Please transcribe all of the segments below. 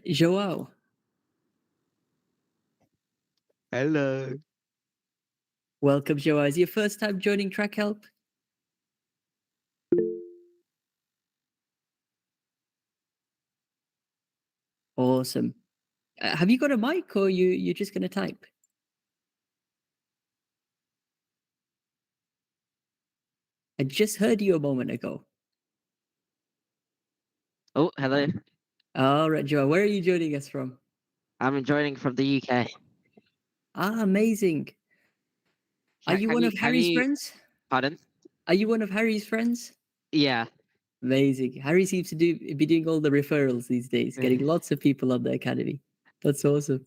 Joao. Hello. Welcome, Joao. Is it your first time joining Track Help? Awesome. Have you got a mic or you're just going to type? I just heard you a moment ago. Oh, hello. All right, Joao. Where are you joining us from? I'm joining from the UK. Amazing. Are you one of Harry's friends? Pardon? Are you one of Harry's friends? Yeah. Amazing. Harry seems to be doing all the referrals these days, getting lots of people on the academy. That's awesome.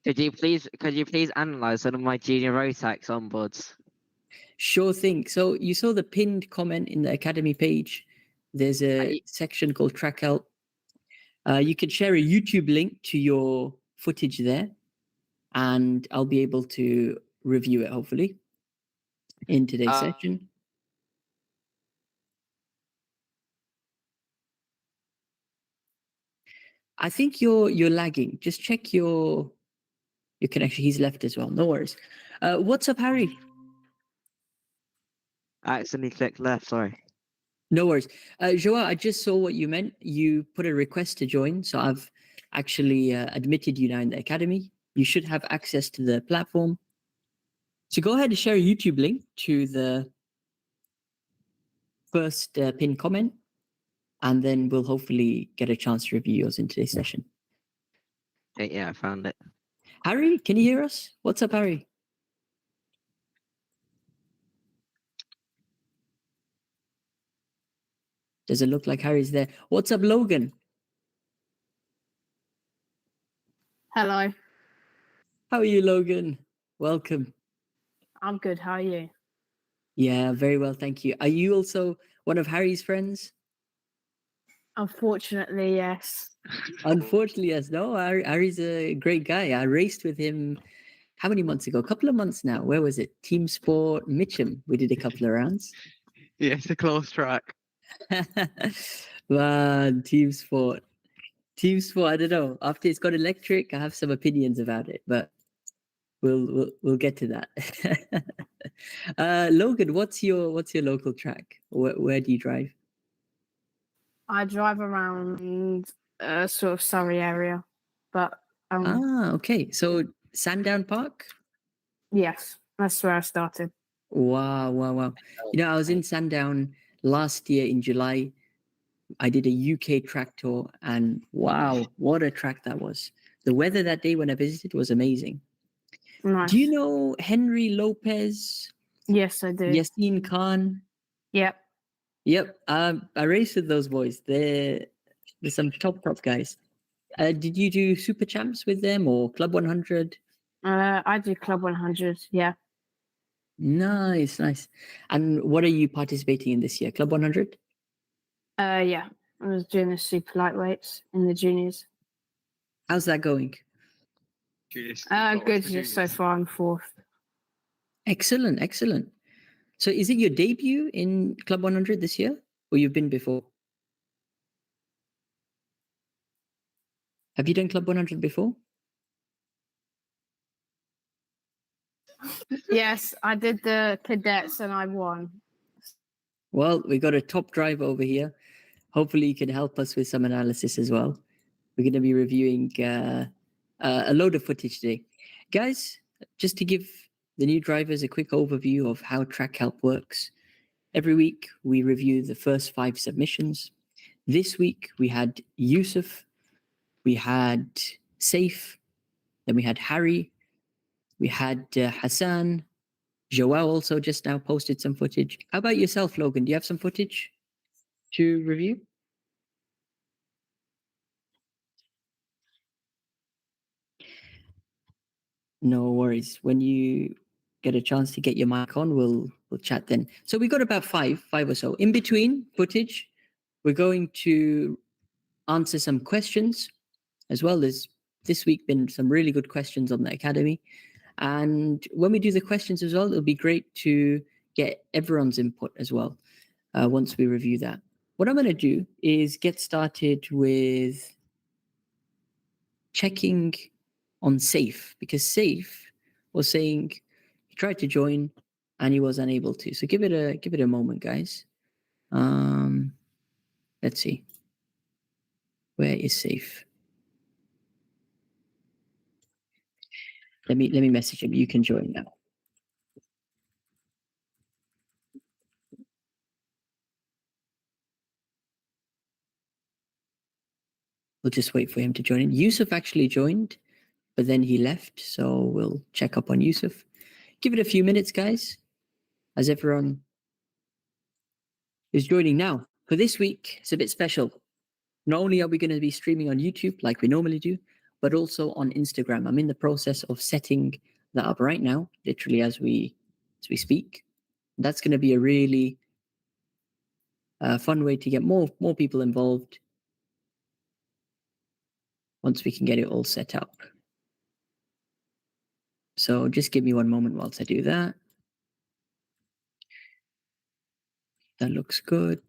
Could you please analyze one of my junior Rotax onboards? Sure thing. So you saw the pinned comment in the academy page. There's a section called Track Help. You can share a YouTube link to your footage there, and I'll be able to review it hopefully in today's session. I think you're lagging. Just check your connection. He's left as well. No worries. What's up, Harry? I accidentally clicked left, sorry. No worries. Joao, I just saw what you meant. You put a request to join, so I've actually admitted you now in the academy. You should have access to the platform. So go ahead and share a YouTube link to the first pinned comment, and then we'll hopefully get a chance to review yours in today's session. Okay, yeah, I found it. Harry, can you hear us? What's up, Harry? Does it look like Harry's there? What's up, Logan? Hello. How are you, Logan? Welcome. I'm good. How are you? Yeah, very well, thank you. Are you also one of Harry's friends? Unfortunately, yes. Unfortunately, yes. No, Harry's a great guy. I raced with him how many months ago? A couple of months now. Where was it? Team Sport Mitcham. We did a couple of rounds. Yeah, it's a close track. Man, Team Sport. Team Sport, I don't know. After it's got electric, I have some opinions about it, but we'll get to that. Logan, what's your local track? Where do you drive? I drive around sort of Surrey area, but Okay. So Sandown Park? yes, that's where I started. Wow. You know, I was in Sandown last year in July. I did a UK track tour, and wow, what a track that was. The weather that day when I visited was amazing. Nice. Do you know Henry Lopez? Yes, I do. Yassine Khan? Yep. Yep. I raced with those boys. They're some top guys. Did you do Super Champs with them or Club 100? I do Club 100. Yeah. Nice. And what are you participating in this year? Club 100? Yeah. I was doing the super lightweights in the juniors. How's that going? Good. Just so far, I'm fourth. Excellent. So is it your debut in Club 100 this year, or you've been before? Have you done Club 100 before? Yes, I did the cadets and I won. Well, we got a top driver over here. Hopefully, you can help us with some analysis as well. We're going to be reviewing a load of footage today. Guys, just to give the new drivers a quick overview of how Track Help works. Every week, we review the first 5 submissions. This week, we had Yusuf, we had Saif, then we had Harry, we had Hassan. Joao also just now posted some footage. How about yourself, Logan? Do you have some footage to review? No worries. When you get a chance to get your mic on, we'll chat then. So we got about five or so. In between footage, we're going to answer some questions as well. There's this week been some really good questions on the academy. And when we do the questions as well, it'll be great to get everyone's input as well once we review that. What I'm going to do is get started with checking on Safe, because Safe was saying he tried to join and he was unable to. So give it a moment, guys. Let's see. Where is Safe? Let me message him. You can join now. We'll just wait for him to join in. Yusuf actually joined, but then he left. So we'll check up on Yusuf. Give it a few minutes, guys, as everyone is joining now. For this week, it's a bit special. Not only are we going to be streaming on YouTube like we normally do, but also on Instagram. I'm in the process of setting that up right now, literally as we speak. That's going to be a really fun way to get more people involved once we can get it all set up. So just give me one moment whilst I do that. That looks good.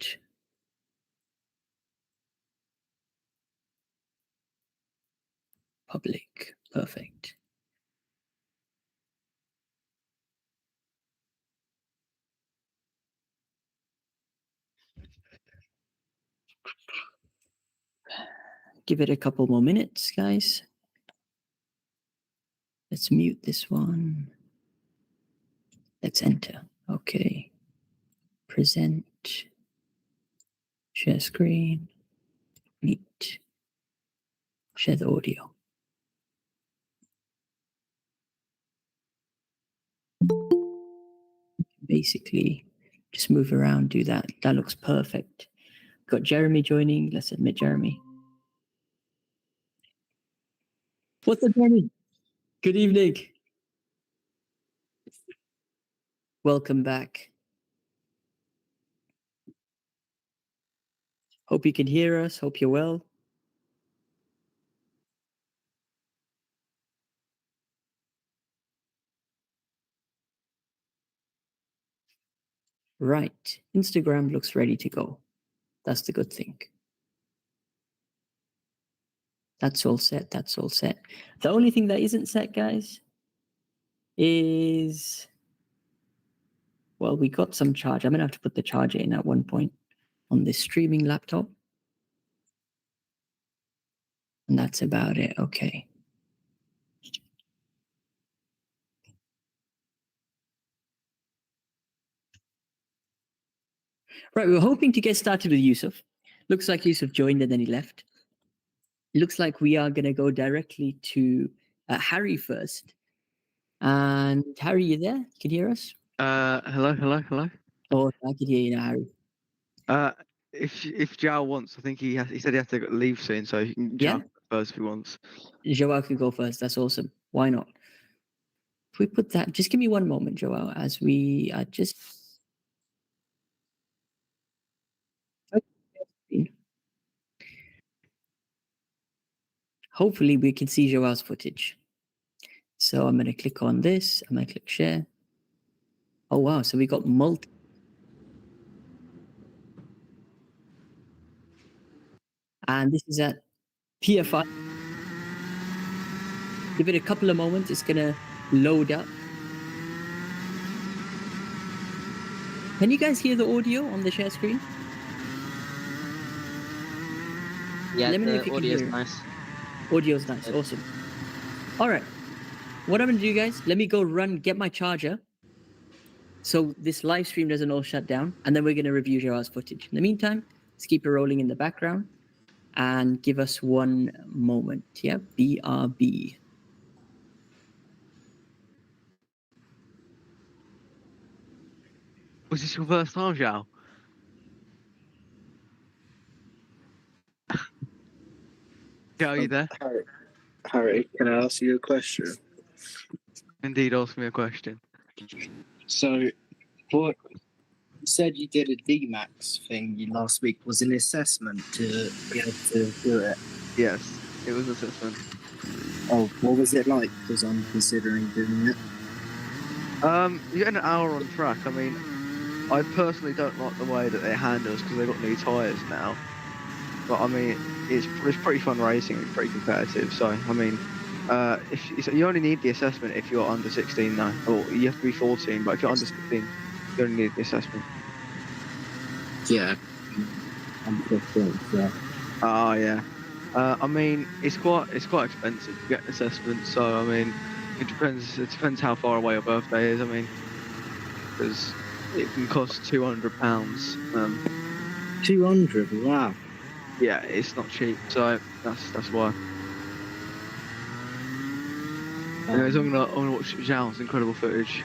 Public, perfect. Give it a couple more minutes, guys. Let's mute this one. Let's enter. Okay. Present. Share screen. Meet. Share the audio. Basically, just move around, do that. That looks perfect. Got Jeremy joining. Let's admit Jeremy. What's up, Jeremy? Good evening. Welcome back. Hope you can hear us. Hope you're well. Right. Instagram looks ready to go. That's the good thing. That's all set. That's all set. The only thing that isn't set, guys, is, well, we got some charge. I'm going to have to put the charger in at one point on this streaming laptop. And that's about it. Okay. Right, we were hoping to get started with Yusuf. Looks like Yusuf joined and then he left. Looks like we are going to go directly to Harry first. And Harry, you there? Can you hear us? Hello. Oh, I can hear you now, Harry. If Jao wants, I think he said he has to leave soon, so he can Yeah? first if he wants. Joao can go first. That's awesome. Why not? If we put that, just give me one moment, Joao, as we are just. Hopefully, we can see Joao's footage. So I'm going to click on this. I'm going to click share. Oh, wow. So we got multi. And this is at PFI. Give it a couple of moments. It's going to load up. Can you guys hear the audio on the share screen? Yeah, Let me know the if you can audio's hear it. nice. Audio's nice. Awesome. All right. What I'm going to do, guys, let me go get my charger so this live stream doesn't all shut down. And then we're going to review Joao's footage. In the meantime, let's keep it rolling in the background and give us one moment. Yeah, BRB. Was this your first time, Jao? Jao, are you there? Harry, can I ask you a question? Indeed, ask me a question. So, what you said you did a DMAX thing last week was an assessment to be able to do it. Yes, it was assessment. Oh, what was it like? Because I'm considering doing it. You get an hour on track. I mean, I personally don't like the way that they handle us because they've got new tyres now. But I mean, it's pretty fun racing. It's pretty competitive. So I mean, if you only need the assessment if you're under 16 now, or you have to be 14. But if you're under 16, you only need the assessment. Yeah. I'm 15, yeah. Oh yeah. I mean, it's quite expensive to get assessment. So I mean, it depends how far away your birthday is. I mean, because it can cost £200. 200, wow. Yeah, it's not cheap. So that's why. Anyways, I'm gonna watch Zhao's incredible footage.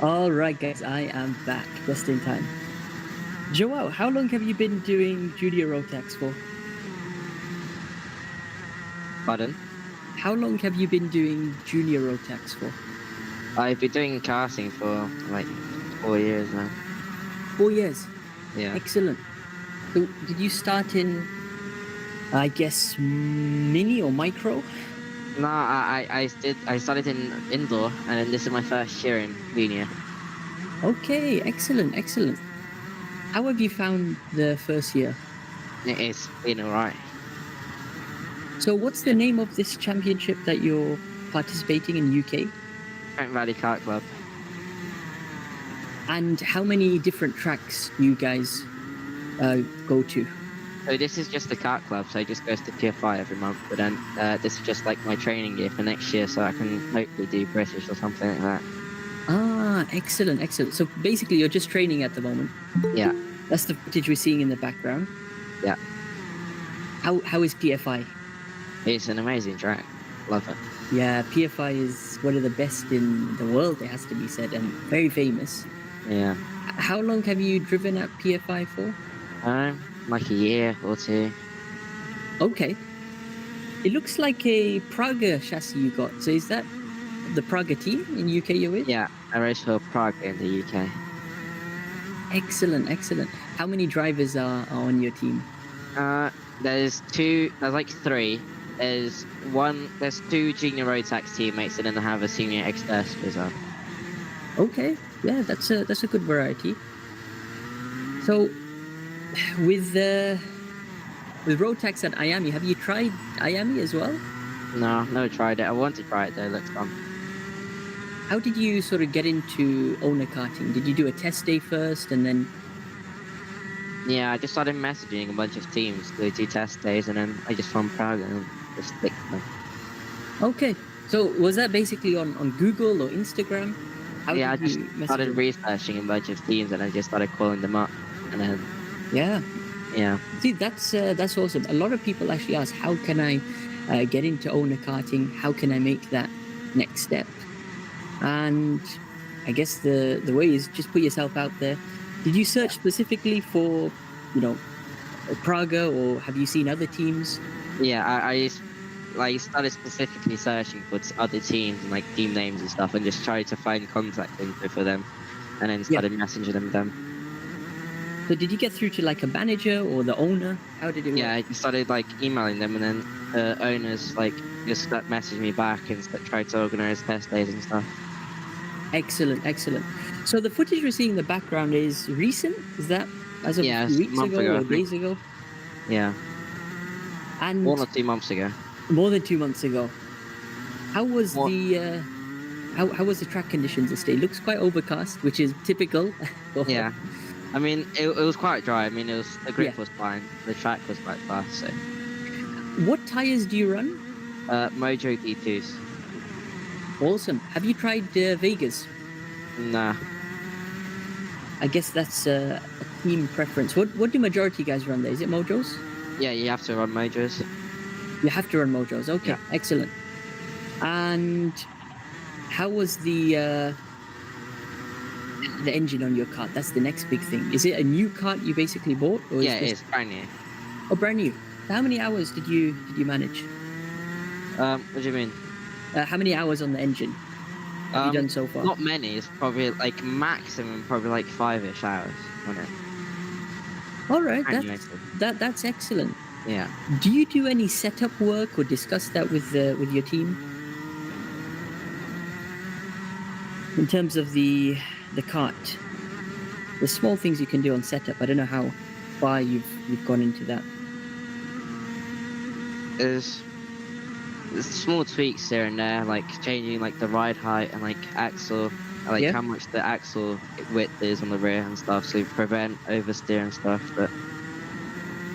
All right, guys, I am back just in time. Joao, how long have you been doing junior road tax for? Pardon? How long have you been doing junior road tax for? I've been doing karting for like 4 years now. 4 years. Yeah. Excellent. So, did you start in, I guess, mini or micro? No, I started in indoor, and then this is my first year in junior. Okay, excellent, excellent. How have you found the first year? It's been alright. So, what's the name of this championship that you're participating in UK? Trent Valley Kart Club. And how many different tracks do you guys go to? So this is just the kart club, so it just goes to Tier 5 every month. But then this is just like my training gear for next year, so I can hopefully do British or something like that. Ah, excellent, excellent. So basically, you're just training at the moment. Yeah. That's the footage we're seeing in the background. Yeah. How is PFI? It's an amazing track. Love it. Yeah, PFI is one of the best in the world, it has to be said, and very famous. Yeah. How long have you driven at PFI for? Like a year or two. Okay. It looks like a Praga chassis you got. So is that the Praga team in UK you're with? Yeah, I race for Prague in the UK. Excellent, excellent. How many drivers are on your team? There's like three. There's two junior road tax teammates, and then I have a senior express as well. Okay, yeah, that's a good variety. So, with road tax at Miami, have you tried Miami as well? No, never tried it. I want to try it though. It looks fun. How did you sort of get into owner karting? Did you do a test day first and then? Yeah, I just started messaging a bunch of teams to do test days, and then I just found Prague and just clicked them. Okay, so was that basically on Google or Instagram? How Yeah, I did just you message started them? researching a bunch of teams, and I just started calling them up, and then Yeah. yeah. See, that's awesome. A lot of people actually ask, how can I get into owner karting? How can I make that next step? And I guess the way is just put yourself out there. Did you search specifically for, Praga, or have you seen other teams? Yeah, I started specifically searching for other teams and like team names and stuff, and just tried to find contact info for them, and then started messaging them. So did you get through to like a manager or the owner? How did it work? Yeah, I started like emailing them, and then owners like just messaged me back and tried to organize test days and stuff. Excellent, excellent. So the footage we're seeing in the background is recent? Is that as of Yeah, a few weeks month ago ago, I or think. days ago? Yeah, And 1 or 2 months ago. more than 2 months ago. How was What? the how was the track conditions this day? Looks quite overcast, which is typical. Yeah, I mean it was quite dry. I mean the grip Yeah. was fine. The track was quite fast. So What tires do you run? Mojo D2s. Awesome. Have you tried Vegas? Nah. I guess that's a team preference. What do majority guys run there? Is it Mojos? Yeah, you have to run Mojos. You have to run Mojos. Okay, Yeah. excellent. And how was the engine on your kart? That's the next big thing. Is it a new kart you basically bought, or Yeah, is it this is brand new. brand new? How many hours did you manage? What do you mean? How many hours on the engine have you done so far? Not many. It's probably like maximum, probably like 5-ish hours on it. All right, Brand new, that's excellent. Yeah. Do you do any setup work or discuss that with your team in terms of the kart? The small things you can do on setup. I don't know how far you've gone into that. There's small tweaks here and there, like changing like the ride height and like axle, like Yeah. how much the axle width is on the rear and stuff, so you prevent oversteer and stuff. And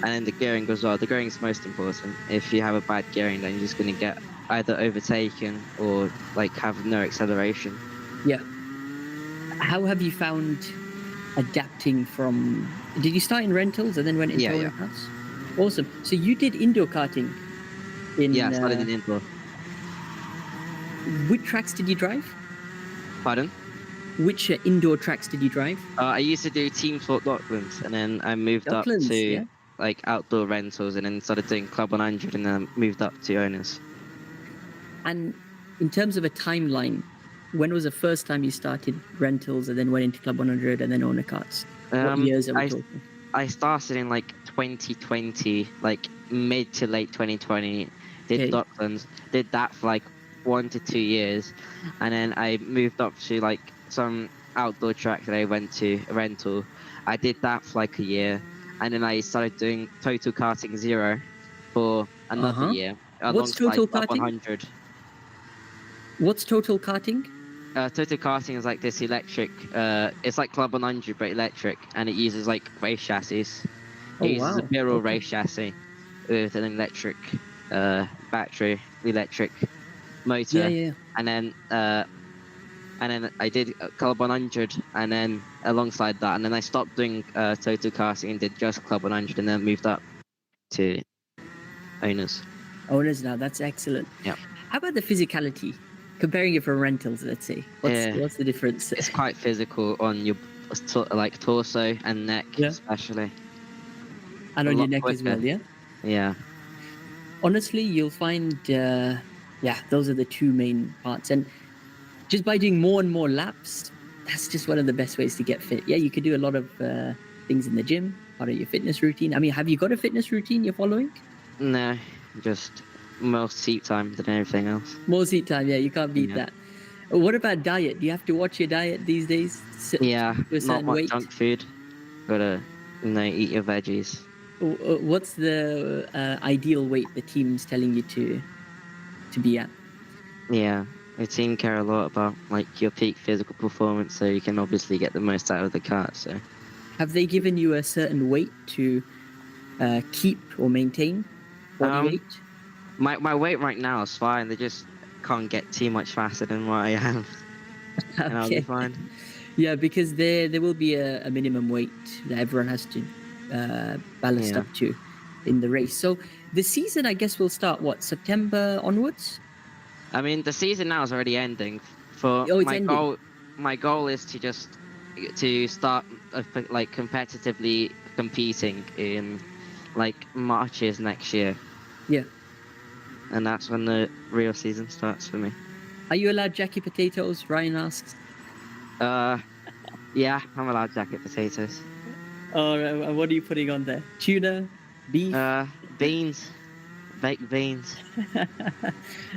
then the gearing as well. The gearing is most important. If you have a bad gearing, then you're just going to get either overtaken or like have no acceleration. Yeah. How have you found adapting from? Did you start in rentals and then went into Yeah, owner cars? Awesome. So you did indoor karting. Yeah, I started in indoor. Which tracks did you drive? Pardon? Which indoor tracks did you drive? I used to do Team Sport Docklands, and then I moved up Docklands, to yeah. like outdoor rentals, and then started doing Club 100, and then moved up to owners. And in terms of a timeline, when was the first time you started rentals and then went into Club 100 and then owner carts? What years are we talking? I started in like 2020, like mid to late 2020. Did Okay. Docklands, did that for like 1 to 2 years, and then I moved up to like some outdoor track that I went to, a rental. I did that for like a year, and then I started doing Total Karting 0 for another year What's alongside Total Club Karting? 100. What's Total Karting? Total Karting is like this electric, it's like Club 100 but electric, and it uses like race chassis. Oh, It uses a wow. Birol Okay. race chassis with an electric battery, electric motor, Yeah. and then I did Club 100, and then alongside that, and then I stopped doing Total Karting and did just Club 100, and then moved up to owners. Owners now. That's excellent. Yeah. How about the physicality? Comparing it from rentals, let's say. What's the difference? It's quite physical on your like torso and neck, Yeah. especially. And a on your lot neck as well, quicker. yeah? Yeah. Honestly, you'll find, those are the two main parts. And just by doing more and more laps, that's just one of the best ways to get fit. Yeah, you could do a lot of things in the gym, part of your fitness routine. I mean, have you got a fitness routine you're following? No, just more seat time than anything else. More seat time, yeah, you can't beat that. What about diet? Do you have to watch your diet these days? Yeah, To a not certain much weight? junk food. Gotta, eat your veggies. What's the ideal weight the team's telling you to be at? Yeah, the team care a lot about like your peak physical performance, so you can obviously get the most out of the kart. So, Have they given you a certain weight to keep or maintain body weight? my weight right now is fine. They just can't get too much faster than what I am, and I'll be fine. Yeah, because there will be a minimum weight that everyone has to ballast Yeah. up to in the race. So the season, I guess, will start September onwards. I mean, the season now is already ending. For Oh, it's my ending. my goal is to start like competitively competing in like Marches next year. Yeah. And that's when the real season starts for me. Are you allowed Jackie potatoes? Ryan asks. Yeah, I'm allowed jacket potatoes. Oh, what are you putting on there? Tuna, beef. Beans, baked beans.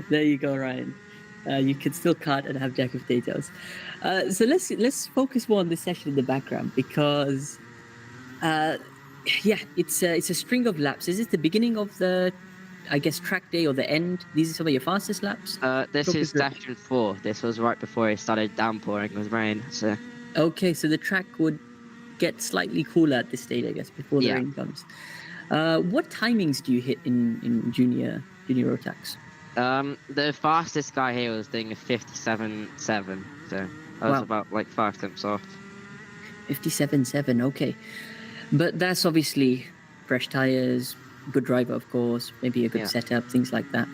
There you go, Ryan. You can still cut and have jacket potatoes. So let's focus more on this session in the background because, it's a string of laps. Is this the beginning of the, I guess, track day or the end? These are some of your fastest laps. This Talk is us through. session 4. This was right before it started downpouring with rain. So Okay, so the track would get slightly cooler at this stage, I guess, before the Yeah. rain comes. What timings do you hit in junior road tax? The fastest guy here was doing a 57.7, so I was Wow. about like 5 tenths off. 57.7. Okay, but that's obviously fresh tires, good driver, of course, maybe a good Yeah. setup, things like that.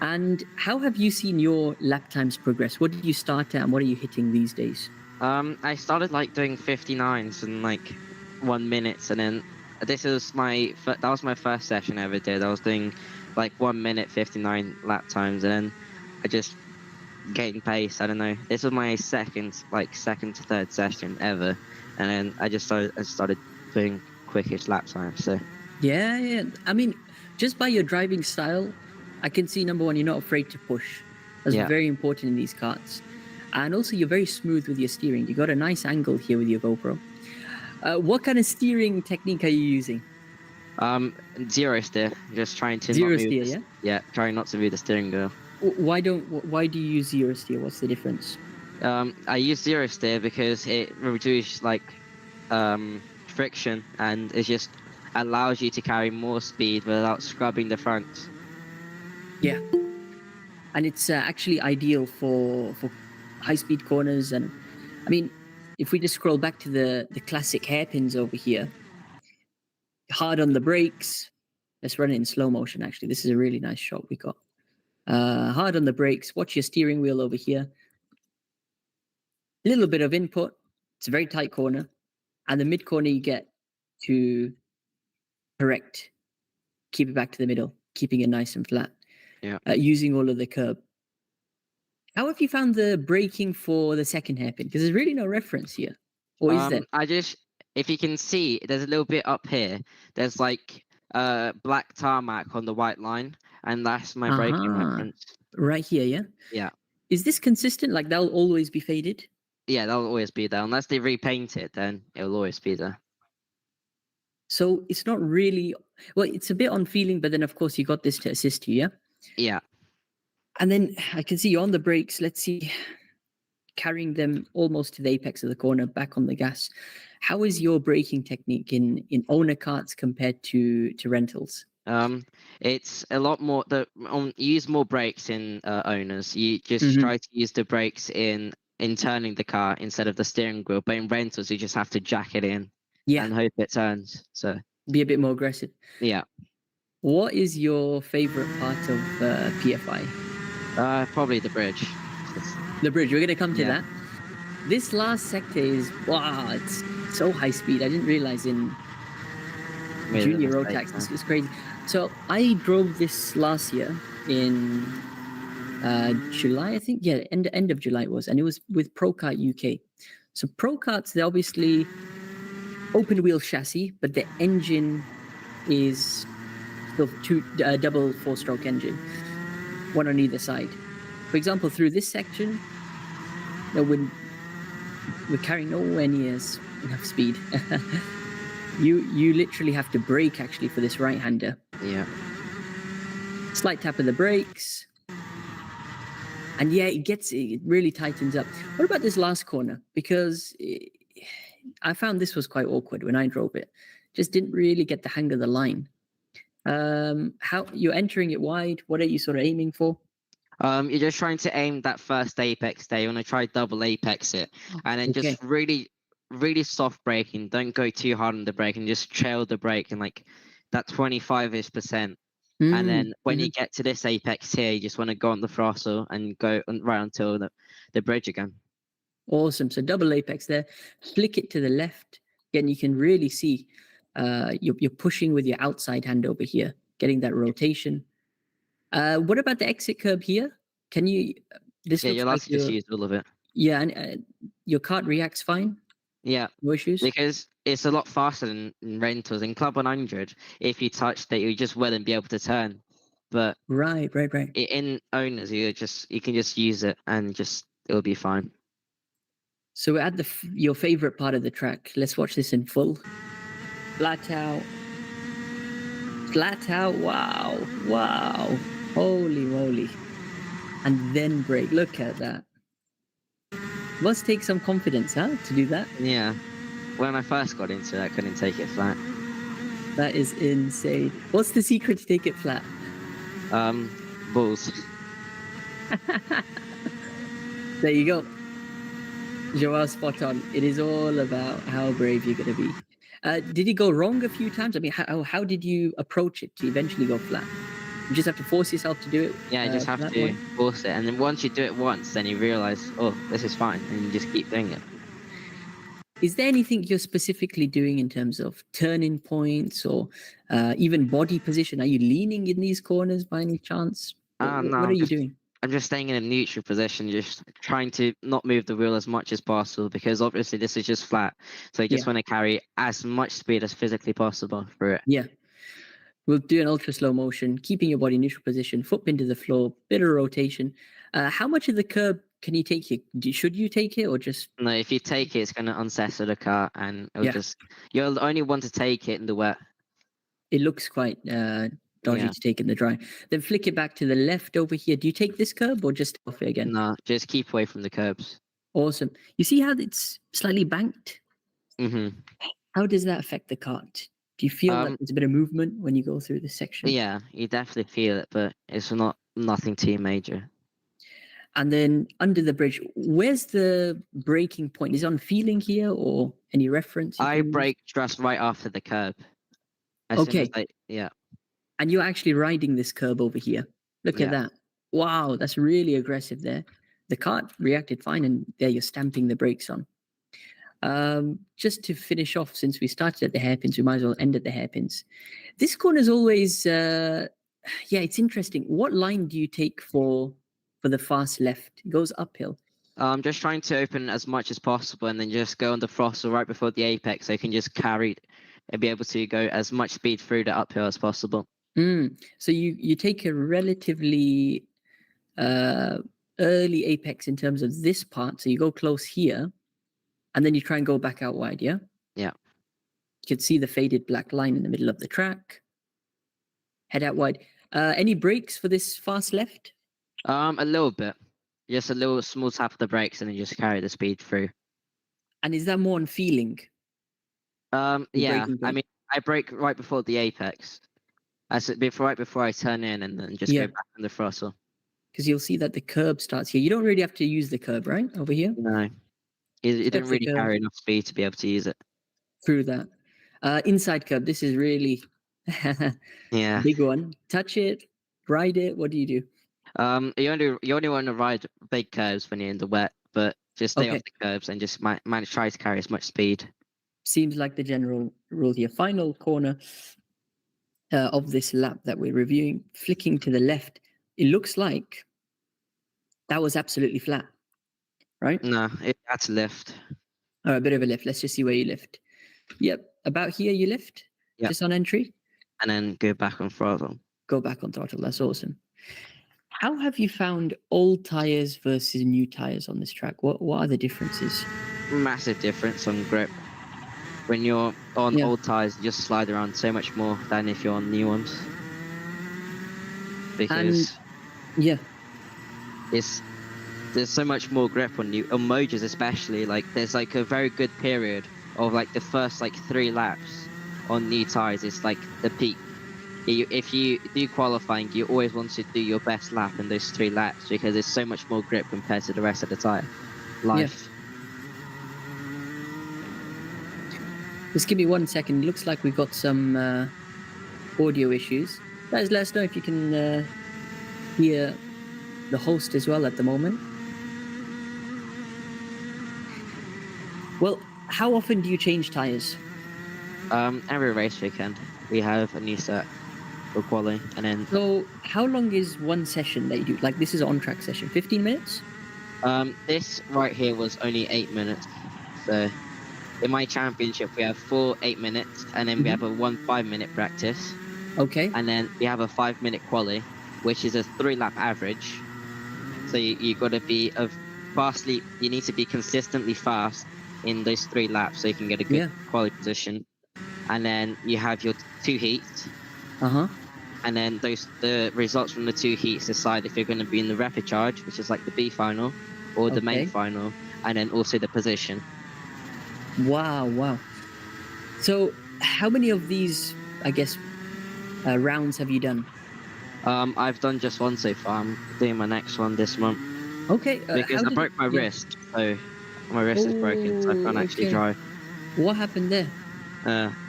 And how have you seen your lap times progress? What did you start at, and what are you hitting these days? I started like doing 59s in like 1 minute, and then this is that was my first session I ever did. I was doing like 1 minute 59 lap times, and then I just gained pace. I don't know. This was my second to third session ever, and then I started doing quickish lap times. So Yeah. I mean, just by your driving style, I can see, number one, you're not afraid to push. That's yeah. very important in these karts. And also, you're very smooth with your steering. You got a nice angle here with your GoPro. What kind of steering technique are you using? Zero steer. Just trying to Zero not move. steer, yeah? Yeah, trying not to move the steering wheel. Why do you use zero steer? What's the difference? I use zero steer because it reduces friction, and it just allows you to carry more speed without scrubbing the front. Yeah, and it's actually ideal for high speed corners. And I mean, if we just scroll back to the classic hairpins over here, hard on the brakes. Let's run it in slow motion. Actually, this is a really nice shot we got. Hard on the brakes. Watch your steering wheel over here. A little bit of input. It's a very tight corner, and the mid corner you get to correct. Keep it back to the middle, keeping it nice and flat. Yeah. Using all of the curb. How have you found the braking for the second hairpin? Because there's really no reference here. Or is there? If you can see, there's a little bit up here. There's like black tarmac on the white line, and that's my braking reference. Right here, yeah? Yeah. Is this consistent? Like that'll always be faded? Yeah, that'll always be there. Unless they repaint it, then it'll always be there. So it's not really, well, it's a bit on feeling, but then of course you got this to assist you, yeah? Yeah. And then I can see you on the brakes. Let's see, carrying them almost to the apex of the corner, back on the gas. How is your braking technique in owner karts compared to rentals? It's a lot more. You use more brakes in owners. You just Mhm. try to use the brakes in turning the car instead of the steering wheel. But in rentals, you just have to jack it in Yeah, and hope it turns. So be a bit more aggressive. yeah. What is your favorite part of PFI? Probably the bridge. The bridge. We're going to come to Yeah. that. This last sector is, wow, it's so high speed. I didn't realize in Made a junior road mistake tax, there. it's crazy. So I drove this last year in July, I think. Yeah, end of July it was, and it was with ProKart UK. So ProKarts, they're obviously open wheel chassis, but the engine is still double 4-stroke engine, one on either side. For example, through this section, we're carrying nowhere near enough speed. You literally have to brake actually for this right-hander. Yeah. Slight tap of the brakes. And yeah, it really tightens up. What about this last corner? Because I found this was quite awkward when I drove it. Just didn't really get the hang of the line. How you're entering it wide? What are you sort of aiming for? You're just trying to aim that first apex there. You want to try double apex it, and then Okay. just really, really soft braking. Don't go too hard on the brake, and just trail the brake and like that 25-ish%. And then when you get to this apex here, you just want to go on the throttle and go right until the bridge again. Awesome. So double apex there. Flick it to the left. Again, you can really see you're pushing with your outside hand over here, getting that rotation. What about the exit curb here? Can you? This Yeah, looks you'll like have to just use all of it. yeah, and your kart reacts fine. Yeah, No issues. because it's a lot faster than in rentals. In Club 100, if you touched it, you just wouldn't be able to turn. But Right. in owners, you can just use it and it'll be fine. So we're at your favorite part of the track. Let's watch this in full. Flat out. Wow. Holy moly. And then brake. Look at that. Must take some confidence, huh, to do that? Yeah. When I first got into it, I couldn't take it flat. That is insane. What's the secret to take it flat? Balls. There you go. Joel, spot on. It is all about how brave you're going to be. Did it go wrong a few times? I mean, how did you approach it to eventually go flat? You just have to force yourself to do it. Yeah, you just have that to way? force it, and then once you do it once, then you realize, oh, this is fine, and you just keep doing it. Is there anything you're specifically doing in terms of turning points or even body position? Are you leaning in these corners by any chance? No, What are you doing? I'm just staying in a neutral position, just trying to not move the wheel as much as possible, because obviously this is just flat. So you just Yeah. want to carry as much speed as physically possible through it. Yeah. We'll do an ultra slow motion, keeping your body neutral position, foot pin to the floor, bit of rotation. How much of the curb can you take here? Should you take it or just? No, if you take it, it's going to unsettle the car, and it'll Yeah. you'll only want to take it in the wet. It looks quite dodgy Yeah. to take in the dry. Then flick it back to the left over here. Do you take this curb or just off it again? No, just keep away from the curbs. Awesome. You see how it's slightly banked? Mm-hmm. How does that affect the cart? Do you feel that there's a bit of movement when you go through this section? Yeah, you definitely feel it, but it's nothing too major. And then under the bridge, where's the braking point? Is it on feeling here or any reference? I brake just right after the curb. As soon as Okay. yeah. And you're actually riding this curb over here. Look at Yeah. that. Wow, that's really aggressive there. The cart reacted fine, and there you're stamping the brakes on. Just to finish off, since we started at the hairpins, we might as well end at the hairpins. This corner is always, yeah, it's interesting. What line do you take for the fast left? It goes uphill. I'm just trying to open as much as possible, and then just go on the throttle right before the apex, so you can just carry and be able to go as much speed through the uphill as possible. So you take a relatively early apex in terms of this part. So you go close here, and then you try and go back out wide, yeah? Yeah. You can see the faded black line in the middle of the track. Head out wide. Any brakes for this fast left? A little bit. Just a little small tap of the brakes, and then just carry the speed through. And is that more on feeling? Yeah. braking I point? mean, I brake right before the apex. Right before I turn in, and then just Yeah. go back on the throttle. Because you'll see that the curb starts here. You don't really have to use the curb, right? Over here? No, you Stretch didn't the really curb. carry enough speed to be able to use it. Through that. Inside curb. This is really Yeah. big one. Touch it, ride it. What do you do? You only want to ride big curves when you're in the wet, but just stay Okay. off the curbs and just manage try to carry as much speed. Seems like the general rule here. Final corner of this lap that we're reviewing. Flicking to the left. It looks like that was absolutely flat, right? No, it had to lift. A bit of a lift. Let's just see where you lift. Yep. About here you lift. Yep. Just on entry. And then go back on throttle. Go back on throttle. That's awesome. How have you found old tires versus new tires on this track? What are the differences? Massive difference on grip. When you're on Yeah. old tires, you just slide around so much more than if you're on new ones. Because Yeah. there's so much more grip on Mojos especially. Like there's like a very good period of like the first like 3 laps on new tires. It's like the peak. If you do qualifying, you always want to do your best lap in those 3 laps, because there's so much more grip compared to the rest of the tire life. Just give me 1 second. It looks like we've got some audio issues. Guys, let us know if you can hear the host as well at the moment. Well, how often do you change tires? Every race weekend we have a new set for quali, and then So how long is one session that you do? Like this is an on-track session, 15 minutes? this right here was only 8 minutes. So in my championship we have 4 8-minutes, and then we have a 1 5-minute practice, Okay. and then we have a 5-minute quali, which is a 3-lap average. So you got to be you need to be consistently fast in those 3 laps so you can get a good quali position. And then you have your 2 heats, Uh-huh. and then the results from the 2 heats decide if you're going to be in the rapid charge, which is like the B final, or the main Okay. final, and then also the position. Wow. So how many of these I guess, rounds have you done? I've done just one so far. I'm doing my next one this month Okay. because how I did broke my yeah. wrist, so my wrist is broken, so I can't actually Okay. drive. What happened there?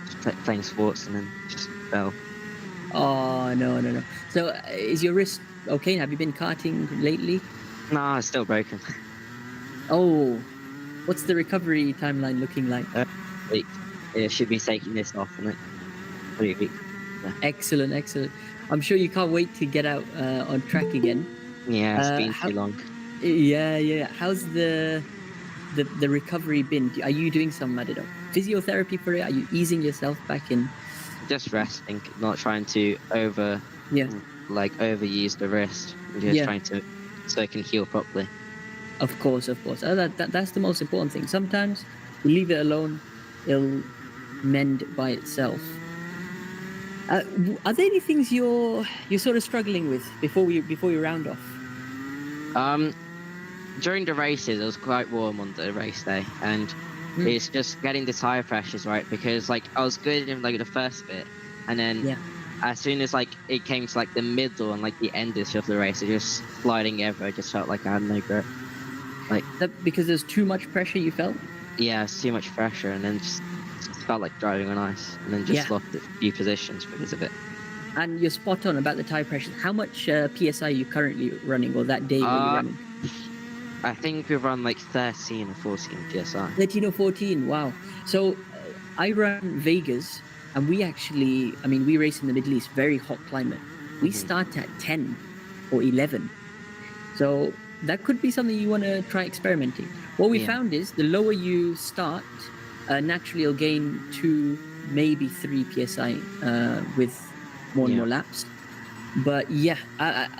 Just playing sports and then just fell. Oh, no. So is your wrist okay? Have you been karting lately? Nah, it's still broken. Oh, what's the recovery timeline looking like? Week. It should be taking this off in like 3 weeks. Excellent. I'm sure you can't wait to get out on track again. Yeah, it's been How? too long. Yeah. How's the recovery been? Are you doing some, I don't know, physiotherapy for it? Are you easing yourself back in? Just resting, not trying to Yeah. overuse the wrist. I'm just Yeah. trying to so it can heal properly. Of course. Oh, that's the most important thing. Sometimes you leave it alone, it'll mend by itself. Are there any things you're sort of struggling with before we round off? During the races, it was quite warm on the race day, and Mm. it's just getting the tire pressures right because like I was good in like the first bit, and then Yeah. as soon as like it came to like the middle and like the end of the race, it just sliding ever. I just felt like I had no grip. That because there's too much pressure you felt? Yeah, it's too much pressure, and then just felt like driving on ice, and then just Yeah. lost a few positions because of it. And you're spot on about the tire pressure. How much PSI are you currently running, or that day were you running? I think we run like 13 or 14 PSI. 13 or 14, wow. So I run Vegas, and we actually, I mean, we race in the Middle East, very hot climate. We start at 10 or 11. So that could be something you want to try experimenting. What we found is the lower you start, naturally you'll gain 2, maybe 3 PSI with more and more laps. But yeah,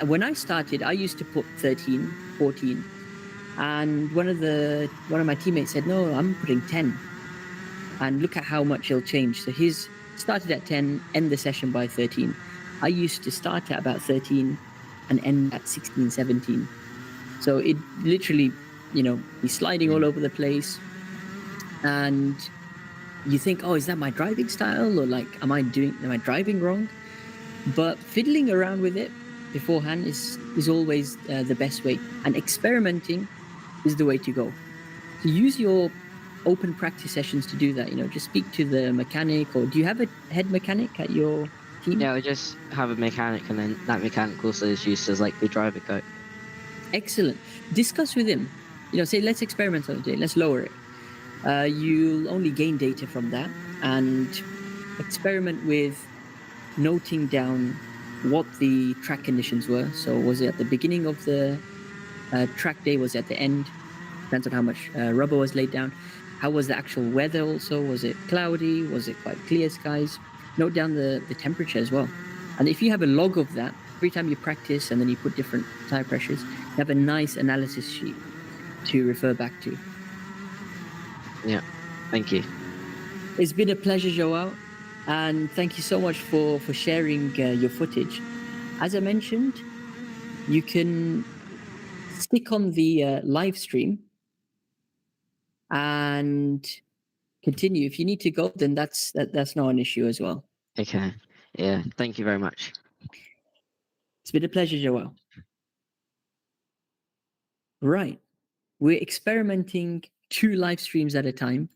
when I started, I used to put 13, 14. And one of my teammates said, no, I'm putting 10. And look at how much it'll change. So his started at 10, end the session by 13. I used to start at about 13 and end at 16, 17. So it literally, he's sliding all over the place. And you think, oh, is that my driving style? Or like, am I driving wrong? But fiddling around with it beforehand is always the best way. And experimenting is the way to go. So use your open practice sessions to do that. Just speak to the mechanic, or do you have a head mechanic at your team? Yeah, we just have a mechanic, and then that mechanic also is used as like the driver coach. Excellent. Discuss with him. Say, let's experiment on the day. Let's lower it. You'll only gain data from that, and experiment with noting down what the track conditions were. So was it at the beginning of the track day? Was it at the end? Depends on how much rubber was laid down. How was the actual weather also? Was it cloudy? Was it quite clear skies? Note down the temperature as well. And if you have a log of that, every time you practice and then you put different tire pressures, you have a nice analysis sheet to refer back to. Yeah, thank you. It's been a pleasure, Joao. And thank you so much for sharing your footage. As I mentioned, you can stick on the live stream and continue. If you need to go, then that's not an issue as well. Okay. Yeah, thank you very much. It's been a pleasure, Joao. Right. We're experimenting 2 live streams at a time.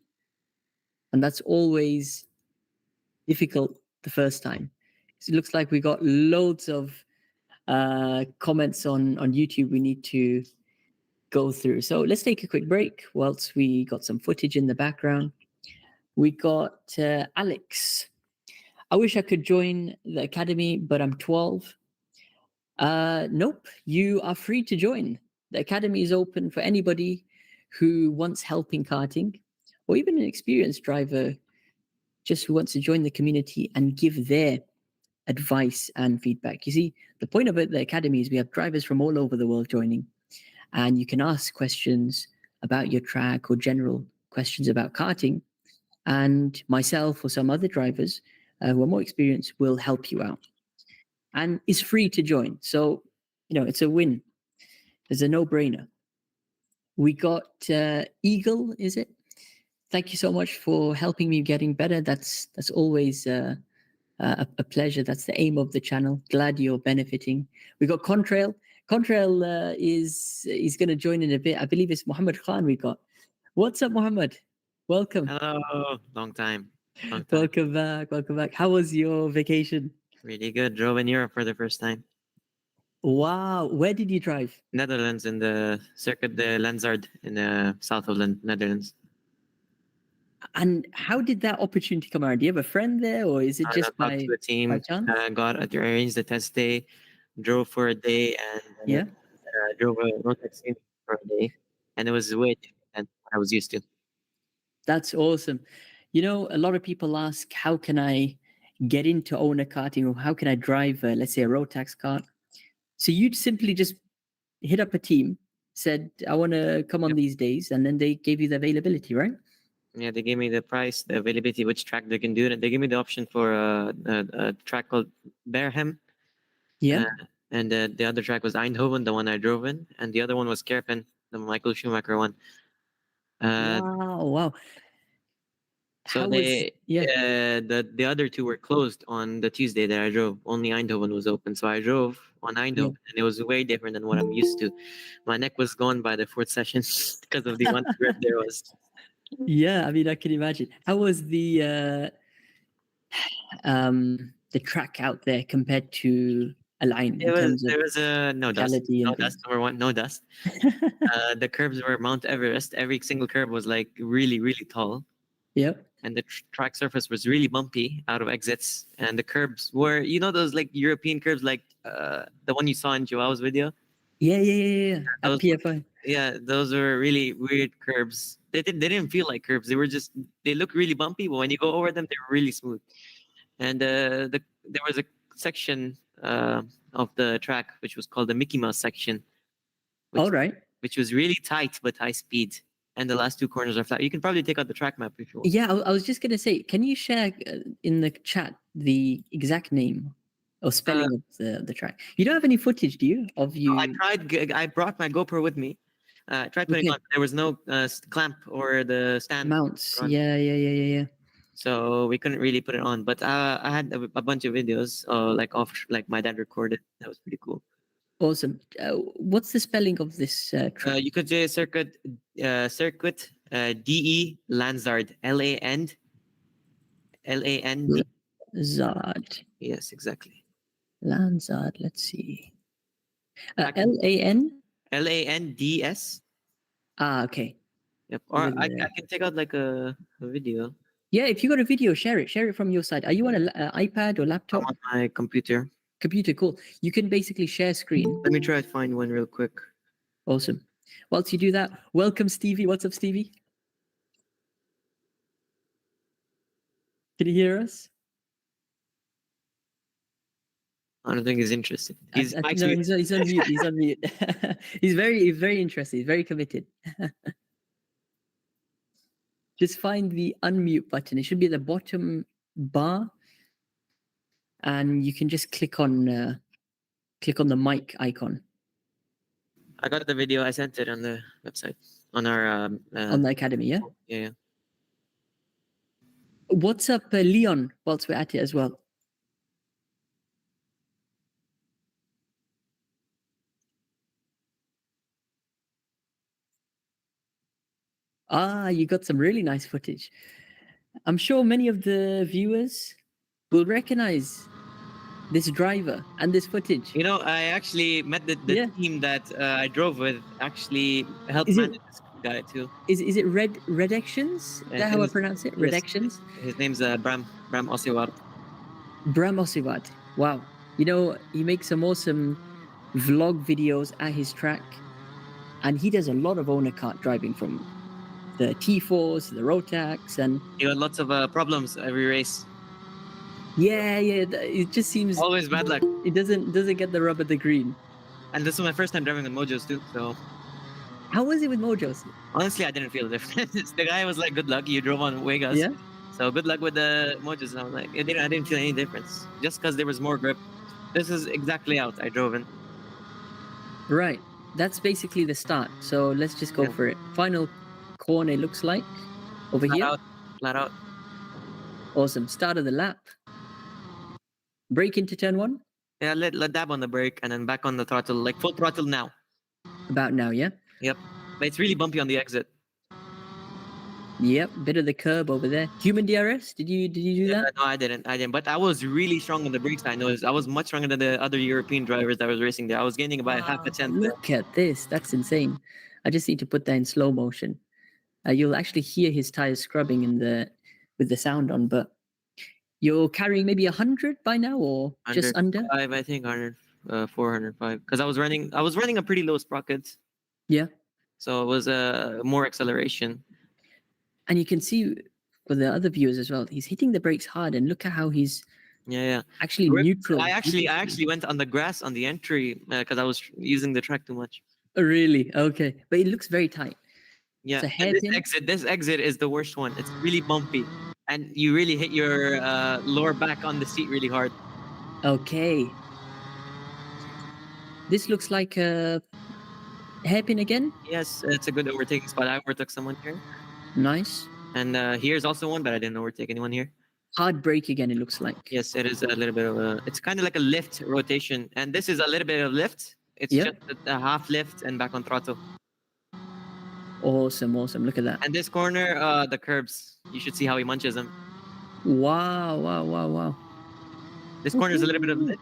And that's always difficult the first time. It looks like we got loads of comments on YouTube we need to go through. So let's take a quick break whilst we got some footage in the background. We got Alex. I wish I could join the academy, but I'm 12. Nope, you are free to join. The academy is open for anybody who wants help in karting, or even an experienced driver just who wants to join the community and give their advice and feedback. You see, the point of it, the academy, is we have drivers from all over the world joining, and you can ask questions about your track or general questions about karting, and myself or some other drivers who are more experienced will help you out. And it's free to join. So, it's a win. It's a no-brainer. We got Eagle, is it? Thank you so much for helping me getting better. That's always a pleasure. That's the aim of the channel. Glad you're benefiting. We got Contrail. Contrail is going to join in a bit. I believe it's Muhammad Khan we got. What's up, Muhammad? Welcome. Hello, long time. Welcome back. Welcome back. How was your vacation? Really good. Drove in Europe for the first time. Wow. Where did you drive? Netherlands in the Circuit de Lenzard in the south of the Netherlands. And how did that opportunity come around? Do you have a friend there, or is it I just got out by to a team, chance? arranged the test day, drove for a day, and Yeah. drove a road taxi for a day, and it was way different than what I was used to. That's awesome. You know, a lot of people ask, how can I get into owner karting, or how can I drive, let's say, a road tax kart? So you'd simply just hit up a team, said, I want to come on these days, and then they gave you the availability, right? Yeah, they gave me the price, the availability, which track they can do it. They gave me the option for a track called Berhem. Yeah. And the other track was Eindhoven, the one I drove in, and the other one was Kerpen, the Michael Schumacher one. Wow. So the other two were closed on the Tuesday that I drove. Only Eindhoven was open. So I drove on Eindhoven, and it was way different than what I'm used to. My neck was gone by the fourth session because of the amount of grip there was. Yeah, I mean, I can imagine. How was the track out there compared to Align in terms of There was no dust. quality No and dust. Number one, no dust. The curbs were Mount Everest. Every single curb was like really, really tall. Yep. And the track surface was really bumpy out of exits. And the curbs were, those like European curbs, like the one you saw in Joao's video. Yeah. At Those- PFI. Yeah, those were really weird curbs. They didn't feel like curbs. They look really bumpy, but when you go over them, they were really smooth. And there was a section of the track which was called the Mickey Mouse section. All right. Which was really tight but high speed. And the last two corners are flat. You can probably take out the track map if you want. Yeah, I was just going to say, can you share in the chat the exact name or spelling of the track? You don't have any footage, do you? Of you? No, I brought my GoPro with me. I tried putting on. There was no clamp or the stand. Mounts. Yeah. So we couldn't really put it on. But I had a bunch of videos, like my dad recorded. That was pretty cool. Awesome. What's the spelling of this track? You could say circuit DE Lanzard LAN. Zard. Yes, exactly. Lanzard. Let's see. LAN. LANDS. Okay. Yep. Or I can take out like a video. Yeah, if you got a video, share it. Share it from your side. Are you on an iPad or laptop? I'm on my computer. Computer, cool. You can basically share screen. Let me try to find one real quick. Awesome. Whilst you do that, welcome Stevie. What's up, Stevie? Can you hear us? I don't think he's interested. He's on mute. He's on mute. He's very interested. He's very committed. Just find the unmute button. It should be at the bottom bar, and you can just click on the mic icon. I got the video. I sent it on the website on our on the academy. Yeah. Yeah. What's up, Leon? Whilst we're at it as well. You got some really nice footage. I'm sure many of the viewers will recognize this driver and this footage. I actually met the team that I drove with. Actually helped manage this guy too. Is it Redactions? Is that how I pronounce it? Yes. Redactions? His name's Bram Osiwat. Bram Osiwat. Wow. He makes some awesome vlog videos at his track, and he does a lot of owner kart driving from the T4s, the Rotax, and he got lots of problems every race. Yeah. It just seems always bad luck. It doesn't get the rub of the green. And this was my first time driving with Mojos too. So, how was it with Mojos? Honestly, I didn't feel the difference. The guy was like, "Good luck, you drove on Vegas." Yeah. So good luck with the Mojos. And I was like, I didn't feel any difference, just because there was more grip. This is exactly out I drove in. Right. That's basically the start. So let's just go for it. Final corner, it looks like over here. Flat out. Awesome. Start of the lap. Brake into turn 1? Yeah, let dab on the brake and then back on the throttle, like full throttle now. About now, yeah? Yep. But it's really bumpy on the exit. Yep, bit of the curb over there. Human DRS? Did you do that? No, I didn't. But I was really strong on the brakes. I noticed I was much stronger than the other European drivers that was racing there. I was gaining about half a tenth. Look at this. That's insane. I just need to put that in slow motion. You'll actually hear his tires scrubbing with the sound on, but you're carrying maybe 100 by now, or just under? 5, I think 405. Because I was running a pretty low sprocket. Yeah. So it was more acceleration. And you can see for the other viewers as well, he's hitting the brakes hard, and look at how he's actually neutral. I actually went on the grass on the entry because I was using the track too much. Oh, really? Okay, but it looks very tight. Yeah, this exit is the worst one. It's really bumpy, and you really hit your lower back on the seat really hard. Okay. This looks like a hairpin again. Yes, it's a good overtaking spot. I overtook someone here. Nice. And here's also one, but I didn't overtake anyone here. Hard brake again, it looks like. Yes, it is a little bit of a... It's kind of like a lift rotation. And this is a little bit of lift. It's just a half lift and back on throttle. Awesome. Look at that. And this corner, the curbs. You should see how he munches them. Wow. This corner is a little bit of lift.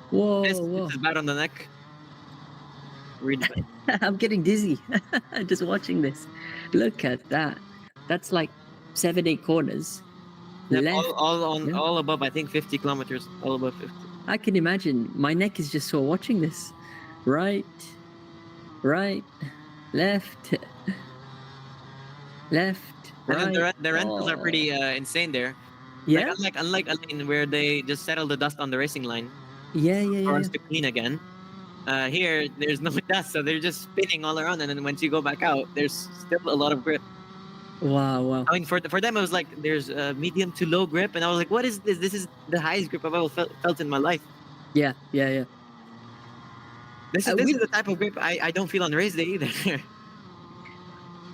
Whoa. This is bad on the neck. Really bad. I'm getting dizzy just watching this. Look at that. That's like 7-8 corners. Yep, all above, I think 50 kilometers. All above 50. I can imagine. My neck is just sore watching this. Right, left, And right. then the rentals are pretty insane there. Yeah. Like, unlike a lane where they just settle the dust on the racing line. Yeah. For us to clean again. Here, there's no dust, so they're just spinning all around, and then once you go back out, there's still a lot of grip. Wow. I mean, for them, it was like there's medium to low grip, and I was like, what is this? This is the highest grip I've ever felt in my life. Yeah. This is the type of grip I don't feel on race day either.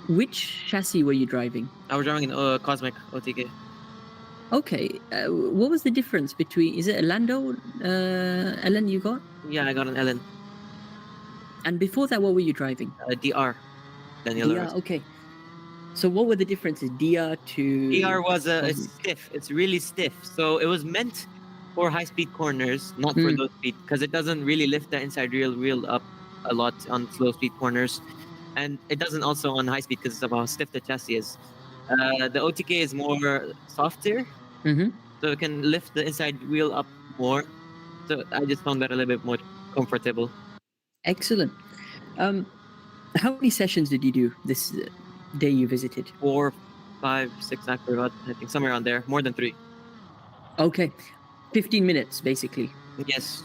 Which chassis were you driving? I was driving an Cosmic OTK. Okay. What was the difference between... Is it a Lando Ellen you got? Yeah, I got an Ellen. And before that, what were you driving? DR. Daniel. DR, okay. So what were the differences? DR to... DR was it's stiff. It's really stiff. So it was meant for high-speed corners, not for low speed, because it doesn't really lift the inside wheel up a lot on slow-speed corners. And it doesn't also on high-speed because it's about how stiff the chassis is. The OTK is more softer, so it can lift the inside wheel up more. So I just found that a little bit more comfortable. Excellent. How many sessions did you do this day you visited? 4, 5, 6, I forgot. I think somewhere around there. More than 3. Okay. 15 minutes, basically. Yes.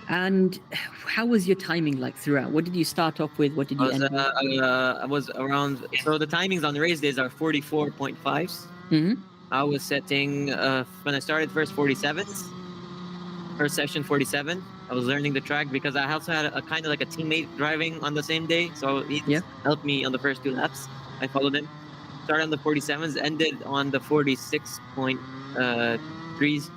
And how was your timing like throughout? What did you start off with? What did you end with? I was around... So the timings on the race days are 44.5s. I was setting... when I started first, 47s. First session, 47. I was learning the track because I also had a kind of like a teammate driving on the same day. So he helped me on the first 2 laps. I followed him. Started on the 47s, ended on the 46.3s,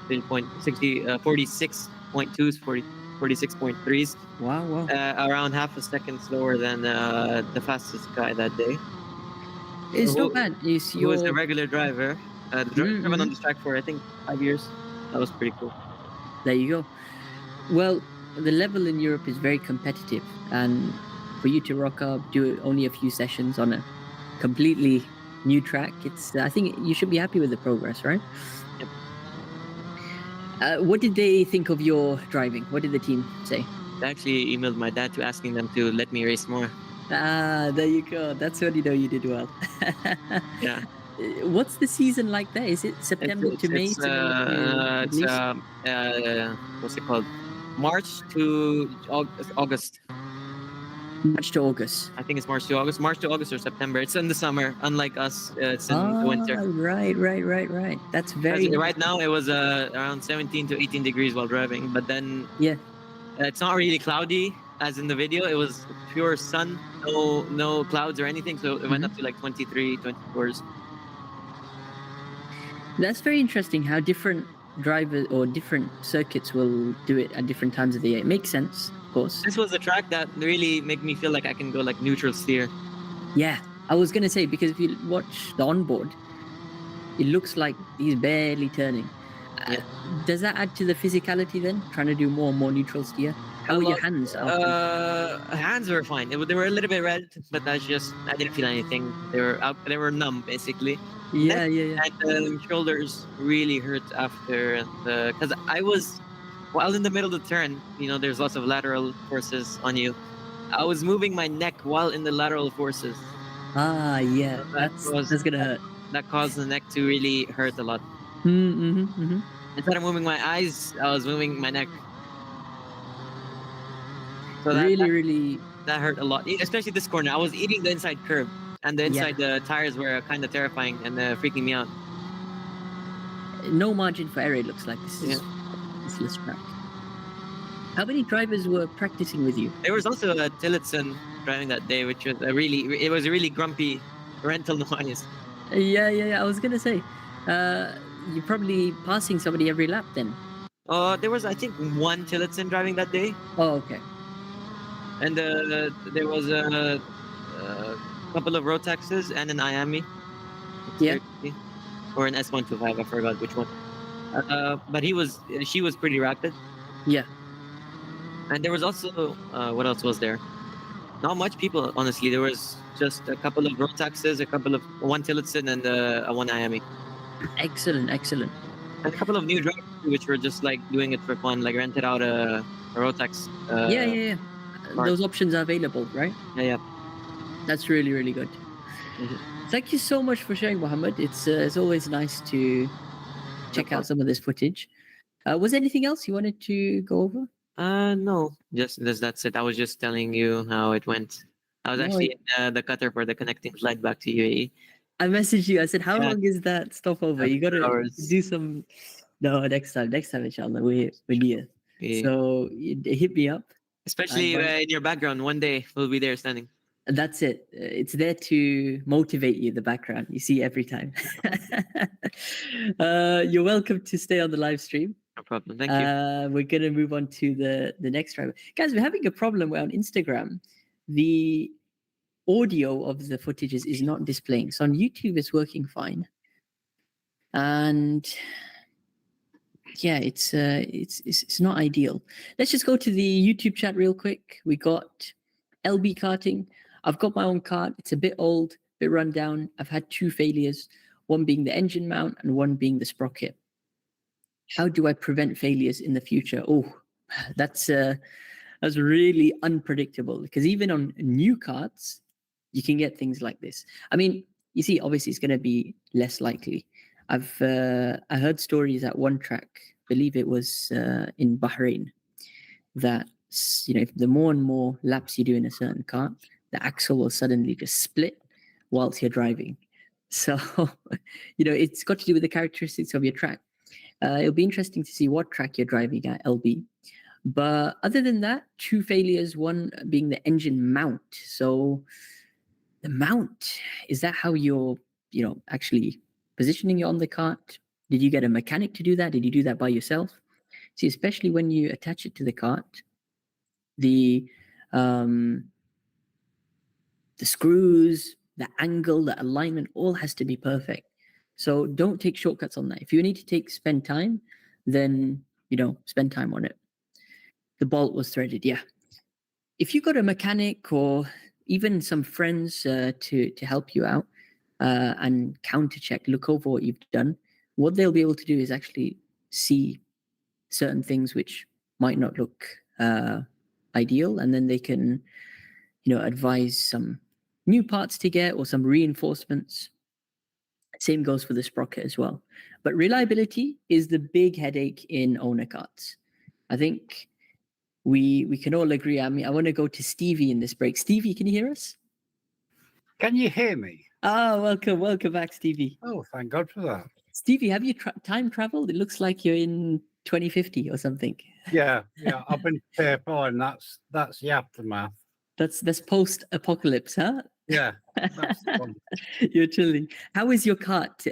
46.2s, 46.3s. Wow. Around half a second slower than the fastest guy that day. It's not bad. He was a regular driver. Driven on this track for, I think, 5 years. That was pretty cool. There you go. Well, the level in Europe is very competitive, and for you to rock up, do only a few sessions on a completely new track, I think you should be happy with the progress, right? Yep. What did they think of your driving? What did the team say? I actually emailed my dad to asking them to let me race more. There you go. That's when you know you did well. Yeah. What's the season like there? Is it September to May? What's it called? March to August. March to August. I think it's March to August. March to August or September. It's in the summer. Unlike us, it's in the winter. Right. That's very... Right now, it was around 17 to 18 degrees while driving. But then... Yeah. It's not really cloudy as in the video. It was pure sun. No clouds or anything. So it went up to like 23, 24s. That's very interesting how different drivers or different circuits will do it at different times of the year. It makes sense, of course. This was a track that really made me feel like I can go like neutral steer. Yeah, I was gonna say, because if you watch the onboard, it looks like he's barely turning. Yeah. Does that add to the physicality then? Trying to do more and more neutral steer? How were your hands after? Hands were fine. They were a little bit red, but that's just I didn't feel anything. They were out. They were numb basically. Yeah. And the shoulders really hurt after because I was while in the middle of the turn. You know, there's lots of lateral forces on you. I was moving my neck while in the lateral forces. Yeah, So that's gonna hurt. That caused the neck to really hurt a lot. Mm-hmm. Instead of moving my eyes, I was moving my neck. So Really, that hurt a lot, especially this corner. I was eating the inside curb, and the inside the tires were kind of terrifying and freaking me out. No margin for error. It looks like this is useless track. How many drivers were practicing with you? There was also a Tillotson driving that day, which was a really grumpy rental noise. Yeah. I was gonna say, you're probably passing somebody every lap then. There was I think one Tillotson driving that day. Oh, okay. And there was a couple of road taxes and an IAMI. Yeah. Or an S125, I forgot which one. But she was pretty rapid. Yeah. And there was also what else was there? Not much people, honestly. There was just a couple of road taxes, one Tillotson and one IAMI. Excellent. And a couple of new drivers which were just like doing it for fun, like rented out a road tax. Yeah. Those options are available, right? Yeah. That's really good. Mm-hmm. Thank you so much for sharing, Mohammed. It's always nice to check out some of this footage. Was there anything else you wanted to go over? No, just that's it. I was just telling you how it went. I was actually in the Qatar for the connecting flight back to UAE. I messaged you. I said, "How long is that stopover? You got to do some." No, next time, inshallah, we're near. Yeah. So hit me up. Especially in your background, one day we'll be there standing. That's it. It's there to motivate you. The background you see every time. You're welcome to stay on the live stream. No problem. Thank you. We're gonna move on to the next driver, guys. We're having a problem where on Instagram, the audio of the footage is not displaying. So on YouTube, it's working fine, and yeah, it's not ideal. Let's just go to the YouTube chat real quick. We got LB karting. I've got my own kart. It's a bit old, a bit run down. I've had 2 failures, one being the engine mount and one being the sprocket. How do I prevent failures in the future? Oh, that's really unpredictable, because even on new karts, you can get things like this. I mean, you see, obviously it's going to be less likely. I heard stories at one track, believe it was in Bahrain, that the more and more laps you do in a certain kart, the axle will suddenly just split whilst you're driving. So, it's got to do with the characteristics of your track. It'll be interesting to see what track you're driving at, LB. But other than that, 2 failures, one being the engine mount. So the mount, is that how you're, actually positioning it on the kart? Did you get a mechanic to do that? Did you do that by yourself? See, especially when you attach it to the kart, the screws, the angle, the alignment, all has to be perfect. So don't take shortcuts on that. If you need to spend time, then spend time on it. The bolt was threaded, yeah. If you got a mechanic or even some friends to help you out and counter check, look over what you've done, what they'll be able to do is actually see certain things which might not look ideal, and then they can advise some new parts to get or some reinforcements. Same goes for the sprocket as well. But reliability is the big headache in owner karts. I think we can all agree. I mean, I want to go to Stevie in this break. Stevie, can you hear us? Can you hear me? Welcome back, Stevie. Oh, thank God for that. Stevie, have you time traveled? It looks like you're in 2050 or something. Yeah, I've been to paper, and that's the aftermath. That's post-apocalypse, huh? Yeah, that's the one. You're chilling. How is your kart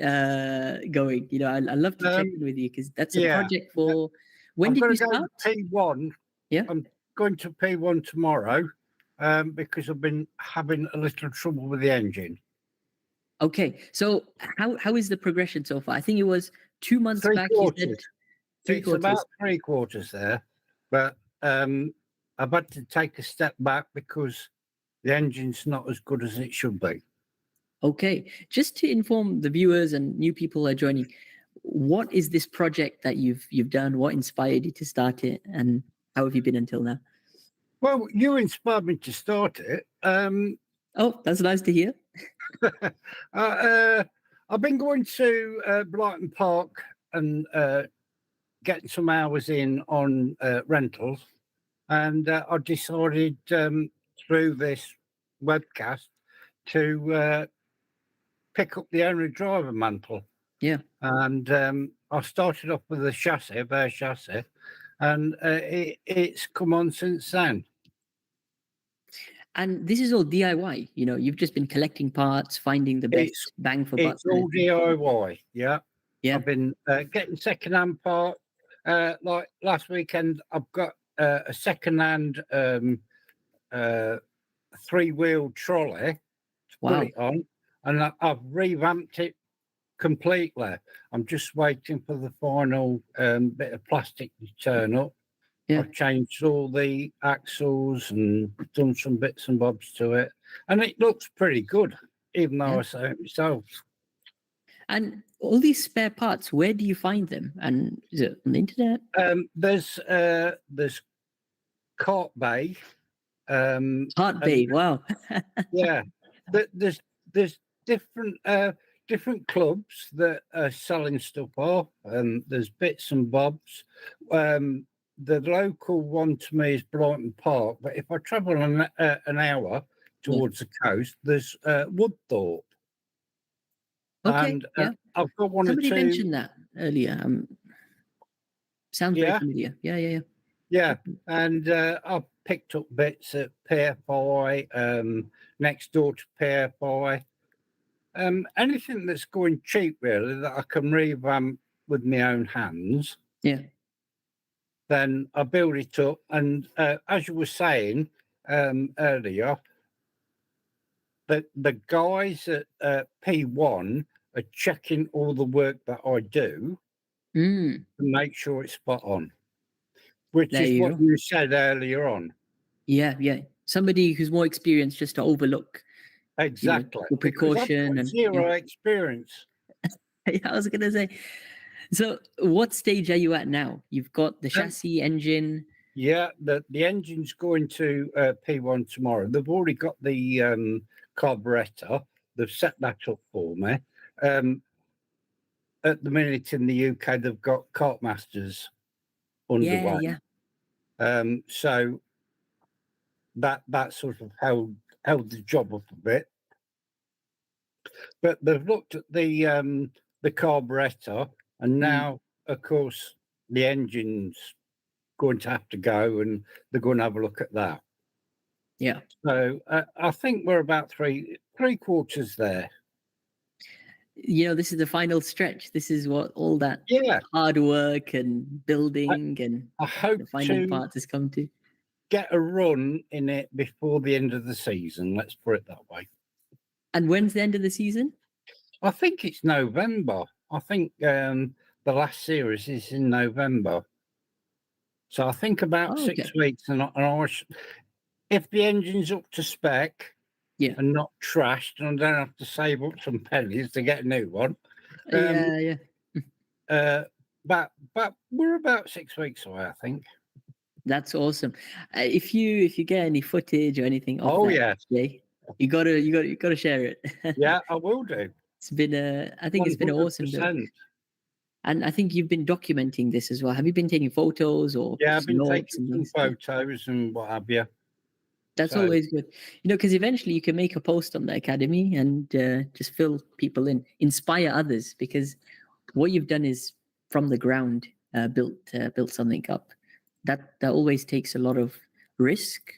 going? I love to check in with you because that's a yeah. project for. When I'm did going you to go start? P1. Yeah. I'm going to P1 tomorrow because I've been having a little trouble with the engine. Okay, so how is the progression so far? I think it was 2 months Three back. You said quarters. three It's quarters. about 3/4 there, but I've had to take a step back because the engine's not as good as it should be. Okay, just to inform the viewers and new people who are joining, what is this project that you've done? What inspired you to start it, and how have you been until now? Well, you inspired me to start it. Oh, that's nice to hear. I've been going to Brighton Park and getting some hours in on rentals, and I decided through this webcast to pick up the owner driver mantle. Yeah. And I started off with a bare chassis, and it's come on since then. And this is all DIY. You've just been collecting parts, finding the best bang for buck. It's all DIY. Yeah. Yeah. I've been getting second-hand parts. Like last weekend, I've got a second-hand three-wheel trolley to put it on, and I've revamped it completely. I'm just waiting for the final bit of plastic to turn up. Yeah. I've changed all the axles and done some bits and bobs to it, and it looks pretty good, even though I say it myself. And all these spare parts, where do you find them? And is it on the internet? There's Cart Bay. Cart Bay, wow. Yeah, there's different clubs that are selling stuff off, and there's bits and bobs. The local one to me is Brighton Park, but if I travel an hour towards the coast, there's Woodthorpe. Okay, And yeah. I've got one Somebody or two. mentioned that earlier. Sounds very familiar. Yeah. Yeah, and I've picked up bits at PFI, next door to PFI. Anything that's going cheap, really, that I can revamp with my own hands. Yeah. Then I build it up, and as you were saying earlier, the guys at P1 are checking all the work that I do to make sure it's spot on, which is what you said earlier on. Yeah. Somebody who's more experienced just to overlook. Exactly. The precaution and zero experience. Yeah, I was gonna say. So, what stage are you at now? You've got the chassis, engine. Yeah, the engine's going to P1 tomorrow. They've already got the carburetor. They've set that up for me. At the minute in the UK, they've got Kart Masters underway. Yeah. So that sort of held the job up a bit. But they've looked at the carburetor, and now, of course, the engine's going to have to go, and they're going to have a look at that. Yeah. So I think we're about three quarters there. This is the final stretch. This is what all that hard work and building and I hope finding parts has come to. Get a run in it before the end of the season. Let's put it that way. And when's the end of the season? I think it's November. I think the last series is in November. So I think about 6 weeks, and if the engine's up to spec, and not trashed, and I don't have to save up some pennies to get a new one. Yeah. But we're about 6 weeks away, I think. That's awesome. If you get any footage or anything of day, you gotta share it. Yeah, I will do. It's been I think 100%. It's been awesome. And I think you've been documenting this as well. Have you been taking photos or? Yeah, I've been taking some photos and what have you. That's always good, because eventually you can make a post on the academy and just fill people in, inspire others, because what you've done is from the ground built something up. That always takes a lot of risk,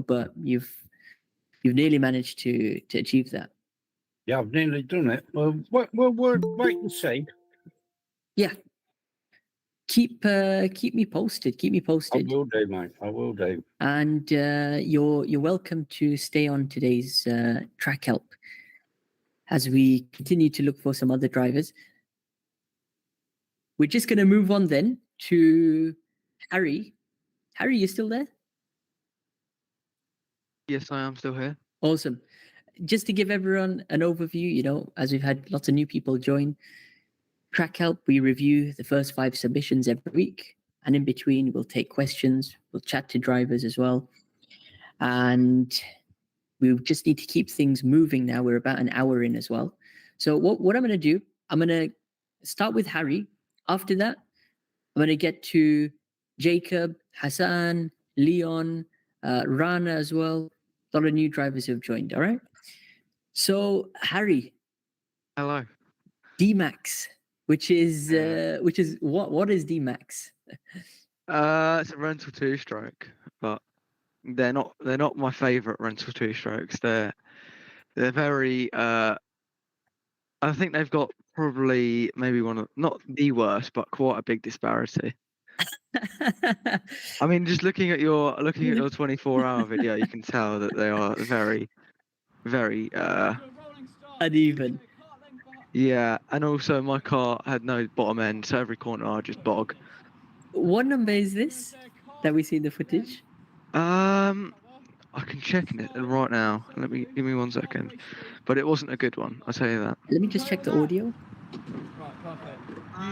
but you've you've nearly managed to achieve that. Yeah, I've nearly done it. Well, we'll wait and see. Yeah. Keep me posted. Keep me I posted. will do, mate. I will do. And you're welcome to stay on today's track help as we continue to look for some other drivers. We're just going to move on then to Harry. Harry, you still there? Yes, I am still here. Awesome. Just to give everyone an overview, as we've had lots of new people join, Track Help, we review the first 5 submissions every week. And in between, we'll take questions. We'll chat to drivers as well. And we just need to keep things moving now. We're about an hour in as well. So what I'm going to do, I'm going to start with Harry. After that, I'm going to get to Jacob, Hassan, Leon, Rana as well. A lot of new drivers who have joined, all right? So, Harry. Hello. D-Max, which is what is D-Max? It's a rental two-stroke, but they're not my favourite rental two-strokes. They're very I think they've got probably maybe one of, not the worst, but quite a big disparity. I mean, just looking at your 24-hour video, you can tell that they are very, very uneven. Yeah, and also my car had no bottom end, so every corner I just bog. What number is this that we see in the footage? I can check it right now. Give me 1 second. But it wasn't a good one, I'll tell you that. Let me just check the audio.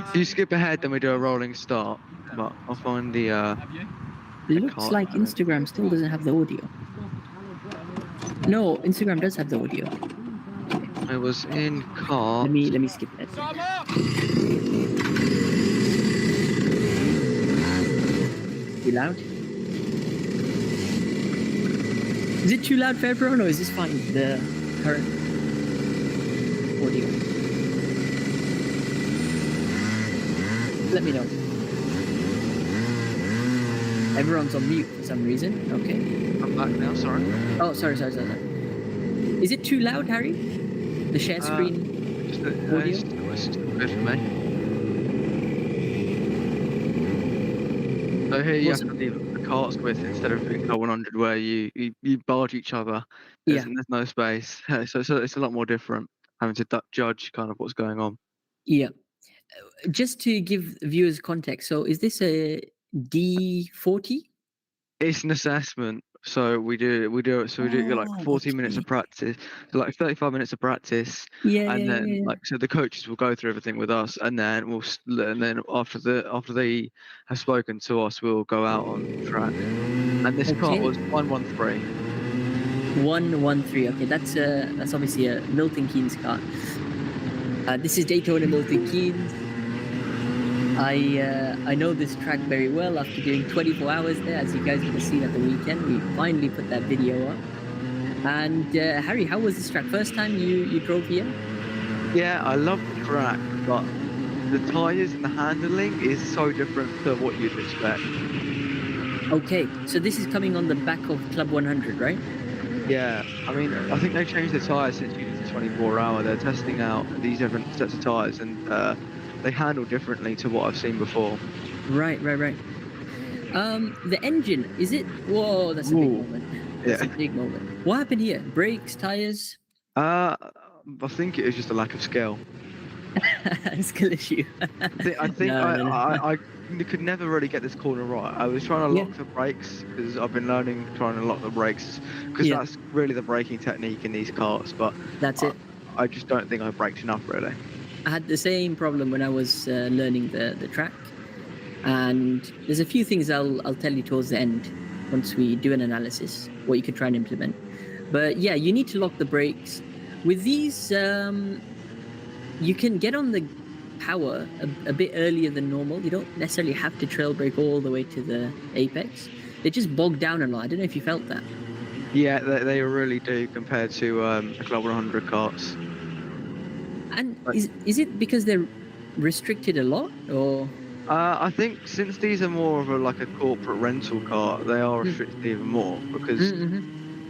If you skip ahead, then we do a rolling start. But I'll find the Looks like Instagram still doesn't have the audio. No, Instagram does have the audio. I was in car. Let me skip that. Too loud? Is it too loud for everyone, or is this fine? The current audio. Let me know. Everyone's on mute for some reason. Okay. I'm back now. Sorry. Oh, sorry. Is it too loud, Harry? The share screen audio? It's good for me. So here you have to leave the carts with instead of doing car 100 where you barge each other. There's no space. So it's a lot more different having to judge kind of what's going on. Yeah. Just to give viewers context, so is this a D40? It's an assessment. So we do like 40 minutes of practice, so like 35 minutes of practice, like so the coaches will go through everything with us, and then after they have spoken to us, we'll go out on track. And this car was 113. 113. Okay, that's obviously a Milton Keynes car. This is Daytona Milton Keynes. I know this track very well after doing 24 hours there, as you guys would have seen at the weekend. We finally put that video up. And Harry, how was this track? First time you drove here? Yeah, I love the track, but the tyres and the handling is so different to what you'd expect. Okay, so this is coming on the back of Club 100, right? Yeah, I mean, I think they've changed the tyres since you did the 24-hour. They're testing out these different sets of tyres, and they handle differently to what I've seen before. Right. The engine, is it? Whoa, that's a big moment. That's a big moment. What happened here? Brakes, tires? I think it was just a lack of skill. Skill issue. I think I could never really get this corner right. I was trying to lock the brakes because I've been learning trying to lock the brakes because that's really the braking technique in these cars. But that's it. I just don't think I braked enough really. I had the same problem when I was learning the track, and there's a few things I'll tell you towards the end once we do an analysis what you could try and implement. But yeah, you need to lock the brakes. With these, you can get on the power a bit earlier than normal. You don't necessarily have to trail brake all the way to the apex. They just bog down a lot. I don't know if you felt that. Yeah, they really do compared to the Club 100 carts. And is it because they're restricted a lot, or? I think since these are more of a corporate rental car, they are restricted even more because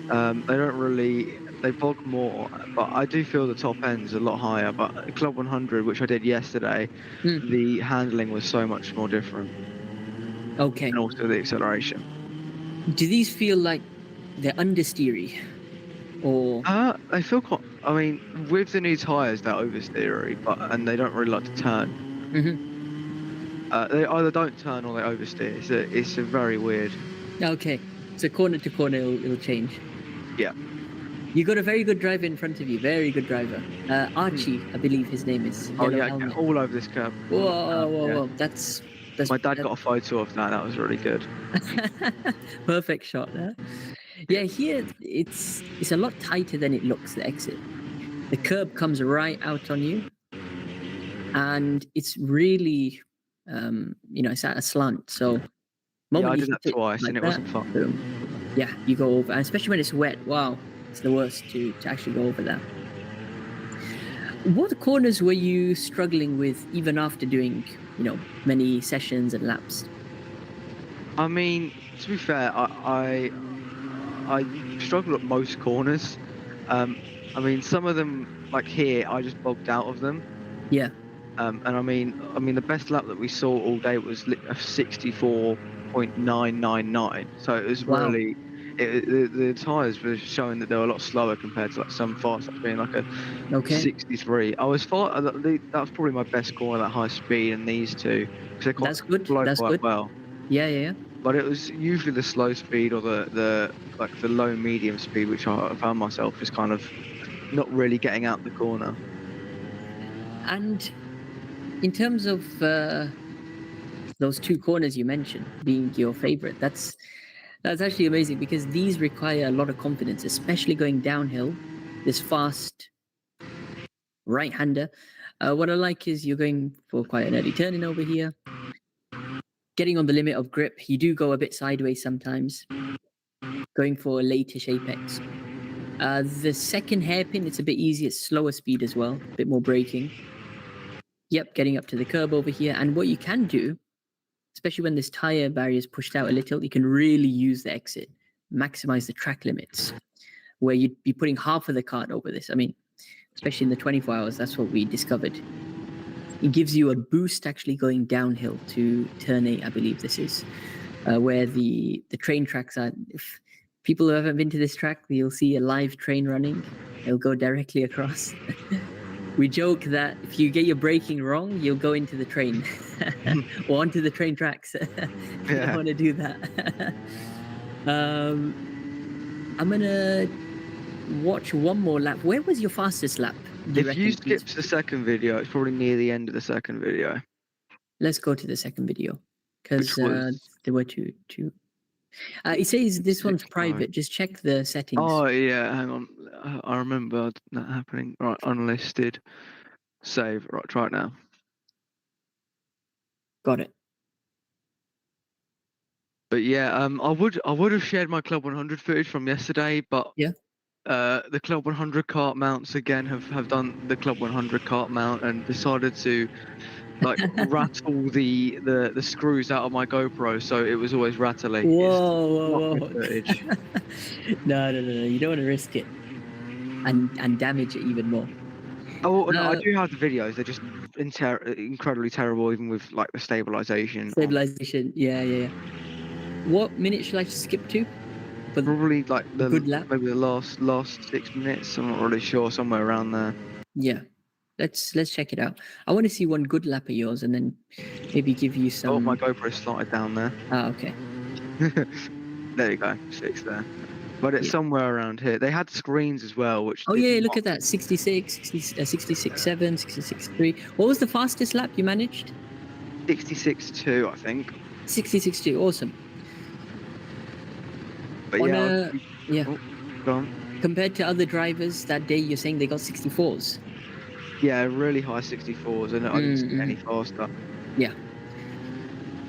They don't really, they bog more, but I do feel the top end's a lot higher. But Club 100, which I did yesterday, the handling was so much more different. Okay. And also the acceleration. Do these feel like they're understeery? Or They feel quite. I mean, with the new tires, they're oversteery, and they don't really like to turn. They either don't turn or they oversteer. It's a very weird. Okay, so corner to corner, it'll change. Yeah. You got a very good driver in front of you. Very good driver. Archie, I believe his name is. Oh Yellow yeah, helmet. all over this curb. Whoa! That's my dad got a photo of that. That was really good. Perfect shot there. Yeah, here it's a lot tighter than it looks. The exit, the curb comes right out on you, and it's really, it's at a slant. So, I did that twice, and it wasn't fun. Boom. Yeah, you go over, and especially when it's wet. Wow, it's the worst to actually go over that. What corners were you struggling with, even after doing, many sessions and laps? I mean, to be fair, I struggle at most corners. I mean, some of them, like here, I just bogged out of them. Yeah. And I mean, the best lap that we saw all day was 64.999. So it was really, the tires were showing that they were a lot slower compared to like some fast laps being like a 63. I was far. That was probably my best corner, that high speed, and these two, because they quite flow quite well. Yeah. But it was usually the slow speed or the low medium speed, which I found myself just kind of not really getting out the corner. And in terms of those two corners you mentioned being your favorite, that's actually amazing, because these require a lot of confidence, especially going downhill. This fast right-hander. What I like is you're going for quite an early turning over here. Getting on the limit of grip, you do go a bit sideways sometimes. Going for a latish apex. The second hairpin, it's a bit easier. It's slower speed as well, a bit more braking. Yep, getting up to the curb over here. And what you can do, especially when this tire barrier is pushed out a little, you can really use the exit, maximize the track limits, where you'd be putting half of the kart over this. I mean, especially in the 24 hours, that's what we discovered. It gives you a boost actually going downhill to turn 8, I believe this is, where the train tracks are. If people who haven't been to this track, you'll see a live train running. It'll go directly across. We joke that if you get your braking wrong, you'll go into the train or onto the train tracks. You don't want to do that. I'm going to watch one more lap. Where was your fastest lap? If you skip the second video, it's probably near the end of the second video. Let's go to the second video, because there were two. It says this one's private. Just check the settings. Oh yeah, hang on. I remember that happening. Right, unlisted. Save. Right, try it now. Got it. But yeah, I would have shared my Club 100 footage from yesterday, but yeah. The Club 100 kart mounts again have done the Club 100 kart mount and decided to like rattle the screws out of my GoPro, so it was always rattling. Whoa. No, you don't want to risk it and damage it even more. Oh no, I do have the videos. They're just incredibly terrible, even with like the stabilization. Yeah. What minute should I skip to? Probably like the good lap? Maybe the last 6 minutes. I'm not really sure, somewhere around there. Yeah, let's check it out. I want to see one good lap of yours, and then maybe give you some. Oh, my GoPro slotted down there. Okay. There you go, 6 there. But it's somewhere around here. They had screens as well, which. Oh yeah, look at that. 66, 66.7, 66.3. What was the fastest lap you managed? 66.2, I think. 66.2. Awesome. But yeah. Oh, go on. Compared to other drivers that day, you're saying they got 64s? Yeah, really high 64s, and I didn't see any faster. Yeah.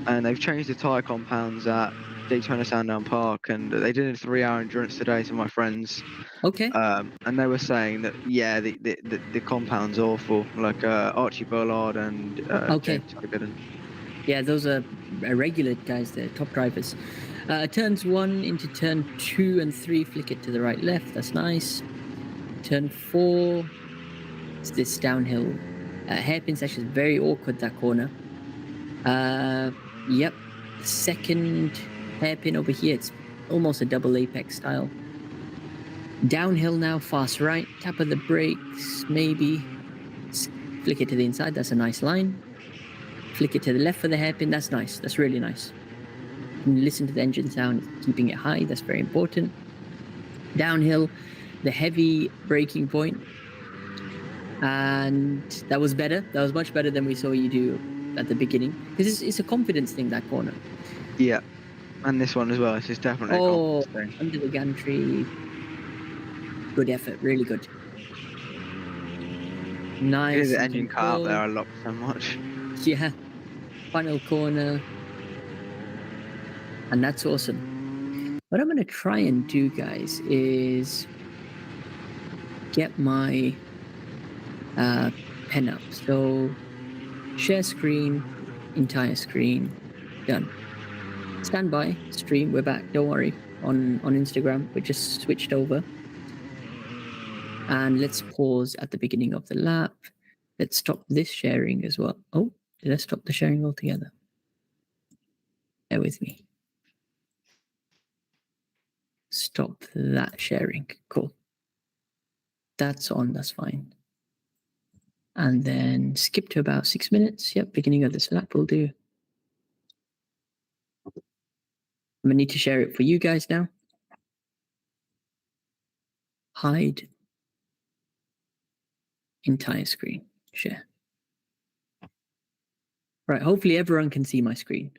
And they've changed the tyre compounds at Daytona Sandown Park, and they did a 3-hour endurance today to my friends. Okay. And they were saying that the compound's awful, like Archie Bullard and okay. James Hogan. Yeah, those are regular guys, they're top drivers. Turns 1 into turn 2 and 3, flick it to the right, left. That's nice. Turn 4, it's this downhill hairpin section is very awkward, that corner. Yep. The second hairpin over here, it's almost a double apex style. Downhill now, fast right, tap of the brakes, maybe. Flick it to the inside, that's a nice line. Flick it to the left for the hairpin, that's nice, that's really nice. And listen to the engine sound, keeping it high, that's very important. Downhill, the heavy braking point. And that was better, that was much better than we saw you do at the beginning. Because it's a confidence thing, that corner. Yeah, and this one as well, this is definitely a confidence thing. Under the gantry. Good effort, really good. Nice. The engine cut out there, I locked so much. Yeah. Final corner. And that's awesome. What I'm going to try and do, guys, is get my pen up. So, share screen, entire screen, done. Stand by, stream, we're back, don't worry. On Instagram, we just switched over. And let's pause at the beginning of the lap. Let's stop this sharing as well. Oh, did I stop the sharing altogether? Bear with me. Stop that sharing. Cool. That's on, that's fine. And then skip to about 6 minutes. Yep, beginning of this lap will do. I'm gonna need to share it for you guys now. Hide. Entire screen. Share. Right, hopefully everyone can see my screen.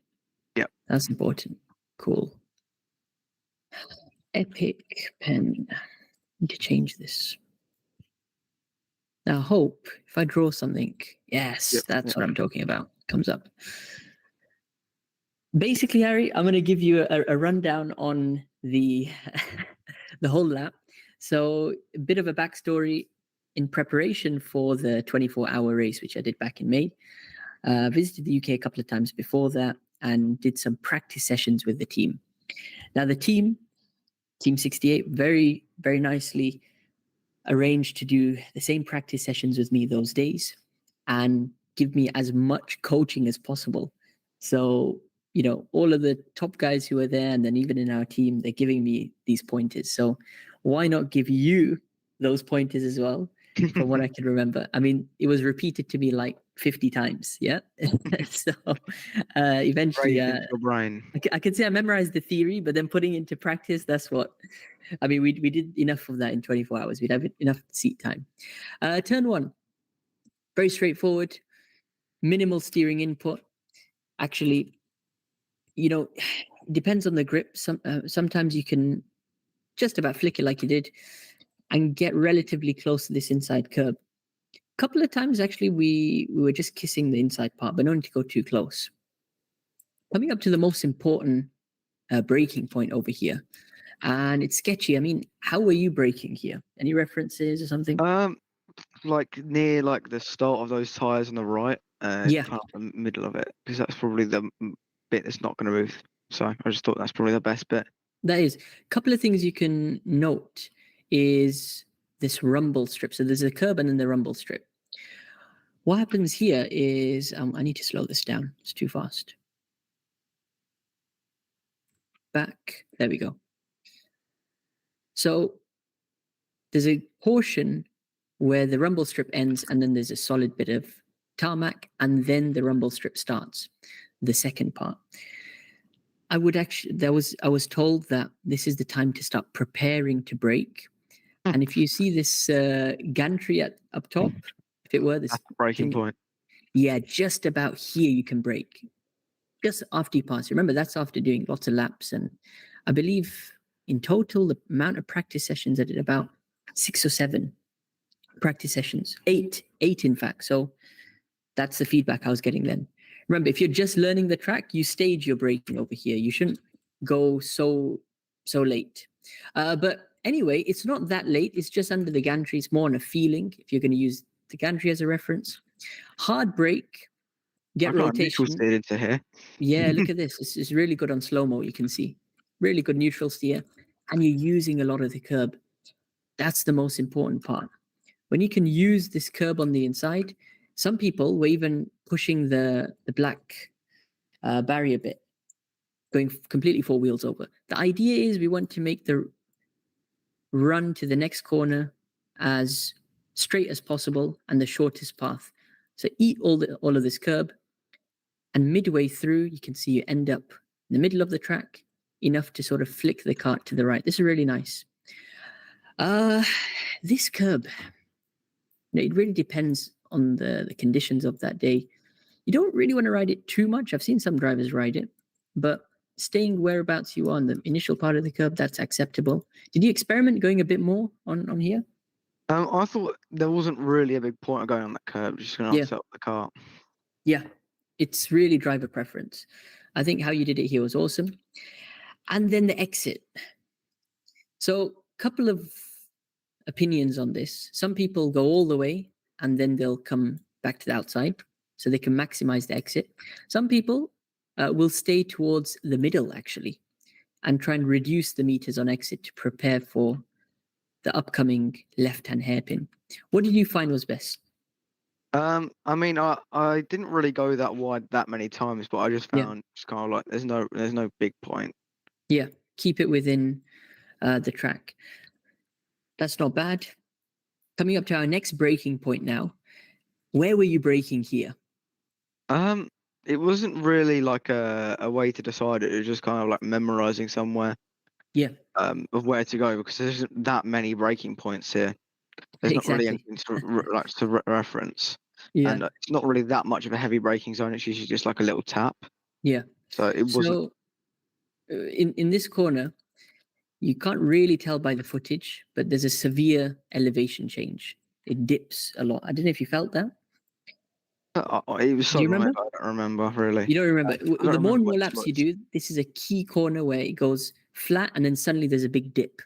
Yep. That's important. Cool. Epic pen. Need to change this. Now, hope, if I draw something, yes, that's what I'm talking about. Comes up. Basically, Harry, I'm going to give you a rundown on the the whole lap. So, a bit of a backstory in preparation for the 24-hour race, which I did back in May. Visited the UK a couple of times before that and did some practice sessions with the team. Now, the Team 68, very, very nicely arranged to do the same practice sessions with me those days and give me as much coaching as possible. So, you know, all of the top guys who are there and then even in our team, they're giving me these pointers. So why not give you those pointers as well, from what I can remember? I mean, it was repeated to me like 50 times, yeah? So eventually... your brain. I can say I memorized the theory, but then putting into practice, that's what... I mean, we did enough of that in 24 hours. We'd have enough seat time. Turn 1, very straightforward, minimal steering input. Actually, you know, it depends on the grip. Sometimes you can just about flick it like you did and get relatively close to this inside curb. A couple of times, actually, we were just kissing the inside part, but no need to go too close. Coming up to the most important braking point over here. And it's sketchy. I mean, how were you braking here? Any references or something? Like near like the start of those tires on the right, kind of the middle of it, because that's probably the bit that's not going to move. So I just thought that's probably the best bit. That is. A couple of things you can note is this rumble strip. So there's a curb and then the rumble strip. What happens here is, I need to slow this down. It's too fast. Back. There we go. So there's a portion where the rumble strip ends and then there's a solid bit of tarmac and then the rumble strip starts, the second part. I was told that this is the time to start preparing to brake. And if you see this gantry up top, if it were this braking point. Yeah, just about here you can brake. Just after you pass. Remember, that's after doing lots of laps. And I believe in total, the amount of practice sessions I did about 6 or 7 practice sessions. 8 in fact. So that's the feedback I was getting then. Remember, if you're just learning the track, you stage your braking over here. You shouldn't go so late. But anyway, it's not that late. It's just under the gantry. It's more on a feeling, if you're going to use the gantry as a reference. Hard brake, get rotation. Into here. Yeah, look at this. It's really good on slow-mo, you can see. really good neutral steer, and you're using a lot of the curb. That's the most important part. When you can use this curb on the inside, some people were even pushing the black barrier bit, going completely 4 wheels over. The idea is we want to make the run to the next corner as straight as possible and the shortest path. So eat all of this curb, and midway through, you can see you end up in the middle of the track, enough to sort of flick the kart to the right. This is really nice. This curb, it really depends on the conditions of that day. You don't really want to ride it too much. I've seen some drivers ride it, but staying whereabouts you are on the initial part of the curb, that's acceptable. Did you experiment going a bit more on here? I thought there wasn't really a big point of going on that curb, just going to upset the car. Yeah, it's really driver preference. I think how you did it here was awesome. And then the exit. So a couple of opinions on this. Some people go all the way and then they'll come back to the outside so they can maximize the exit. Some people will stay towards the middle actually and try and reduce the meters on exit to prepare for the upcoming left-hand hairpin. What did you find was best? I mean, I didn't really go that wide that many times, but I just found it's kind of like there's no big point. Yeah, keep it within the track. That's not bad. Coming up to our next braking point now. Where were you braking here? It wasn't really like a way to decide it. It was just kind of like memorizing somewhere. Yeah. Of where to go, because there isn't that many braking points here. There's not really anything to reference. Yeah. And it's not really that much of a heavy braking zone. It's usually just like a little tap. Yeah. So it wasn't. So in this corner, you can't really tell by the footage, but there's a severe elevation change. It dips a lot. I don't know if you felt that. It was so Do you remember? I don't remember really. You don't remember. The more and more laps much. you do, this is a key corner where it goes flat and then suddenly there's a big dip.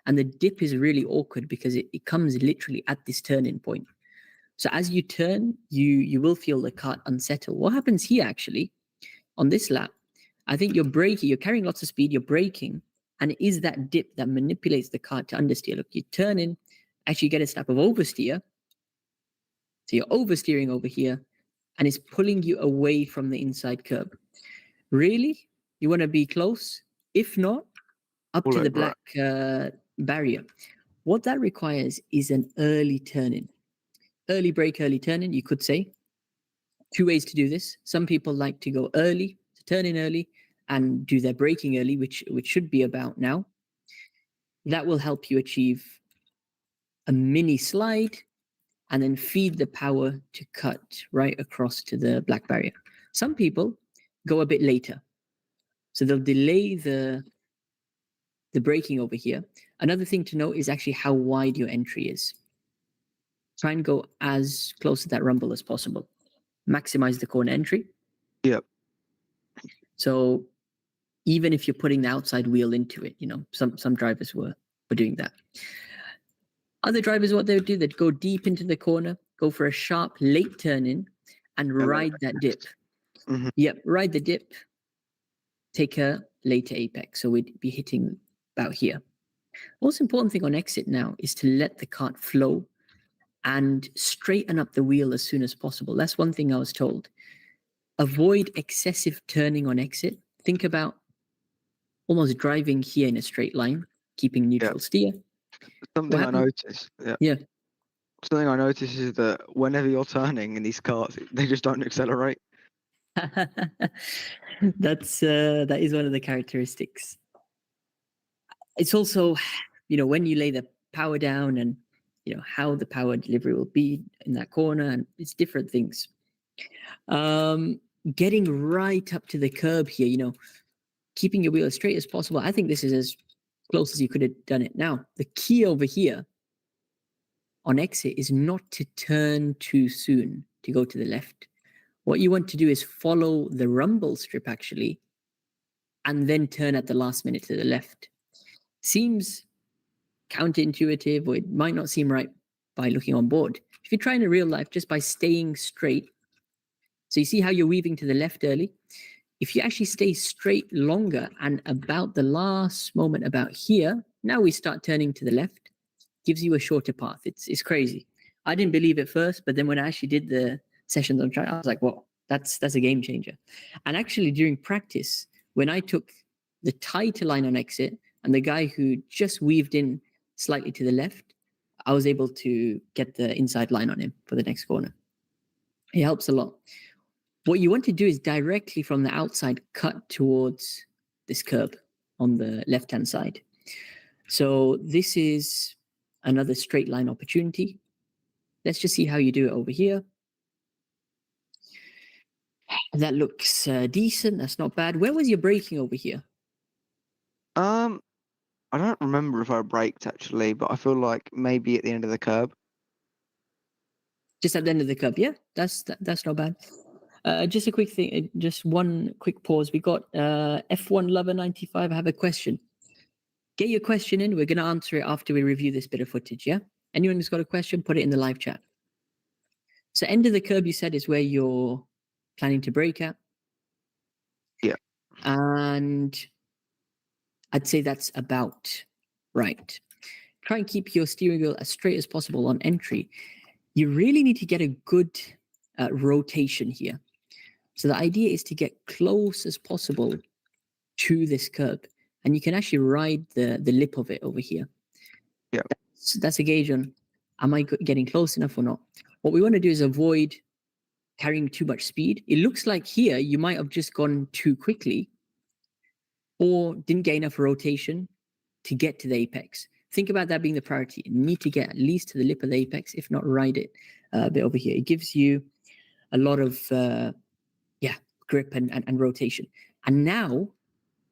And the dip is really awkward because it comes literally at this turning point. So as you turn, you will feel the kart unsettle. What happens here actually on this lap? I think you're braking, you're carrying lots of speed, you're braking, and it is that dip that manipulates the kart to understeer. Look, you turn in, actually get a step of oversteer. So you're oversteering over here, and it's pulling you away from the inside curb. Really? You want to be close? If not, up to the black barrier. What that requires is an early turn-in. Early brake, early turn-in, you could say. 2 ways to do this. Some people like to go early, to turn in early, and do their braking early, which should be about now. That will help you achieve a mini slide and then feed the power to cut right across to the black barrier. Some people go a bit later. So they'll delay the braking over here. Another thing to note is actually how wide your entry is. Try and go as close to that rumble as possible. Maximize the corner entry. Yep. So even if you're putting the outside wheel into it, some drivers were doing that. Other drivers, what they would do, they'd go deep into the corner, go for a sharp late turn in, and ride that dip. Mm-hmm. Yep, ride the dip, take a later apex. So we'd be hitting about here. Most important thing on exit now is to let the kart flow and straighten up the wheel as soon as possible. That's one thing I was told. Avoid excessive turning on exit. Think about almost driving here in a straight line, keeping neutral steer. Something I noticed. Yeah. Something I noticed is that whenever you're turning in these karts, they just don't accelerate. That is one of the characteristics. It's also, when you lay the power down and how the power delivery will be in that corner, and it's different things. Getting right up to the curb here, keeping your wheel as straight as possible. I think this is as close as you could have done it. Now, the key over here on exit is not to turn too soon to go to the left. What you want to do is follow the rumble strip actually, and then turn at the last minute to the left. Seems counterintuitive, or it might not seem right by looking on board. If you're trying in real life, just by staying straight, so you see how you're weaving to the left early, if you actually stay straight longer and about the last moment about here, now we start turning to the left, gives you a shorter path. It's crazy. I didn't believe it first, but then when I actually did the sessions on track, I was like, well, that's a game changer. And actually during practice, when I took the tighter line on exit and the guy who just weaved in slightly to the left, I was able to get the inside line on him for the next corner. It helps a lot. What you want to do is directly from the outside cut towards this curb on the left-hand side. So this is another straight line opportunity. Let's just see how you do it over here. That looks decent. That's not bad. Where was your braking over here? I don't remember if I braked actually, but I feel like maybe at the end of the curb. Just at the end of the curb, yeah. That's not bad. Just a quick thing, just one quick pause. We got F1 Lover 95. I have a question. Get your question in. We're going to answer it after we review this bit of footage, yeah? Anyone who's got a question, put it in the live chat. So end of the curb, you said, is where you're planning to brake at? Yeah. And I'd say that's about right. Try and keep your steering wheel as straight as possible on entry. You really need to get a good rotation here. So the idea is to get close as possible to this curb. And you can actually ride the lip of it over here. Yeah. That's a gauge on, am I getting close enough or not? What we want to do is avoid carrying too much speed. It looks like here you might have just gone too quickly or didn't get enough rotation to get to the apex. Think about that being the priority. You need to get at least to the lip of the apex, if not ride it a bit over here. It gives you a lot of grip and rotation. And now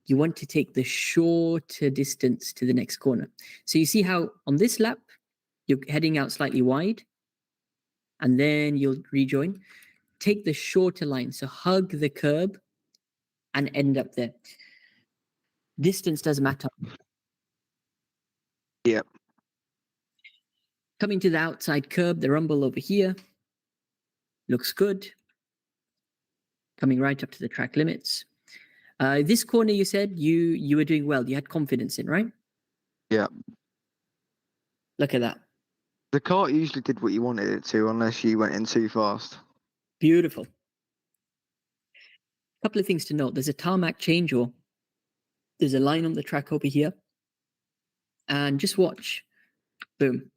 you want to take the shorter distance to the next corner. So you see how on this lap, you're heading out slightly wide, and then you'll rejoin. Take the shorter line, so hug the curb and end up there. Distance doesn't matter. Yep. Coming to the outside curb, the rumble over here looks good. Coming right up to the track limits. This corner, you said you were doing well. You had confidence in, right? Yeah. Look at that. The car usually did what you wanted it to, unless you went in too fast. Beautiful. Couple of things to note. There's a tarmac change, or there's a line on the track over here. And just watch. Boom.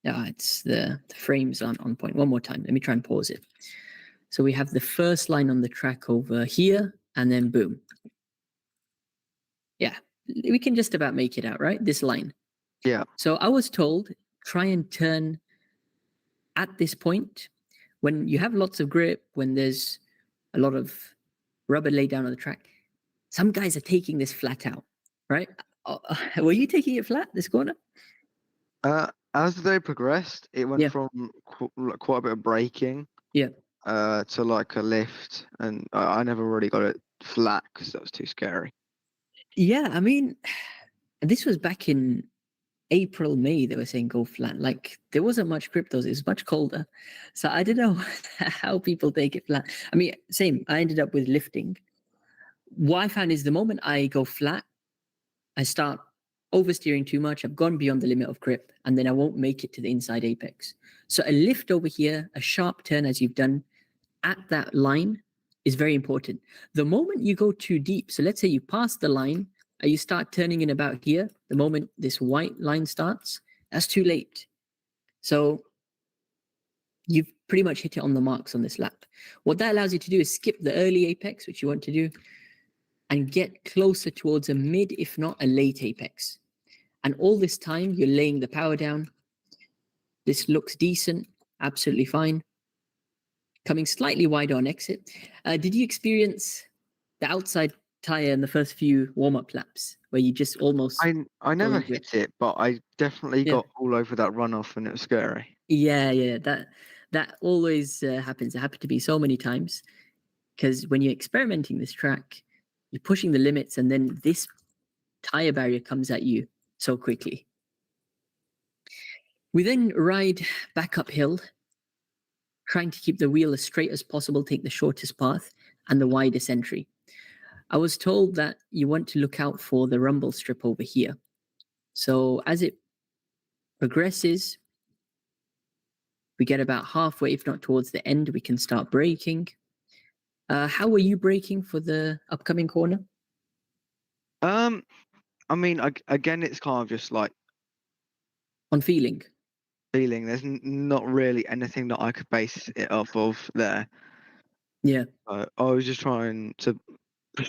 Yeah, it's the frames on point. One more time. Let me try and pause it. So we have the first line on the track over here, and then boom. Yeah, we can just about make it out, right? This line. Yeah. So I was told, try and turn at this point. When you have lots of grip, when there's a lot of rubber laid down on the track, some guys are taking this flat out, right? Were you taking it flat, this corner? As the day progressed, it went from quite a bit of braking to like a lift, and I never really got it flat because that was too scary. Yeah, I mean, this was back in April, May, they were saying go flat. Like there wasn't much grip, though. It was much colder. So I don't know how people take it flat. I mean, same. I ended up with lifting. What I found is the moment I go flat, I start oversteering too much. I've gone beyond the limit of grip, and then I won't make it to the inside apex. So a lift over here, a sharp turn as you've done at that line is very important. The moment you go too deep, so let's say you pass the line, you start turning in about here, the moment this white line starts, that's too late. So you've pretty much hit it on the marks on this lap. What that allows you to do is skip the early apex, which you want to do, and get closer towards a mid, if not a late apex. And all this time, you're laying the power down. This looks decent, absolutely fine. Coming slightly wider on exit. Did you experience the outside tire in the first few warm-up laps where you just almost... I never hit it, but I definitely got all over that runoff, and it was scary. Yeah, that always happens. It happened to me so many times, because when you're experimenting this track, you're pushing the limits, and then this tire barrier comes at you so quickly. We then ride back uphill, trying to keep the wheel as straight as possible, take the shortest path and the widest entry. I was told that you want to look out for the rumble strip over here. So as it progresses, we get about halfway, if not towards the end, we can start braking. How were you braking for the upcoming corner? I mean, again, it's kind of just like On feeling. There's not really anything that I could base it off of there. Yeah. I was just trying to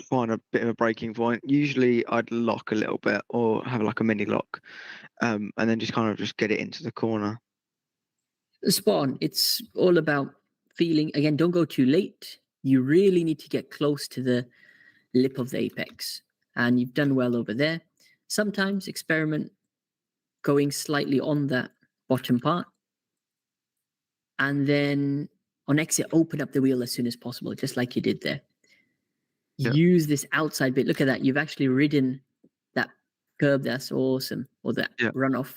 find a bit of a breaking point. Usually, I'd lock a little bit or have like a mini lock, and then just kind of just get it into the corner. Spot on. It's all about feeling. Again, don't go too late. You really need to get close to the lip of the apex, and you've done well over there. Sometimes experiment going slightly on that bottom part, and then on exit, open up the wheel as soon as possible, just like you did there. Use this outside bit. Look at that. You've actually ridden that curb. That's awesome. Or that runoff.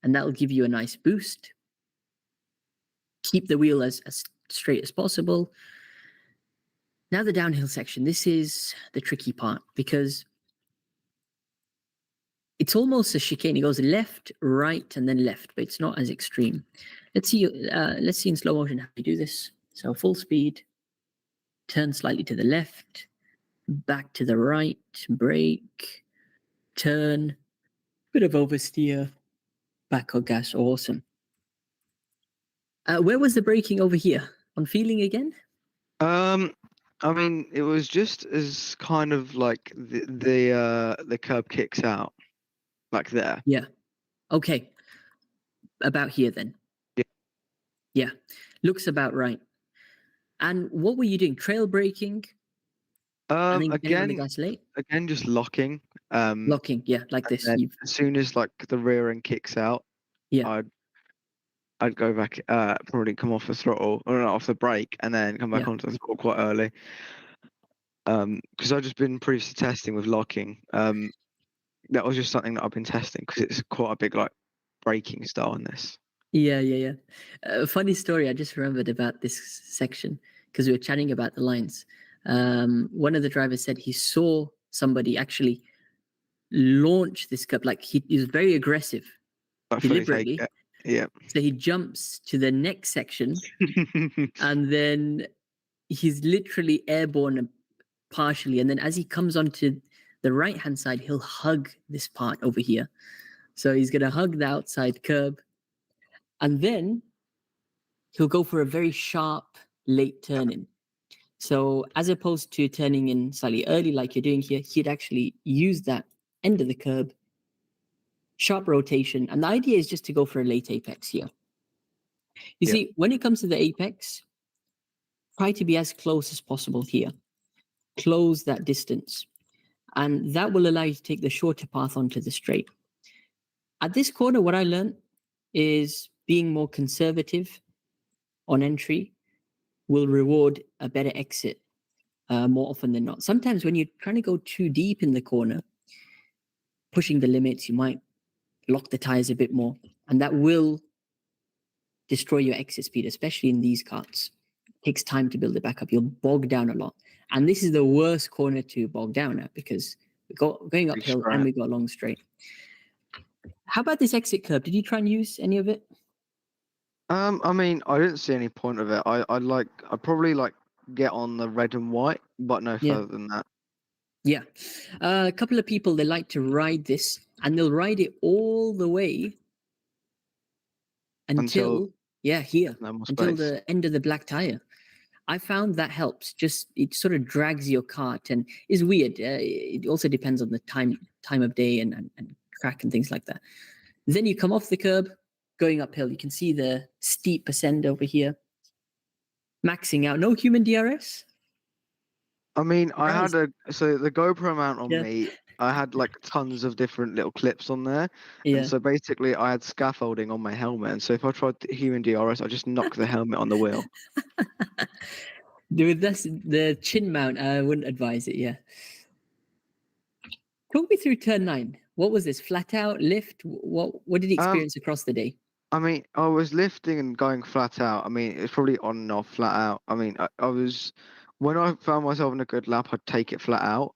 And that'll give you a nice boost. Keep the wheel as straight as possible. Now the downhill section. This is the tricky part because it's almost a chicane. It goes left, right, and then left, but it's not as extreme. Let's see in slow motion how you do this. So full speed, turn slightly to the left, back to the right, brake, turn, bit of oversteer, back on gas. Awesome. Where was the braking over here? On feeling again? I mean, it was just as kind of like the curb kicks out, like there. Yeah. Okay. About here then. Yeah. Yeah. Looks about right. And what were you doing? Trail braking? Again, just locking. Locking, yeah, like this. As soon as like the rear end kicks out, yeah, I'd go back, probably come off the throttle or not off the brake, and then come back onto the throttle quite early. Because I've just been previously testing with locking. That was just something that I've been testing because it's quite a big like braking style in this. Yeah. Funny story. I just remembered about this section because we were chatting about the lines. One of the drivers said he saw somebody actually launch this curb. Like he was very aggressive, deliberately. Yeah. So he jumps to the next section, and then he's literally airborne partially. And then as he comes onto the right-hand side, he'll hug this part over here. So he's going to hug the outside curb. And then he'll go for a very sharp late turn in. So as opposed to turning in slightly early like you're doing here, he'd actually use that end of the curb, sharp rotation. And the idea is just to go for a late apex here. You see, when it comes to the apex, try to be as close as possible here. Close that distance. And that will allow you to take the shorter path onto the straight. At this corner, what I learned is being more conservative on entry will reward a better exit more often than not. Sometimes when you're trying to go too deep in the corner, pushing the limits, you might lock the tires a bit more, and that will destroy your exit speed, especially in these karts. It takes time to build it back up. You'll bog down a lot. And this is the worst corner to bog down at because we're going uphill and we got a long straight. How about this exit curb? Did you try and use any of it? I mean, I didn't see any point of it. I'd probably like get on the red and white, but no further than that. Yeah. A couple of people, they like to ride this, and they'll ride it all the way until here, until the end of the black tire. I found that helps. Just it sort of drags your cart and is weird. It also depends on the time of day and track and things like that. Then you come off the curb, going uphill. You can see the steep ascend over here. Maxing out. No human DRS? I mean, I had so the GoPro mount on me, I had like tons of different little clips on there. And so basically I had scaffolding on my helmet. And so if I tried human DRS, I just knocked the helmet on the wheel. Dude, that's the chin mount. I wouldn't advise it, Talk me through turn 9. What was this? Flat out, lift? What did you experience across the day? I mean, I was lifting and going flat out. I mean, it's probably on and off flat out. I mean, I was when I found myself in a good lap, I'd take it flat out.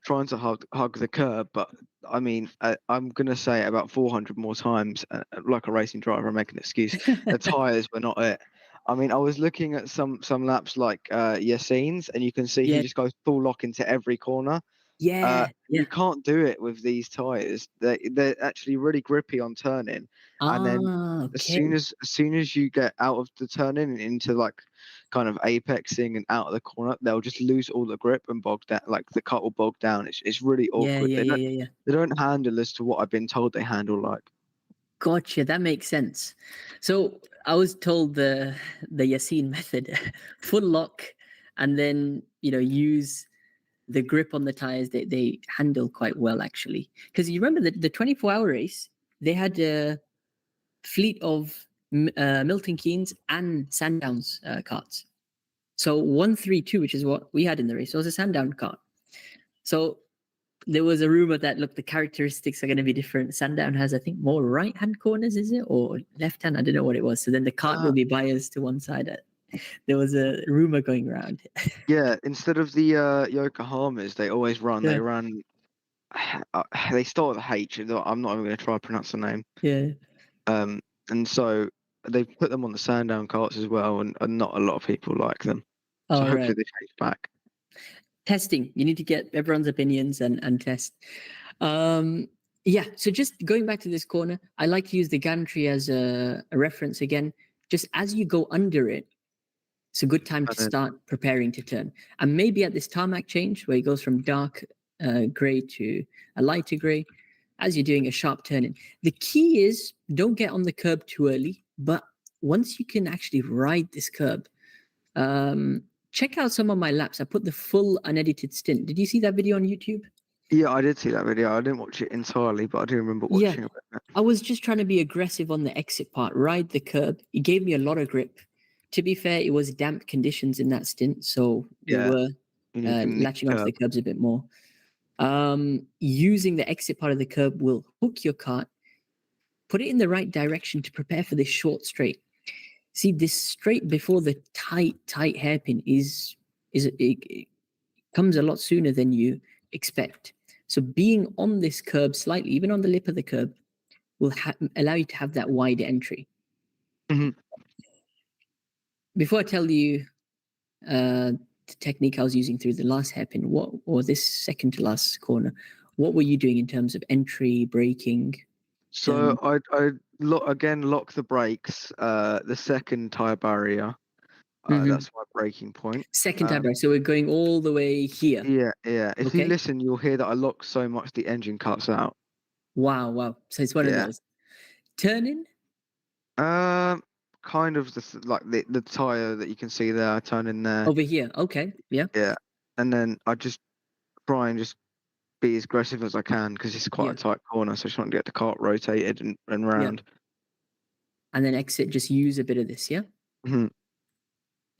trying to hug the curb. But I mean, I'm gonna say it about 400 more times. Like a racing driver, I make an excuse. The tires were not it. I mean, I was looking at some laps like Yassine's, and you can see he just goes full lock into every corner. You can't do it with these tires. They're actually really grippy on turning, and then as soon as you get out of the turning and into like kind of apexing and out of the corner, they'll just lose all the grip and bog down. Like the cut will bog down. It's really awkward. They don't handle as to what I've been told they handle like. Gotcha, that makes sense. So I was told the Yassine method, full lock, and then use the grip on the tires. They handle quite well actually, because you remember the 24-hour race, they had a fleet of Milton Keynes and Sandowns carts. So 132, which is what we had in the race, was a Sandown cart. So there was a rumor that, look, the characteristics are going to be different. Sandown has, I think, more right-hand corners, is it? Or left-hand? I don't know what it was. So then the cart will be biased to one side. There was a rumor going around. Yeah, instead of the Yokohamas, they always run. They run. They start with a H. I'm not even going to try to pronounce the name. Yeah. And so they put them on the Sandown carts as well, and not a lot of people like them. So hopefully they change back. Testing. You need to get everyone's opinions and test. So just going back to this corner, I like to use the gantry as a reference again. Just as you go under it, it's a good time to start preparing to turn. And maybe at this tarmac change, where it goes from dark gray to a lighter gray, as you're doing a sharp turn in. The key is don't get on the curb too early, but once you can actually ride this curb, check out some of my laps. I put the full unedited stint. Did you see that video on YouTube? Yeah, I did see that video. I didn't watch it entirely, but I do remember watching it. I was just trying to be aggressive on the exit part, ride the curb. It gave me a lot of grip. To be fair, it was damp conditions in that stint, so we were latching onto the curbs a bit more. Using the exit part of the curb will hook your cart, put it in the right direction to prepare for this short straight. See, this straight before the tight hairpin it comes a lot sooner than you expect. So being on this curb slightly, even on the lip of the curb, will allow you to have that wide entry. Before I tell you the technique I was using through the last hairpin, or this second to last corner, what were you doing in terms of entry, braking? So I lock the brakes, the second tire barrier. That's my braking point. Second tire barrier. So we're going all the way here. Yeah. If you listen, you'll hear that I lock so much the engine cuts out. Wow. So it's one of those. Turning? Kind of the tire that you can see there. I turn in there. Over here. Okay. Yeah. Yeah. And then I just try and just be as aggressive as I can because it's quite a tight corner, so I just want to get the cart rotated and round. And then exit, just use a bit of this, yeah? Mm-hmm.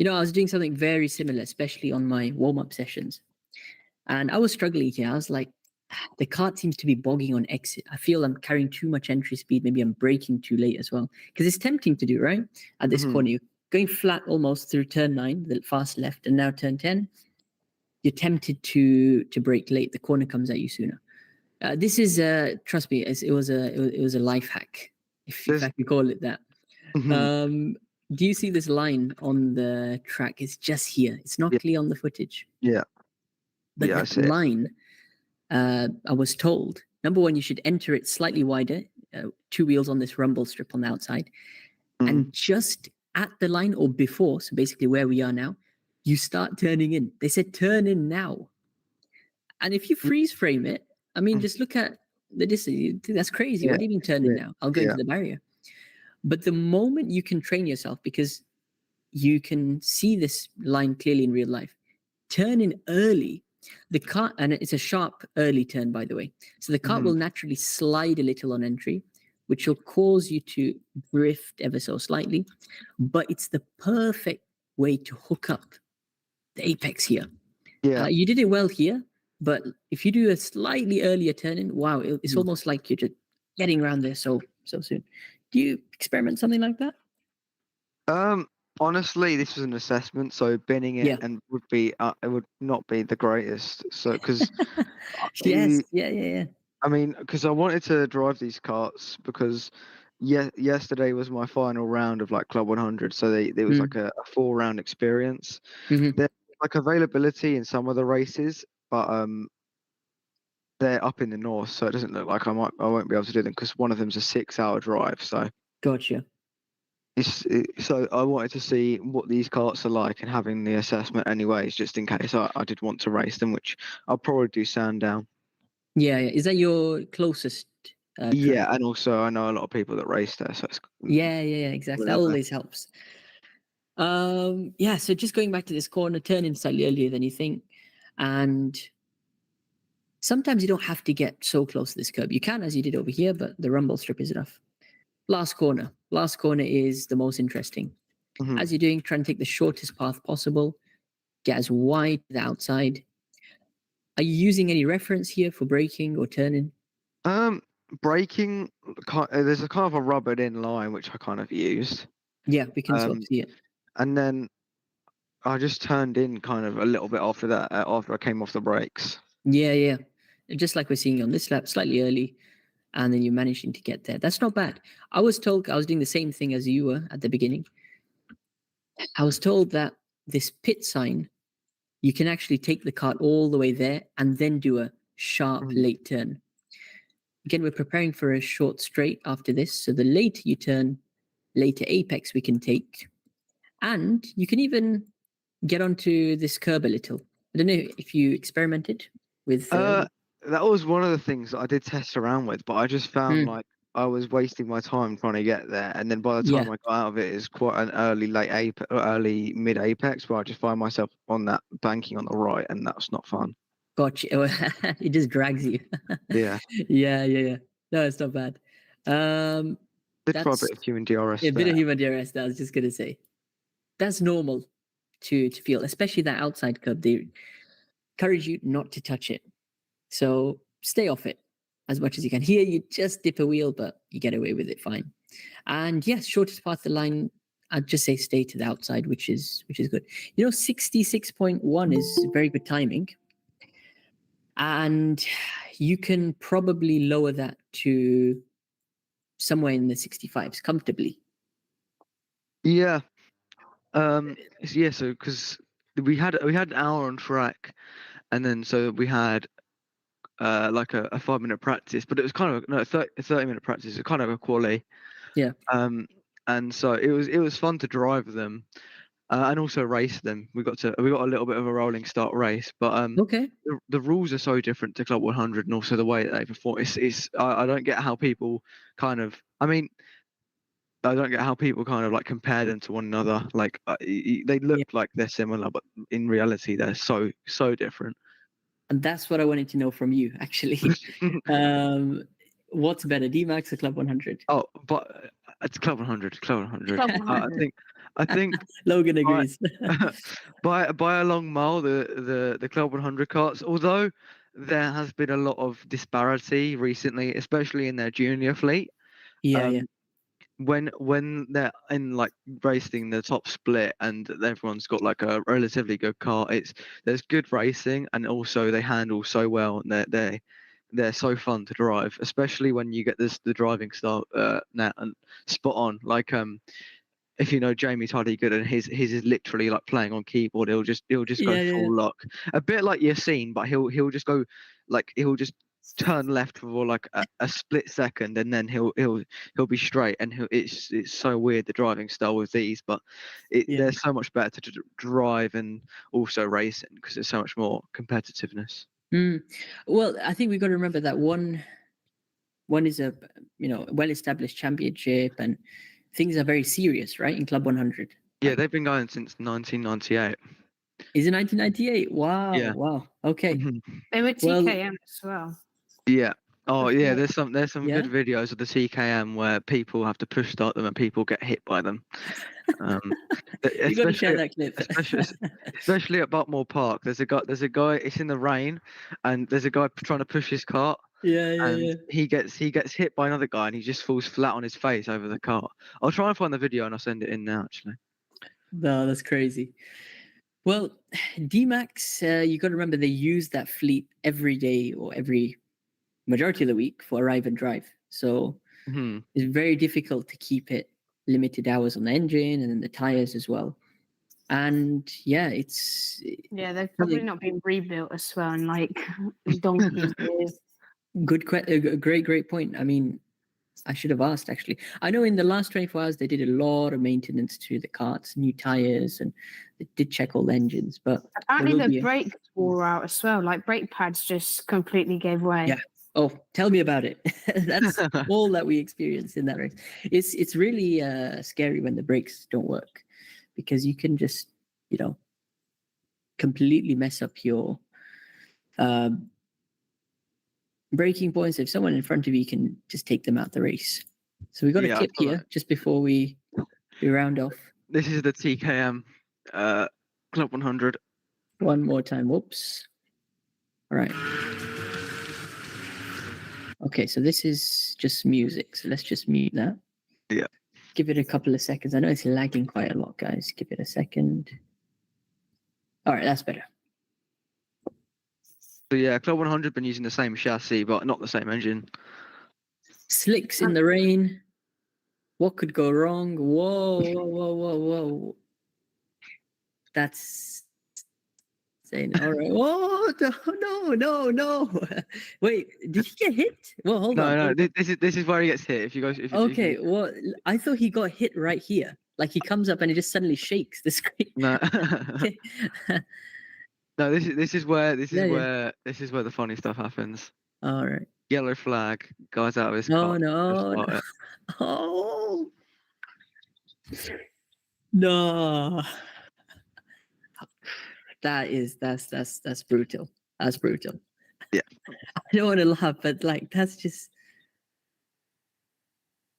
I was doing something very similar, especially on my warm-up sessions. And I was struggling here. I was like, the cart seems to be bogging on exit. I feel I'm carrying too much entry speed. Maybe I'm braking too late as well. Because it's tempting to do, right? At this corner, you're going flat almost through turn 9, the fast left, and now turn 10. You're tempted to brake late. The corner comes at you sooner. This is, trust me, it was a life hack, if I can call it that. Do you see this line on the track? It's just here. It's not clear on the footage. Yeah. But that line, I was told, number one, you should enter it slightly wider, 2 wheels on this rumble strip on the outside. And just at the line or before, so basically where we are now, you start turning in. They said turn in now. And if you freeze frame it, I mean, just look at the distance. That's crazy. What do you mean turn in now? I'll go into the barrier. But the moment you can train yourself, because you can see this line clearly in real life, turn in early, the cart, and it's a sharp early turn, by the way. So the cart will naturally slide a little on entry, which will cause you to drift ever so slightly. But it's the perfect way to hook up the apex here. Yeah. You did it well here, but if you do a slightly earlier turn in, wow, it's almost like you're just getting around there so soon. Do you experiment something like that? Honestly, this was an assessment, so binning it Yeah. and would be it would not be the greatest. So because Yes. Yeah. I mean, because I wanted to drive these karts because yesterday was my final round of like Club 100, so there was like a 4-round experience. Mm-hmm. There's like availability in some of the races, but they're up in the north, so it doesn't look like I won't be able to do them because one of them's a 6-hour drive. So Gotcha. so I wanted to see what these karts are like and having the assessment anyways, just in case I did want to race them, which I'll probably do Sandown. Yeah. Is that your closest? Yeah, track? and also I know a lot of people that race there, so it's Yeah. Exactly. That whatever. always helps. Yeah. So just going back to this corner, turning slightly earlier than you think, and sometimes you don't have to get so close to this curb. You can, as you did over here, but the rumble strip is enough. Last corner is the most interesting. Mhm. As you're doing, try and take the shortest path possible, get as wide to the outside. Are you using any reference here for braking or turning? Braking, there's a kind of a rubbered in line which I kind of used. Yeah, we can sort of see it. And then I just turned in kind of a little bit after that, after I came off the brakes. Yeah. Just like we're seeing on this lap, slightly early, and then you're managing to get there. That's not bad. I was told I was doing the same thing as you were at the beginning. I was told that this pit sign, you can actually take the cart all the way there and then do a sharp late turn. Again, we're preparing for a short straight after this. So the later you turn, later apex we can take. And you can even get onto this curb a little. I don't know if you experimented with... That was one of the things that I did test around with, but I just found like I was wasting my time trying to get there. And then by the time I got out of it, it's quite an early mid apex where I just find myself on that banking on the right, and that's not fun. Gotcha. It just drags you. Yeah. Yeah. No, it's not bad. Did try a bit of human DRS. A bit of human DRS, I was just going to say. That's normal to feel, especially that outside curb. They encourage you not to touch it. So stay off it as much as you can. Here, you just dip a wheel, but you get away with it fine. And yes, shortest path of the line, I'd just say stay to the outside, which is good. 66.1 is very good timing. And you can probably lower that to somewhere in the 65s comfortably. Yeah. So because we had an hour on track, and then so we had like a 5-minute practice, but it was kind of a 30-minute practice. It's kind of a quali. Yeah. And so it was fun to drive them, and also race them. We got a little bit of a rolling start race, but okay. The rules are so different to Club 100, and also the way that they perform. I don't get how people kind of. I mean, I don't get how people kind of like compare them to one another. Like they look like they're similar, but in reality they're so different. And that's what I wanted to know from you, actually. What's better, D-Max or Club 100? Oh, but it's Club 100. Club 100. Club 100. I think Logan agrees. by a long mile, the Club 100 karts, although there has been a lot of disparity recently, especially in their junior fleet. Yeah. When they're in like racing the top split and everyone's got like a relatively good car, there's good racing, and also they handle so well, and they're so fun to drive, especially when you get the driving style now and spot on. Like if you know Jamie Tuddy good, and his is literally like playing on keyboard. He'll just go full lock, a bit like Yassine, but he'll just go like he'll just turn left for like a split second, and then he'll be straight, and it's so weird, the driving style with these, but they're so much better to drive and also racing because there's so much more competitiveness. Well, I think we've got to remember that one is a well-established championship, and things are very serious, right? In Club 100. Yeah, they've been going since 1998. Is it 1998? Wow. Yeah. Wow. Okay. They were TKM as well. Yeah. Oh yeah, there's some good videos of the TKM where people have to push start them and people get hit by them. You got to share that clip. especially at Buckmore Park. There's a guy. It's in the rain, and there's a guy trying to push his cart. Yeah. He gets hit by another guy, and he just falls flat on his face over the cart. I'll try and find the video and I'll send it in now. Actually. No, that's crazy. Well, D-Max, you got to remember they use that fleet every day or every majority of the week for arrive and drive. So it's very difficult to keep it limited hours on the engine and then the tires as well. And yeah, they've probably not been rebuilt as well in like donkey's years. Great point. I mean, I should have asked actually. I know in the last 24 hours they did a lot of maintenance to the carts, new tires, and they did check all the engines. But apparently the brakes wore out as well. Like brake pads just completely gave way. Yeah. Oh, tell me about it. That's all that we experienced in that race. It's really scary when the brakes don't work, because you can just completely mess up your braking points. If someone in front of you can just take them out the race. So we got a clip here just before we round off. This is the TKM Club 100. One more time. Whoops. All right. Okay, so this is just music. So let's just mute that. Yeah. Give it a couple of seconds. I know it's lagging quite a lot, guys. Give it a second. All right, that's better. So yeah, Club 100 been using the same chassis, but not the same engine. Slicks in the rain. What could go wrong? Whoa. That's insane. All right. Whoa, no. Wait, did he get hit? Well, hold on. No, this is where he gets hit. Well, I thought he got hit right here. Like he comes up and it just suddenly shakes the screen. No. No, this is where the funny stuff happens. All right. Yellow flag, guys out of his car. No. Oh. No. That's brutal. That's brutal. Yeah. I don't want to laugh, but like that's just.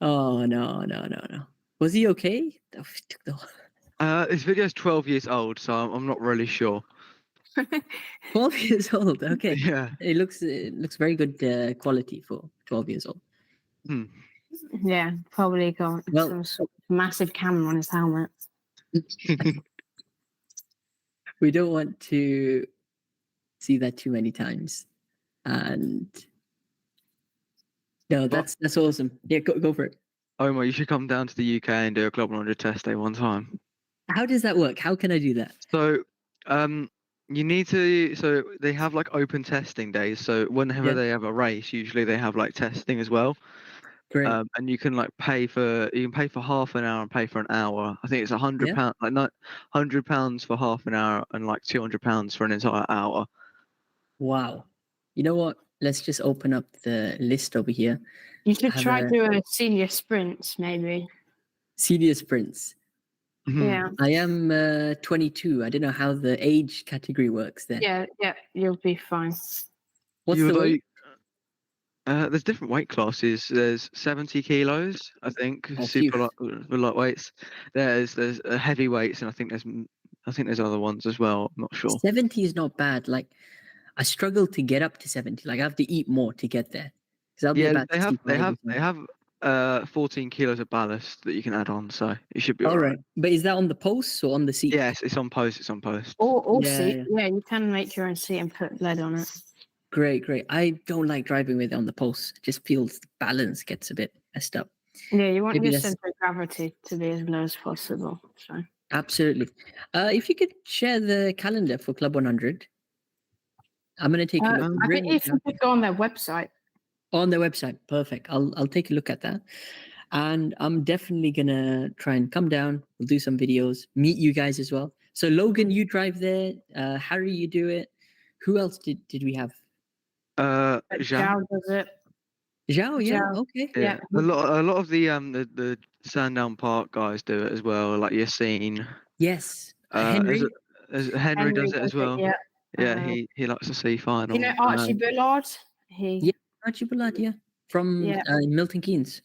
Oh no. Was he okay? This video is 12 years old, so I'm not really sure. 12 years old. Okay. Yeah. It looks very good quality for 12 years old. Yeah, probably got some sort of massive camera on his helmet. We don't want to see that too many times. And no, that's awesome. Yeah, go for it. Omar, you should come down to the UK and do a Club 100 test day one time. How does that work? How can I do that? So, you need to. So they have like open testing days. So whenever they have a race, usually they have like testing as well. Great. And you can like pay for half an hour and pay for an hour. I think it's £100, like not £100 for half an hour and like £200 for an entire hour. Wow. You know what? Let's just open up the list over here. You should try doing senior sprints, maybe. Senior sprints. Yeah. I am 22. I don't know how the age category works there. Yeah, you'll be fine. What's the weight? There's different weight classes. There's 70 kilos, I think, super lightweights. There's heavyweights, and I think there's other ones as well. I'm not sure. 70 is not bad. Like I struggle to get up to 70. Like I have to eat more to get there. Yeah, they have 14 kilos of ballast that you can add on, so it should be all right. But is that on the posts or on the seat? Yes, it's on post. It's on post. Or seat. Yeah, you can make your own seat and put lead on it. Great. I don't like driving with it on the posts. It just feels the balance gets a bit messed up. Yeah, you want your center of gravity to be as low as possible. So absolutely. If you could share the calendar for Club 100, I'm going to take a look. I think if you could go on their website. On their website, perfect. I'll take a look at that, and I'm definitely gonna try and come down. We'll do some videos, meet you guys as well. So Logan, you drive there. Harry, you do it. Who else did we have? Zhao does it. Zhao, yeah, okay. Yeah. A lot of the Sandown Park guys do it as well, like Yassine. Yes. Henry does it as well. Yeah, he likes to see final. You know Archie Bullard? Yeah, Archie Bullard, yeah. From Milton Keynes.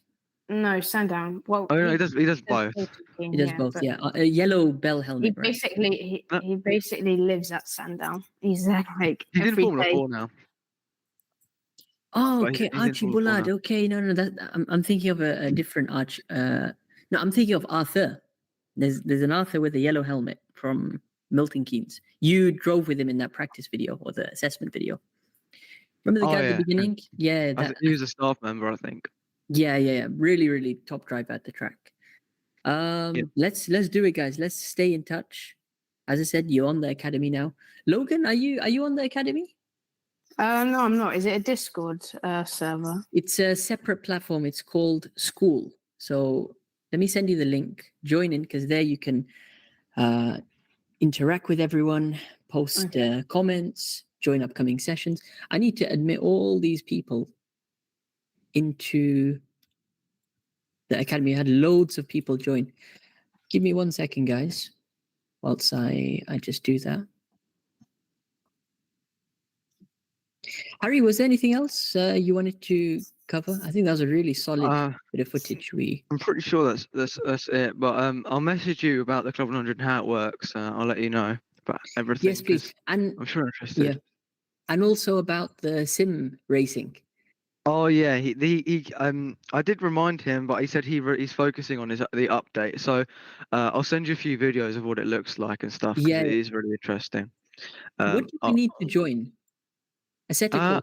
No, Sandown. Well, no, he does both. He does both, yeah. A yellow bell helmet. He basically lives at Sandown. He's there like he's every in Formula day. 4 now. Oh, okay, Archie Bullard. Okay, no, that I'm thinking of a different Arch. No, I'm thinking of Arthur. There's an Arthur with a yellow helmet from Milton Keynes. You drove with him in that practice video or the assessment video. Remember the guy at the beginning? Yeah, he was a staff member, I think. Yeah. Really, really top driver at the track. Let's do it, guys. Let's stay in touch. As I said, you're on the academy now. Logan, are you on the academy? No, I'm not. Is it a Discord server? It's a separate platform. It's called School. So let me send you the link. Join in, because there you can interact with everyone, post comments, join upcoming sessions. I need to admit all these people into the academy. I had loads of people join. Give me 1 second, guys, whilst I just do that. Harry, was there anything else you wanted to cover? I think that was a really solid bit of footage. I'm pretty sure that's it. But I'll message you about the Club 100 and how it works. I'll let you know about everything. Yes, please. And I'm sure you're interested. Yeah, and also about the sim racing. Oh yeah, I did remind him, but he said he's focusing on the update. So I'll send you a few videos of what it looks like and stuff. Yeah, it is really interesting. What do we need to join? Assetto Corsa.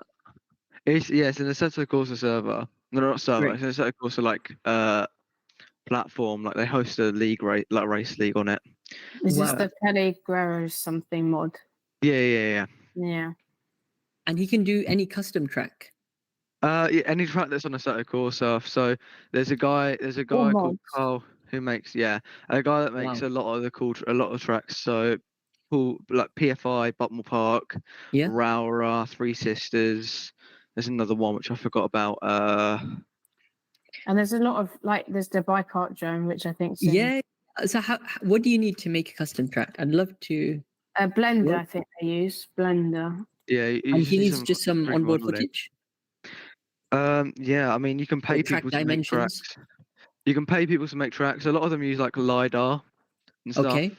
It's an Assetto Corsa server. No, not server. Right. It's an Assetto Corsa platform. Like they host a league race league on it. Is this the Kelly Guerrero something mod? Yeah. And he can do any custom track. Any track that's on Assetto Corsa. So there's a guy called Carl who makes a guy that makes a lot of tracks. So cool, like PFI, Butmore Park, Rowra, Three Sisters. There's another one which I forgot about. And there's a lot of there's the bike art zone, which I think. Yeah. So what do you need to make a custom track? I'd love to. Blender, I think they use Blender. Yeah, and he needs just some onboard footage. Yeah, I mean you can pay people to make tracks. You can pay people to make tracks. A lot of them use LiDAR and stuff. Okay.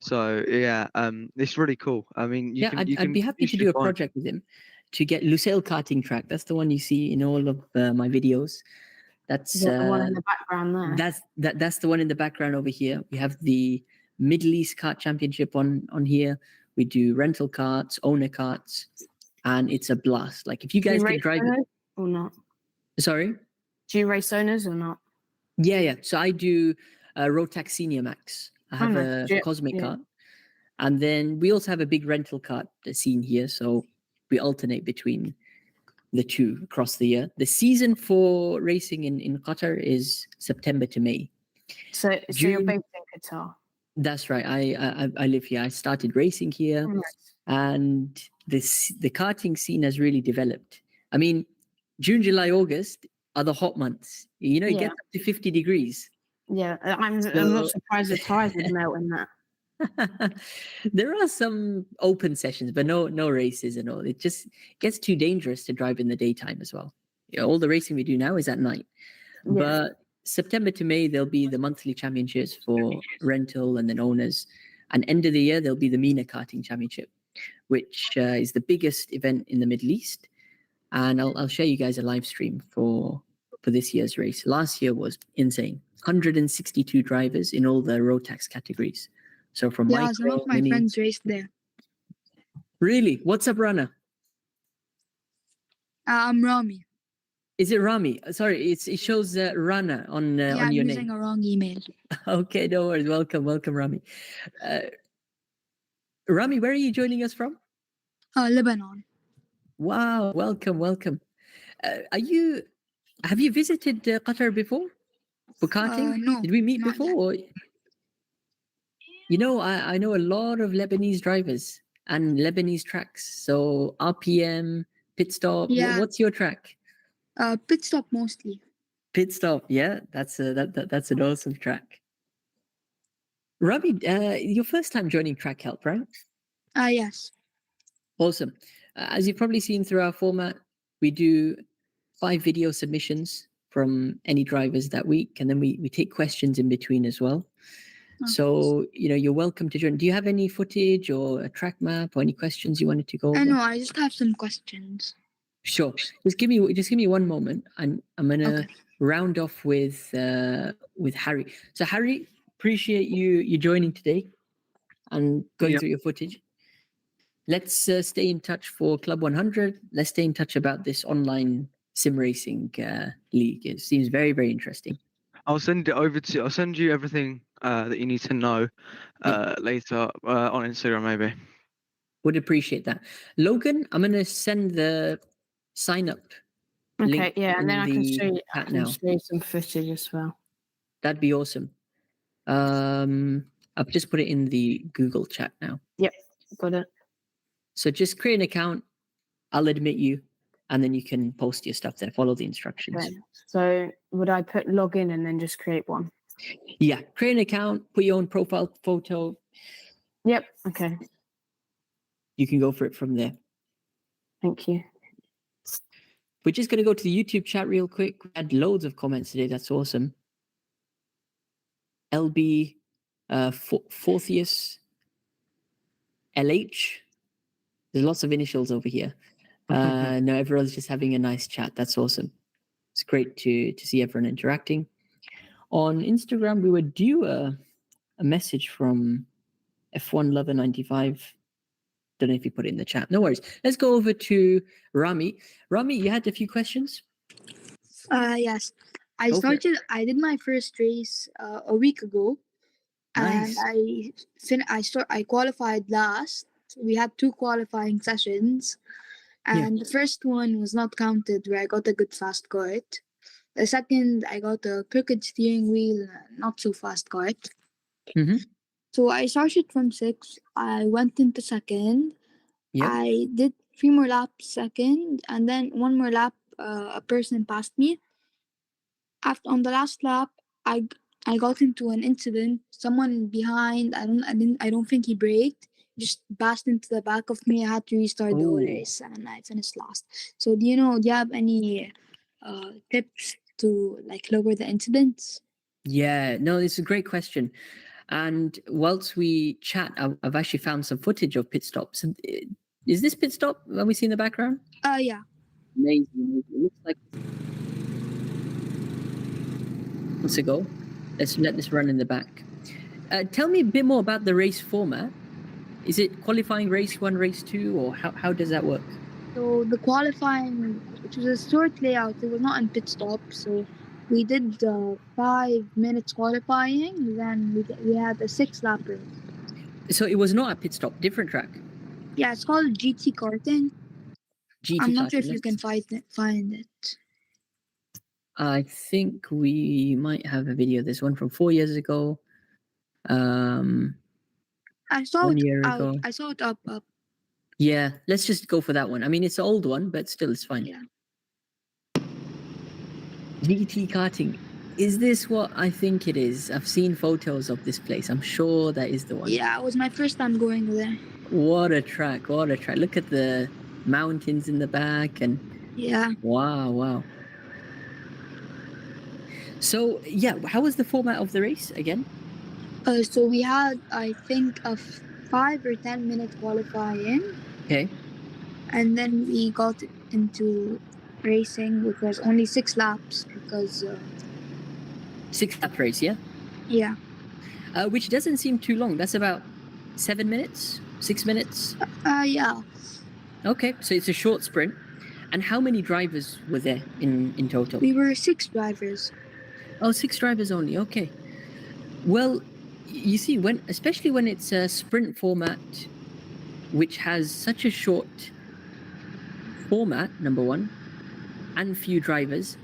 So yeah, it's really cool. I mean, I'd be happy to do a project with him to get Lucille karting track. That's the one you see in all of my videos. That's the one in the background there. That's the one in the background over here. We have the Middle East Kart Championship on here. We do rental karts, owner karts, and it's a blast. Like if you guys can drive or not. Sorry? Do you race owners or not? Yeah. So I do Rotax Senior Max. I have a Cosmic cart. And then we also have a big rental cart scene here. So we alternate between the two across the year. The season for racing in Qatar is September to May. So you're based in Qatar? That's right. I live here. I started racing here. And the karting scene has really developed. I mean, June, July, August are the hot months. It gets up to 50 degrees. Yeah, I'm not surprised the tires would melt in that. There are some open sessions, but no races and all. It just gets too dangerous to drive in the daytime as well. All the racing we do now is at night. Yeah. But September to May, there'll be the monthly championships for rental and then owners. And end of the year, there'll be the MENA Karting Championship, which is the biggest event in the Middle East. And I'll show you guys a live stream for this year's race. Last year was insane. 162 drivers in all the Rotax categories. So from some of my friends raced there. Really? What's up, Rana? I'm Rami. Is it Rami? Sorry, it shows Rana on your name. I'm using a wrong email. Okay, no worries. Welcome, Rami. Rami, where are you joining us from? Lebanon. Wow, welcome. Have you visited Qatar before for karting? No. Did we meet before? I know a lot of Lebanese drivers and Lebanese tracks. So RPM, Pit Stop. Yeah. What's your track? Pit Stop mostly. Pit Stop, yeah. That's an awesome track. Ravi, your first time joining Track Help, right? Yes. Awesome. As you've probably seen through our format, we do 5 video submissions from any drivers that week, and then we take questions in between as well. Oh, so, you're welcome to join. Do you have any footage or a track map or any questions you wanted to go over? No, I just have some questions. Sure. Just give me one moment. I'm gonna round off with Harry. So Harry, appreciate you joining today and going through your footage. Let's stay in touch for Club 100. Let's stay in touch about this online sim racing league. It seems very, very interesting. I'll send you everything that you need to know later on Instagram, maybe. Would appreciate that. Logan, I'm going to send the sign up link and then I can show you some footage as well. That'd be awesome. I've just put it in the Google chat now. Yep, got it. So just create an account. I'll admit you, and then you can post your stuff there. Follow the instructions. Okay. So would I put login and then just create one? Yeah, create an account, put your own profile photo. Yep, okay. You can go for it from there. Thank you. We're just going to go to the YouTube chat real quick. We had loads of comments today. That's awesome. LB, Fortheus, LH. There's lots of initials over here. No, everyone's just having a nice chat. That's awesome. It's great to see everyone interacting. On Instagram, we were due a message from F1 Lover 95. Don't know if you put it in the chat. No worries. Let's go over to Rami. Rami, you had a few questions? Yes. I did my first race a week ago. Nice. And I qualified last. We had 2 qualifying sessions. And the first one was not counted, where I got a good fast kart. The second, I got a crooked steering wheel, not so fast kart. Mm-hmm. So I started from 6. I went into second. Yep. I did 3 more laps second, and then 1 more lap, a person passed me. On the last lap, I got into an incident. Someone behind, I don't think he braked. Just bashed into the back of me. I had to restart the whole race, and I finished last. So do you have any tips to lower the incidents? Yeah, no, it's a great question. And whilst we chat, I've actually found some footage of pit stops. Is this pit stop? Have we seen the background? Yeah. Amazing. It looks like months ago. Let's let this run in the back. Tell me a bit more about the race format. Is it qualifying race 1, race 2, or how does that work? So the qualifying, it was a short layout. It was not in pit stop. So we did 5 minutes qualifying. Then we had a 6-lap race. So it was not a pit stop, different track. Yeah, it's called GT Karting. I'm not sure if you can find it. I think we might have a video. There's one from 4 years ago. I saw 1 it year out. ago. I saw it up. Yeah, let's just go for that one. I mean, it's an old one, but still, it's fine. Yeah. GT Karting. Is this what I think it is? I've seen photos of this place. I'm sure that is the one. Yeah, it was my first time going there. What a track. Look at the mountains in the back and yeah. Wow. So, yeah, how was the format of the race again? So we had, I think, a 5 or 10 minute qualifying. Okay. And then we got into racing, which was only 6 laps because... 6-lap race, yeah? Yeah. Which doesn't seem too long. That's about 7 minutes? 6 minutes? Yeah. Okay, so it's a short sprint. And how many drivers were there in total? We were 6 drivers. Oh, 6 drivers only. Okay. Well, you see, especially when it's a sprint format, which has such a short format, number one, and few drivers,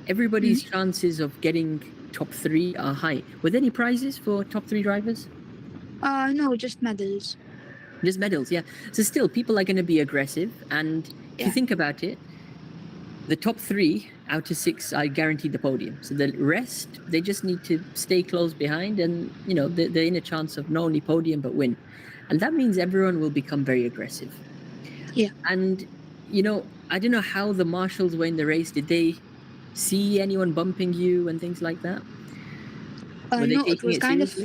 everybody's chances of getting top 3 are high. Were there any prizes for top 3 drivers? No, just medals. Just medals, yeah. So still, people are going to be aggressive, and if you think about it, the top 3 out of 6 are guaranteed the podium. So the rest, they just need to stay close behind, and they're in a chance of not only podium but win. And that means everyone will become very aggressive. Yeah. And I don't know how the marshals were in the race. Did they see anyone bumping you and things like that? No, it was kind of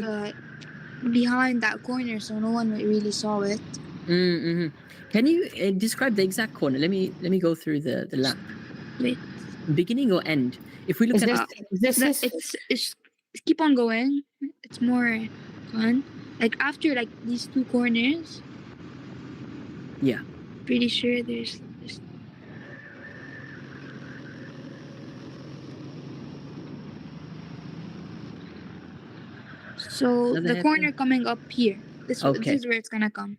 behind that corner, so no one really saw it. Mm-hmm. Can you describe the exact corner? Let me go through the lap. Wait. Beginning or end? If we look it's keep on going. It's more fun. Like after like these 2 corners. Yeah. Pretty sure there's. So Another the hairpin? corner coming up here. This is where it's gonna come.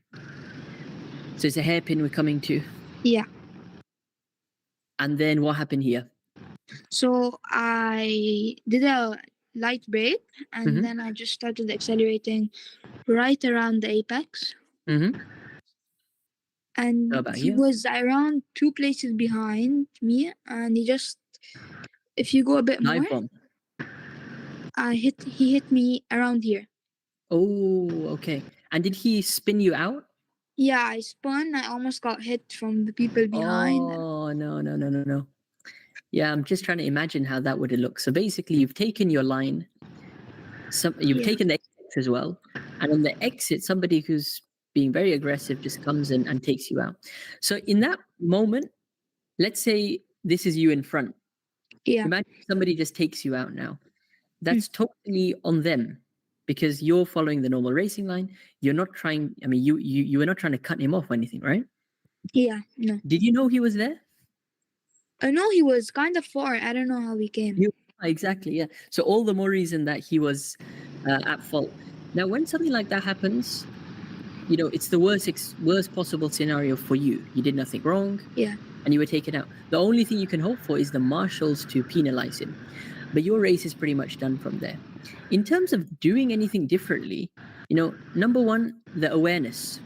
So it's a hairpin we're coming to. Yeah. And then what happened here? So I did a light brake, and then I just started accelerating right around the apex. And he was around 2 places behind me, and he just, if you go a bit more, he hit me around here. Oh, okay. And did he spin you out? Yeah, I spun. I almost got hit from the people behind. Oh, no. Yeah, I'm just trying to imagine how that would have looked. So basically, you've taken your line, you've taken the exit as well, and on the exit, somebody who's being very aggressive just comes in and takes you out. So in that moment, let's say this is you in front. Yeah. Imagine somebody just takes you out now. That's totally on them, because you're following the normal racing line. You're not trying. I mean, you were not trying to cut him off or anything, right? Yeah. No. Did you know he was there? I know he was kind of far. I don't know how he came. Exactly, yeah. So all the more reason that he was at fault. Now, when something like that happens, you know, it's the worst possible scenario for you. You did nothing wrong. Yeah. And you were taken out. The only thing you can hope for is the marshals to penalize him. But your race is pretty much done from there. In terms of doing anything differently, you know, number one, the awareness.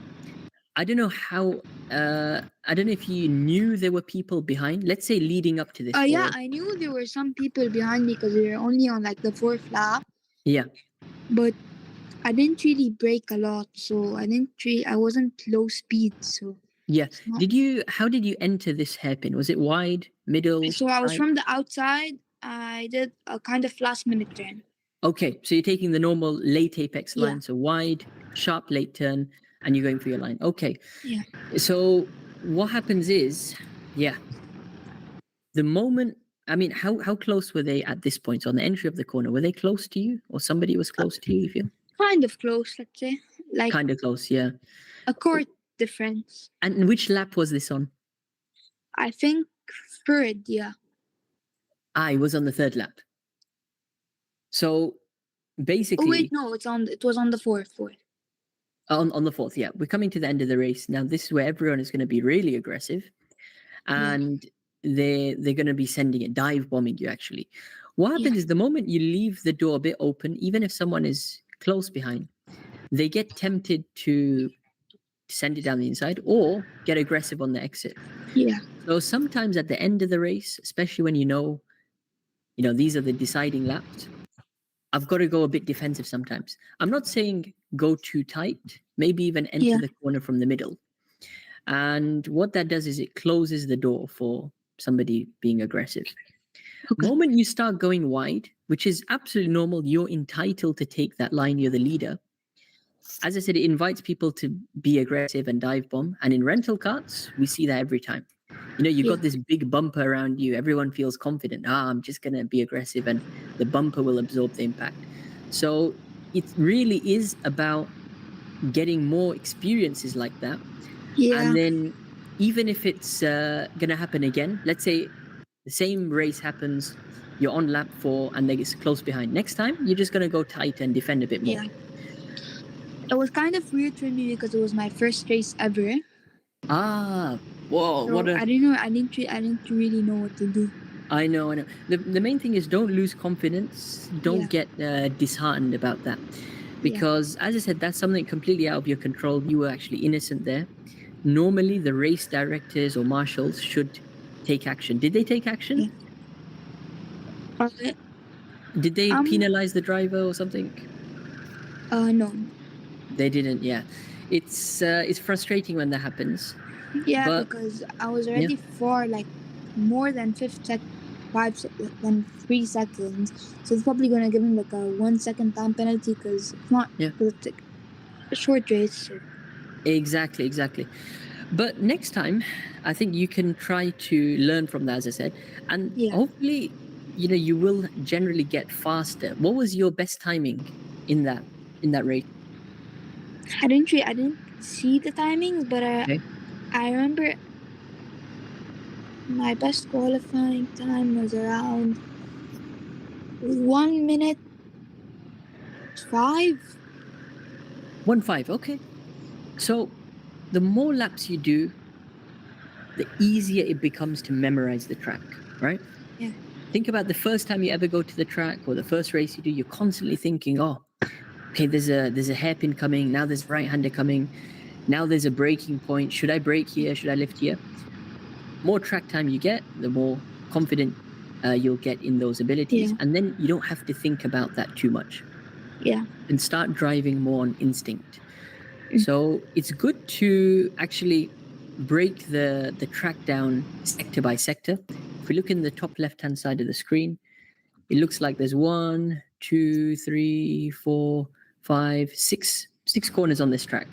I don't know how. I don't know if you knew there were people behind. Let's say leading up to this. Yeah, I knew there were some people behind me because we were only on like the 4th lap. Yeah. But I didn't really brake a lot, so I wasn't low speed, so. Yeah. How did you enter this hairpin? Was it wide, middle? So I was from the outside. I did a kind of last minute turn. Okay, so you're taking the normal late apex line, so wide, sharp late turn, and you're going for your line. Okay. Yeah. So what happens is, the moment, I mean, how close were they at this point? So on the entry of the corner, were they close to you, or somebody was close to you, you feel? Kind of close, let's say. Like kind of close, yeah. A court difference. And which lap was this on? I think 3rd, yeah. It was on the 3rd lap. So basically. Oh wait, no, it was on the 4th. On the 4th, yeah. We're coming to the end of the race. Now this is where everyone is going to be really aggressive. And they're going to be sending it, dive bombing you actually. What happens is the moment you leave the door a bit open, even if someone is close behind, they get tempted to send it down the inside or get aggressive on the exit. Yeah. So sometimes at the end of the race, especially when you know these are the deciding laps, I've got to go a bit defensive sometimes. I'm not saying go too tight, maybe even enter the corner from the middle. And what that does is it closes the door for somebody being aggressive. The moment you start going wide, which is absolutely normal, you're entitled to take that line, you're the leader. As I said, it invites people to be aggressive and dive bomb. And in rental carts, we see that every time. You know, you've got this big bumper around you. Everyone feels confident. I'm just going to be aggressive and the bumper will absorb the impact. So it really is about getting more experiences like that. Yeah. And then even if it's going to happen again, let's say the same race happens, you're on lap 4 and they get close behind. Next time, you're just going to go tight and defend a bit more. Yeah. It was kind of weird for me because it was my first race ever. Whoa! So I didn't know. I didn't really know what to do. I know. The main thing is don't lose confidence. Don't get disheartened about that, because as I said, that's something completely out of your control. You were actually innocent there. Normally, the race directors or marshals should take action. Did they take action? Yeah. Did they penalize the driver or something? No. They didn't. Yeah, it's frustrating when that happens. Yeah, because I was already for like more than 3 seconds, so it's probably gonna give him like a 1 second time penalty because it's not it's like a short race. So. Exactly. But next time, I think you can try to learn from that, as I said, and hopefully you will generally get faster. What was your best timing in that race? I didn't see the timings, but I remember my best qualifying time was around 1 minute 5. 1:05. Okay. So the more laps you do, the easier it becomes to memorize the track, right? Yeah. Think about the first time you ever go to the track or the first race you do, you're constantly thinking, oh, okay, there's a hairpin coming, now there's a right-hander coming, now there's a braking point. Should I brake here? Should I lift here? More track time you get, the more confident you'll get in those abilities. Yeah. And then you don't have to think about that too much. Yeah. And start driving more on instinct. So it's good to actually break the track down sector by sector. If we look in the top left-hand side of the screen, it looks like there's 1, 2, 3, 4, 5, 6 corners on this track.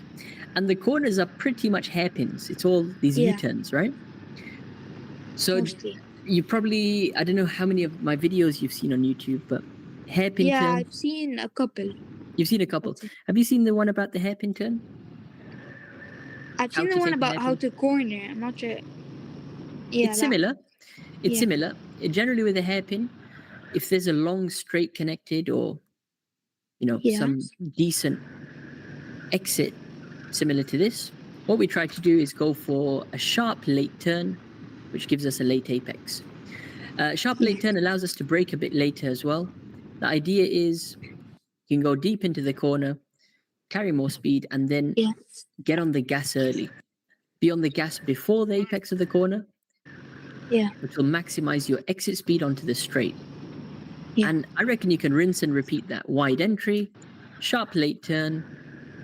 And the corners are pretty much hairpins. It's all these U-turns, right? So Mostly. you probably, I don't know how many of my videos you've seen on YouTube, but hairpin turn. Yeah, I've seen a couple. You've seen a couple. Have you seen the one about the hairpin turn? I've seen the one about how to corner. I'm not sure. Yeah, it's similar. It's similar. Generally with a hairpin, if there's a long straight connected or, some decent exit similar to this, what we try to do is go for a sharp late turn, which gives us a late apex. Sharp late turn allows us to brake a bit later as well. The idea is you can go deep into the corner, carry more speed, and then get on the gas early. Be on the gas before the apex of the corner, which will maximize your exit speed onto the straight. And I reckon you can rinse and repeat that. Wide entry, sharp late turn,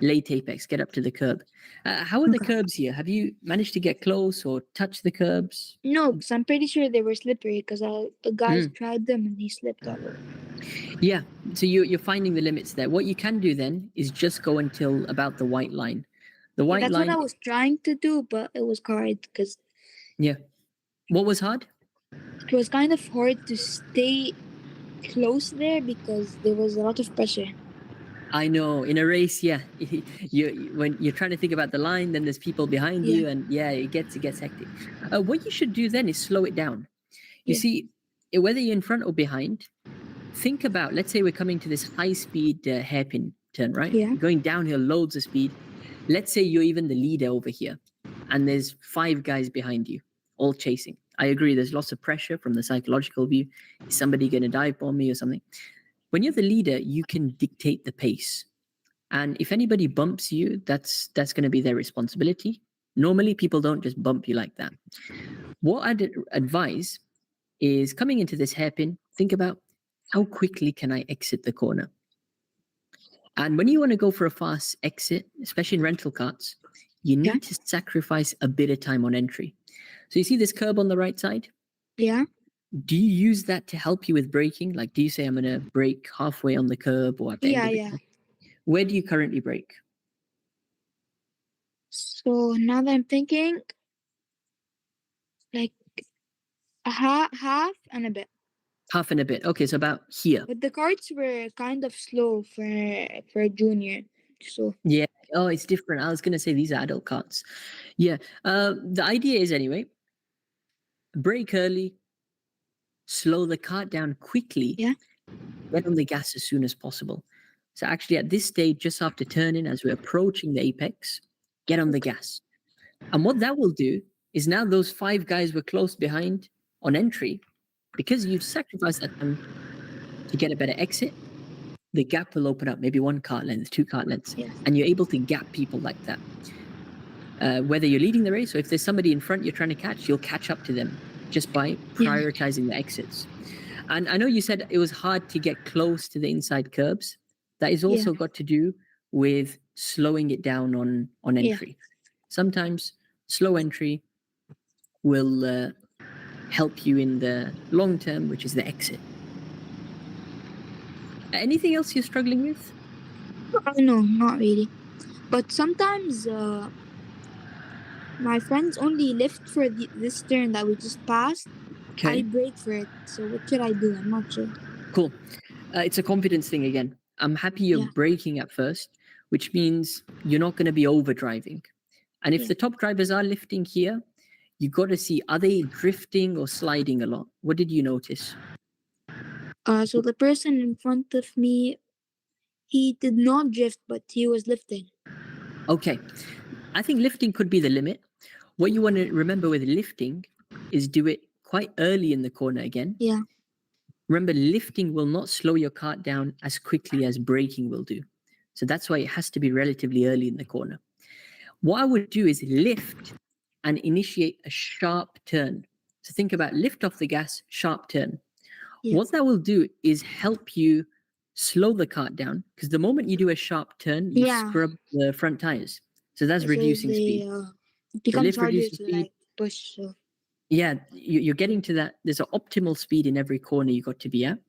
late apex, get up to the curb. How are the curbs here? Have you managed to get close or touch the curbs? No, because I'm pretty sure they were slippery because a guy tried them and he slipped all over. Yeah, so you're finding the limits there. What you can do then is just go until about the white line. The white line. That's what I was trying to do, but it was hard because. Yeah. What was hard? It was kind of hard to stay close there because there was a lot of pressure. I know, in a race, when you're trying to think about the line, then there's people behind you, and it gets hectic. What you should do then is slow it down. You see, whether you're in front or behind, think about, let's say we're coming to this high-speed hairpin turn, right? Yeah. Going downhill, loads of speed. Let's say you're even the leader over here, and there's 5 guys behind you, all chasing. I agree, there's lots of pressure from the psychological view. Is somebody going to dive bomb me or something? When you're the leader, you can dictate the pace. And if anybody bumps you, that's going to be their responsibility. Normally, people don't just bump you like that. What I'd advise is coming into this hairpin, think about how quickly can I exit the corner? And when you want to go for a fast exit, especially in rental carts, you need to sacrifice a bit of time on entry. So you see this curb on the right side? Yeah. Do you use that to help you with braking? Like, do you say I'm going to brake halfway on the curb or at the end of it? Where do you currently brake? So now that I'm thinking, like a half and a bit. Half and a bit. Okay, so about here. But the carts were kind of slow for a junior. So yeah. Oh, it's different. I was going to say these are adult carts. Yeah. The idea is anyway, brake early, slow the cart down quickly, get on the gas as soon as possible. So actually at this stage, just after turning, as we're approaching the apex, get on the gas. And what that will do is now those 5 guys were close behind on entry, because you've sacrificed that time to get a better exit, the gap will open up, maybe 1 cart length, 2 cart lengths, and you're able to gap people like that. Whether you're leading the race or if there's somebody in front you're trying to catch, you'll catch up to them just by prioritizing the exits. And I know you said it was hard to get close to the inside curbs. That is also got to do with slowing it down on entry. Sometimes slow entry will help you in the long term, which is the exit. Anything else you're struggling with? No, not really. But sometimes my friends only lift for this turn that we just passed, I brake for it. So what should I do? I'm not sure. Cool. It's a confidence thing again. I'm happy you're braking at first, which means you're not going to be overdriving. And if the top drivers are lifting here, you got to see, are they drifting or sliding a lot? What did you notice? So the person in front of me, he did not drift, but he was lifting. Okay. I think lifting could be the limit. What you want to remember with lifting is do it quite early in the corner again. Yeah. Remember, lifting will not slow your kart down as quickly as braking will do. So that's why it has to be relatively early in the corner. What I would do is lift and initiate a sharp turn. So think about lift off the gas, sharp turn. Yeah. What that will do is help you slow the kart down, because the moment you do a sharp turn, you scrub the front tires. So that's reducing speed. It becomes lift harder reduces to speed. like push. So. Yeah, you're getting to that. There's an optimal speed in every corner you got to be at.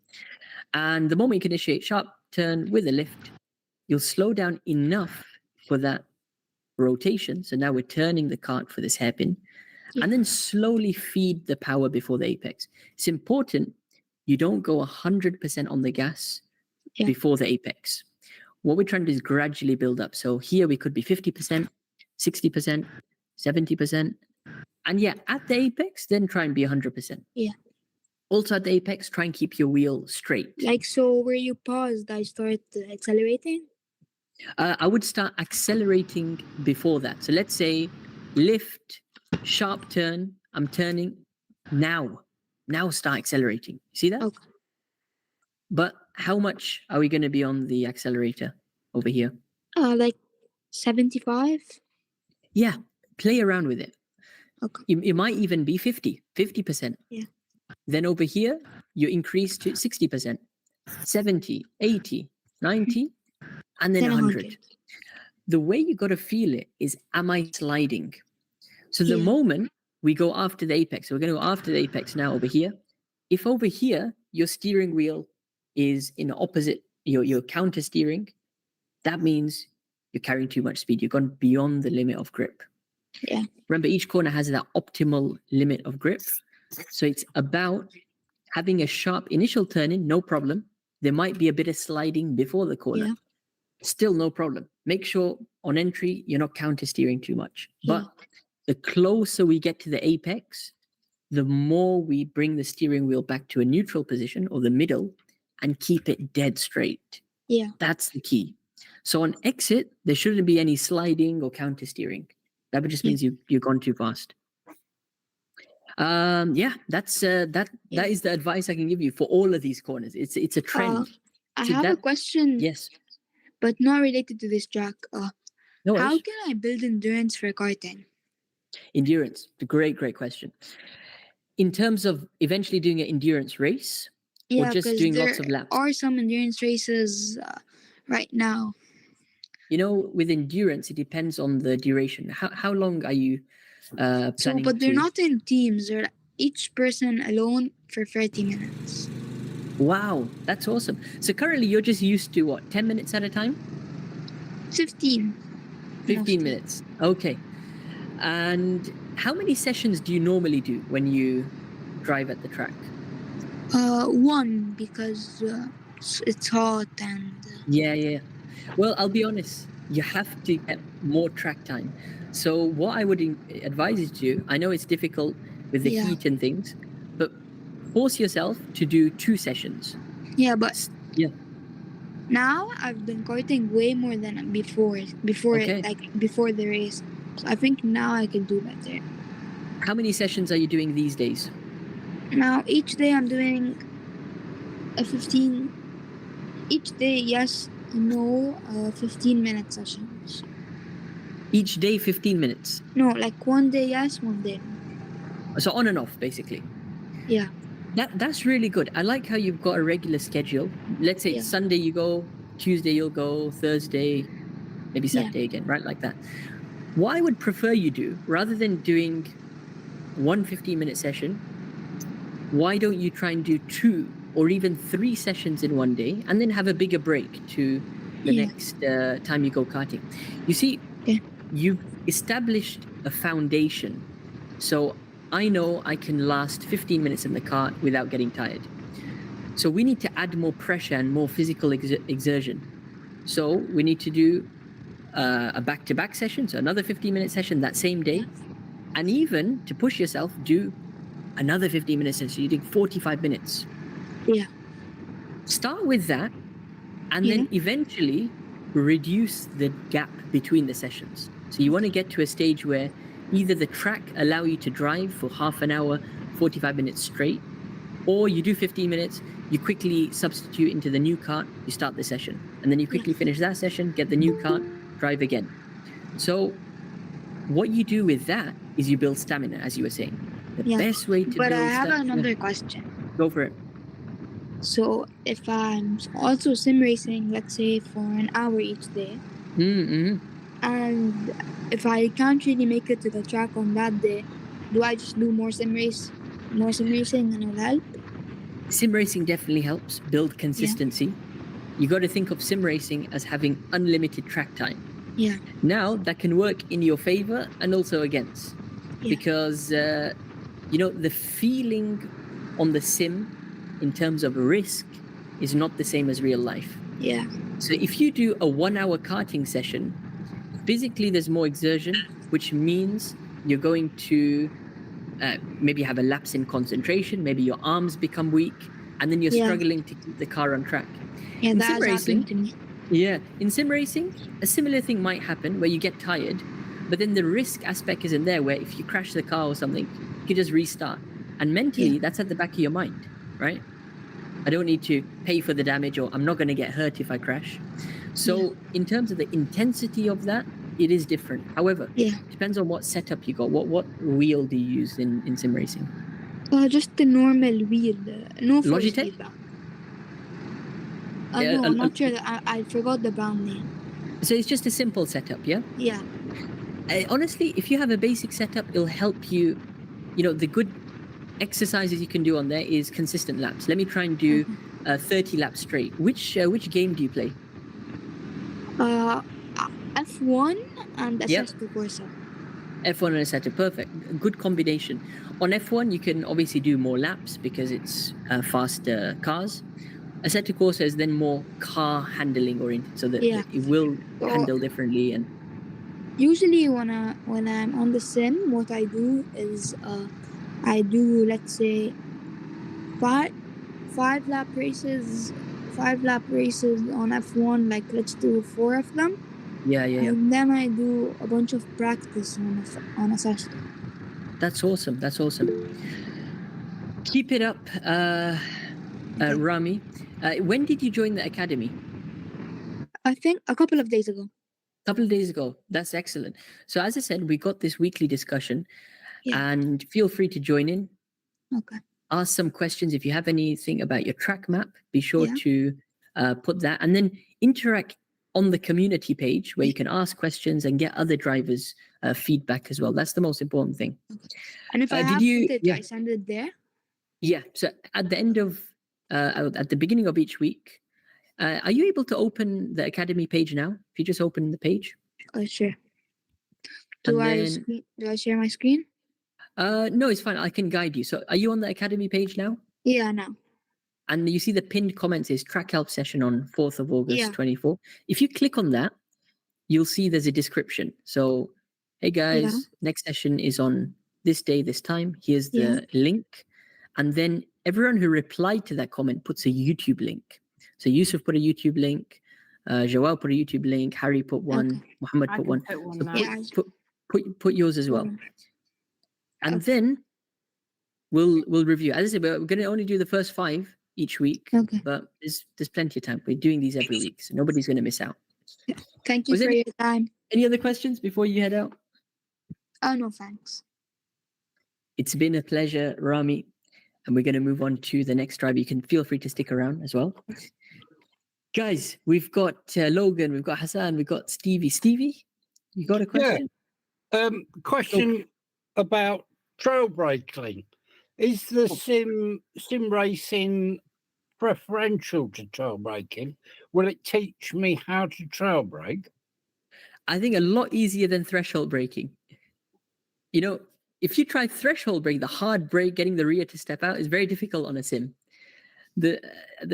And the moment you can initiate sharp turn with a lift, you'll slow down enough for that rotation. So now we're turning the kart for this hairpin, and then slowly feed the power before the apex. It's important you don't go 100% on the gas before the apex. What we're trying to do is gradually build up. So here we could be 50%, 60%, 70%. And at the apex, then try and be 100%. Yeah. Also at the apex, try and keep your wheel straight. Like, so where you paused, I start accelerating? I would start accelerating before that. So let's say lift, sharp turn, I'm turning now. Now start accelerating. See that? Okay. But how much are we going to be on the accelerator over here? Like 75? Yeah, play around with it. Okay. It might even be 50%. Yeah. Then over here, you increase to 60%, 70, 80, 90, and then 100. The way you got to feel it is, am I sliding? So the moment we go after the apex, we're going to go after the apex now over here. If over here, your steering wheel is in opposite, your counter steering, that means you're carrying too much speed. You've gone beyond the limit of grip. Yeah. Remember, each corner has that optimal limit of grip. So it's about having a sharp initial turn in, no problem. There might be a bit of sliding before the corner. Yeah. Still no problem. Make sure on entry, you're not counter steering too much. Yeah. But the closer we get to the apex, the more we bring the steering wheel back to a neutral position or the middle and keep it dead straight. Yeah. That's the key. So on exit, there shouldn't be any sliding or counter steering. That just means you've gone too fast. That's that is the advice I can give you for all of these corners. It's a trend. I have a question. Yes. But not related to this track. No how worries. can I build endurance for karting? Endurance. Great question. In terms of eventually doing an endurance race, or just doing lots of laps? There are some endurance races right now. With endurance, it depends on the duration. How long are you planning? But they're not in teams. They're each person alone for 30 minutes. Wow, that's awesome. So currently you're just used to what, 10 minutes at a time? 15. 15 minutes. Okay. And how many sessions do you normally do when you drive at the track? One, because it's hot and... Yeah. Well, I'll be honest, you have to get more track time. So what I would advise you to do, I know it's difficult with the heat and things, but force yourself to do 2 sessions. Yeah, but now I've been karting way more than before the race. So I think now I can do better. How many sessions are you doing these days? Now each day I'm doing a 15. Each day, 15-minute sessions. Each day 15 minutes? No, like one day yes, one day no. So on and off, basically. Yeah. That's really good. I like how you've got a regular schedule. Let's say Sunday you go, Tuesday you'll go, Thursday, maybe Saturday again, right? Like that. What I would prefer you do, rather than doing one 15-minute session, why don't you try and do 2 or even 3 sessions in one day and then have a bigger break to the next time you go karting? You see, you've established a foundation. So I know I can last 15 minutes in the car without getting tired. So we need to add more pressure and more physical exertion. So we need to do a back-to-back session, so another 15-minute session that same day. And even to push yourself, do another 15-minute session. So you're doing 45 minutes. Yeah. Start with that, and then eventually reduce the gap between the sessions. So you want to get to a stage where either the track allow you to drive for half an hour, 45 minutes straight, or you do 15 minutes, you quickly substitute into the new cart, you start the session, and then you quickly finish that session, get the new cart, drive again. So what you do with that is you build stamina, as you were saying. The best way to build stamina. But I have another question. Go for it. So if I'm also sim racing, let's say for an hour each day, and if I can't really make it to the track on that day, do I just do more sim racing and it'll help? Sim racing definitely helps build consistency. You got to think of sim racing as having unlimited track time. Yeah. Now that can work in your favor and also against, because the feeling on the sim in terms of risk is not the same as real life. Yeah. So if you do a 1 hour karting session, physically there's more exertion, which means you're going to maybe have a lapse in concentration, maybe your arms become weak, and then you're struggling to keep the car on track. Yeah, that has happened to me. Yeah, in sim racing, a similar thing might happen where you get tired, but then the risk aspect isn't there, where if you crash the car or something, you can just restart. And mentally, that's at the back of your mind, right? I don't need to pay for the damage, or I'm not going to get hurt if I crash. So in terms of the intensity of that, it is different. However, depends on what setup you got. What wheel do you use in sim racing? Just the normal wheel, no force Logitech? feedback. No, I'm not sure. I forgot the brand name. So it's just a simple setup, yeah? Yeah. Honestly, if you have a basic setup, it'll help you. The good exercises you can do on there is consistent laps. Let me try and do 30 laps straight. Which game do you play? F1 and Assetto Corsa. F1 and Assetto, perfect. Good combination. On F1, you can obviously do more laps because it's faster cars. Assetto Corsa is then more car handling oriented, so that it will handle differently. And usually when I'm on the sim, what I do is I do, let's say, five lap races on F1. Like, let's do 4 of them. Yeah. And then I do a bunch of practice on Assetto. That's awesome. Keep it up, Rami. When did you join the academy? I think a couple of days ago. That's excellent. So as I said, we got this weekly discussion, and feel free to join in. Okay. Ask some questions. If you have anything about your track map, be sure to put that, and then interact on the community page where you can ask questions and get other drivers' feedback as well. That's the most important thing. And if I have footage, I send it there? Yeah. So at the end of, at the beginning of each week, are you able to open the academy page now? If you just open the page. Sure. Do I share my screen? No, it's fine. I can guide you. So are you on the academy page now? Yeah, now. And you see the pinned comments is track help session on 4th of August, 24. If you click on that, you'll see there's a description. So, hey guys, next session is on this day, this time. Here's the link. And then everyone who replied to that comment puts a YouTube link. So Yusuf put a YouTube link, Joel put a YouTube link, Harry put one, Muhammad put one. So put yours as well. And then we'll review. As I said, we're going to only do the first 5 each week, but there's plenty of time. We're doing these every week, so nobody's going to miss out. Thank you for your time. Any other questions before you head out? Oh, no, thanks. It's been a pleasure, Rami, and we're going to move on to the next driver. You can feel free to stick around as well. Guys, we've got Logan, we've got Hassan, we've got Stevie. Stevie, you got a question? Yeah. Question about trail braking. Is the sim racing preferential to trail braking? Will it teach me how to trail brake? I think a lot easier than threshold braking. if you try threshold brake, the hard brake, getting the rear to step out is very difficult on a sim. The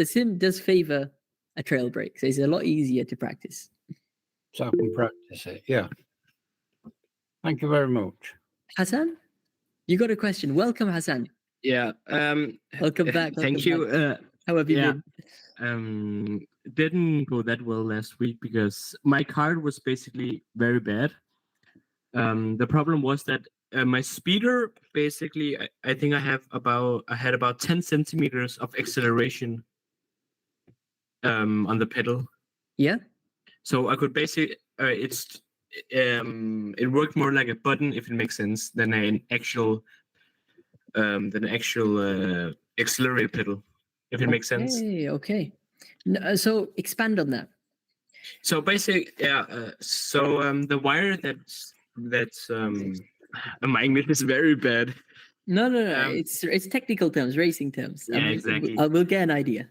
sim does favor a trail brake, so it's a lot easier to practice. So I can practice it. Yeah. Thank you very much. Hassan, you got a question? Welcome, Hassan. Yeah. Welcome back. Thank you. How have you been? Didn't go that well last week because my card was basically very bad. The problem was that my speeder basically, I think I had about 10 centimeters of acceleration on the pedal. Yeah. So I could basically it worked more like a button, if it makes sense, than an actual accelerator pedal, if it makes sense. Okay. So expand on that. So basically, the wire that's my English is very bad. No. It's technical terms, racing terms. Yeah, exactly. We'll get an idea.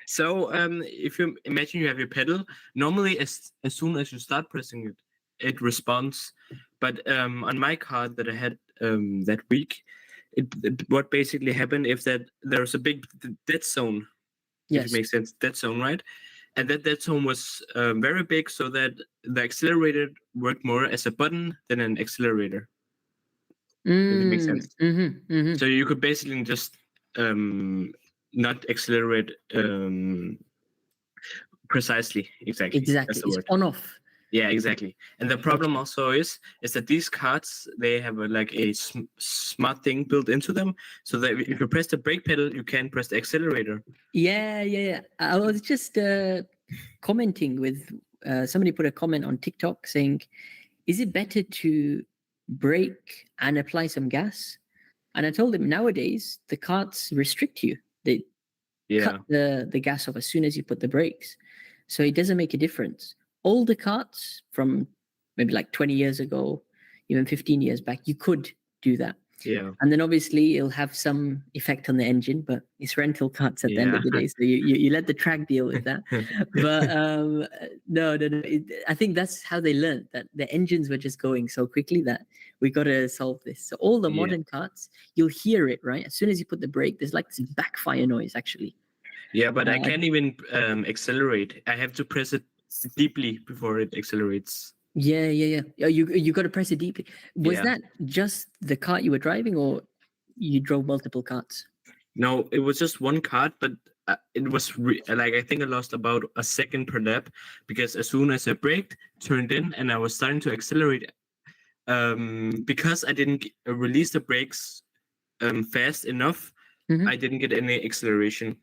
So if you imagine you have your pedal, normally as soon as you start pressing it, it responds. But on my card that I had that week, what basically happened is that there's a big dead zone. Yes. If it makes sense, dead zone, right? And that dead zone was very big, so that the accelerator worked more as a button than an accelerator. If it makes sense. So you could basically just not accelerate precisely. Exactly. That's the It's word. on off. Yeah, exactly. And the problem also is that these cards, they have a smart thing built into them, so that if you press the brake pedal, you can press the accelerator. Yeah. I was just commenting with somebody put a comment on TikTok saying, is it better to brake and apply some gas? And I told him nowadays the carts restrict you. They cut the gas off as soon as you put the brakes. So it doesn't make a difference. Older carts from maybe like 20 years ago, even 15 years back, you could do that. Yeah. And then obviously it'll have some effect on the engine, but it's rental carts at the end of the day. So you let the track deal with that. But no. I think that's how they learned that the engines were just going so quickly that we got to solve this. So all the modern carts, you'll hear it, right? As soon as you put the brake, there's like this backfire noise actually. Yeah, but I can't even accelerate. I have to press it deeply before it accelerates. Yeah. You got to press it deeply. Was that just the cart you were driving, or you drove multiple carts? No, it was just one cart, but it was I think I lost about a second per lap, because as soon as I braked, turned in, and I was starting to accelerate, because I didn't release the brakes fast enough, I didn't get any acceleration.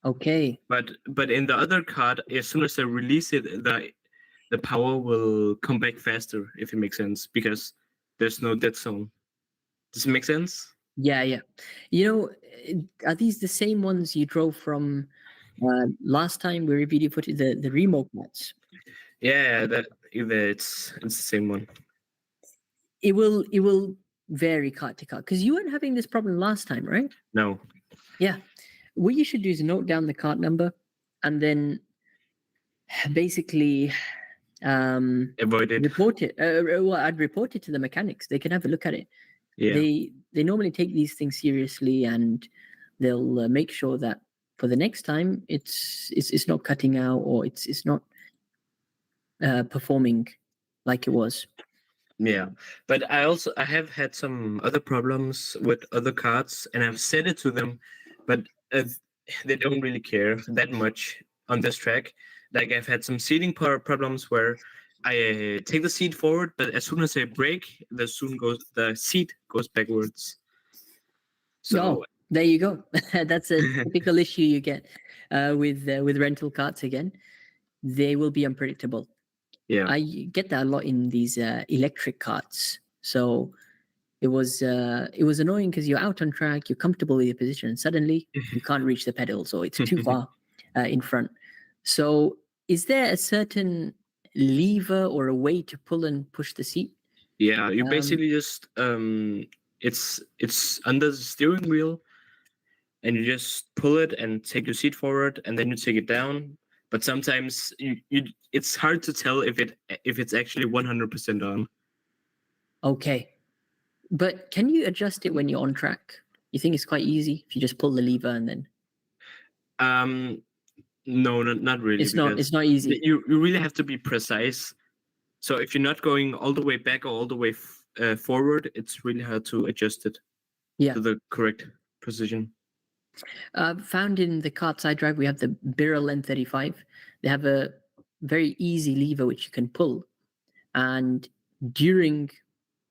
Okay. But in the other cart, as soon as I release it, the power will come back faster, if it makes sense, because there's no dead zone. Does it make sense? Yeah. You know, are these the same ones you drove from last time we reviewed footage, the remote carts? Yeah, it's the same one. It will vary cart to cart, because you weren't having this problem last time, right? No. Yeah. What you should do is note down the cart number, and then basically avoid it. Report it. Well, I'd report it to the mechanics. They can have a look at it. Yeah. They normally take these things seriously, and they'll make sure that for the next time it's not cutting out, or it's not performing like it was. Yeah, but I have had some other problems with other carts, and I've said it to them, but they don't really care that much on this track. Like, I've had some seating problems where I take the seat forward, but as soon as I brake, the seat goes backwards. So there you go. That's a typical issue you get with rental carts again. They will be unpredictable. Yeah, I get that a lot in these electric carts. So it was annoying because you're out on track, you're comfortable with your position, and suddenly you can't reach the pedals, or it's too far in front. So is there a certain lever or a way to pull and push the seat? Yeah, you basically just it's under the steering wheel, and you just pull it and take your seat forward, and then you take it down. But sometimes it's hard to tell if it's actually 100% on. Okay. But can you adjust it when you're on track? You think it's quite easy if you just pull the lever and then? No, not really. It's not easy. You really have to be precise. So if you're not going all the way back or all the way forward, it's really hard to adjust it to the correct position. Found in the karts I drive, we have the Birrell N35. They have a very easy lever which you can pull, and during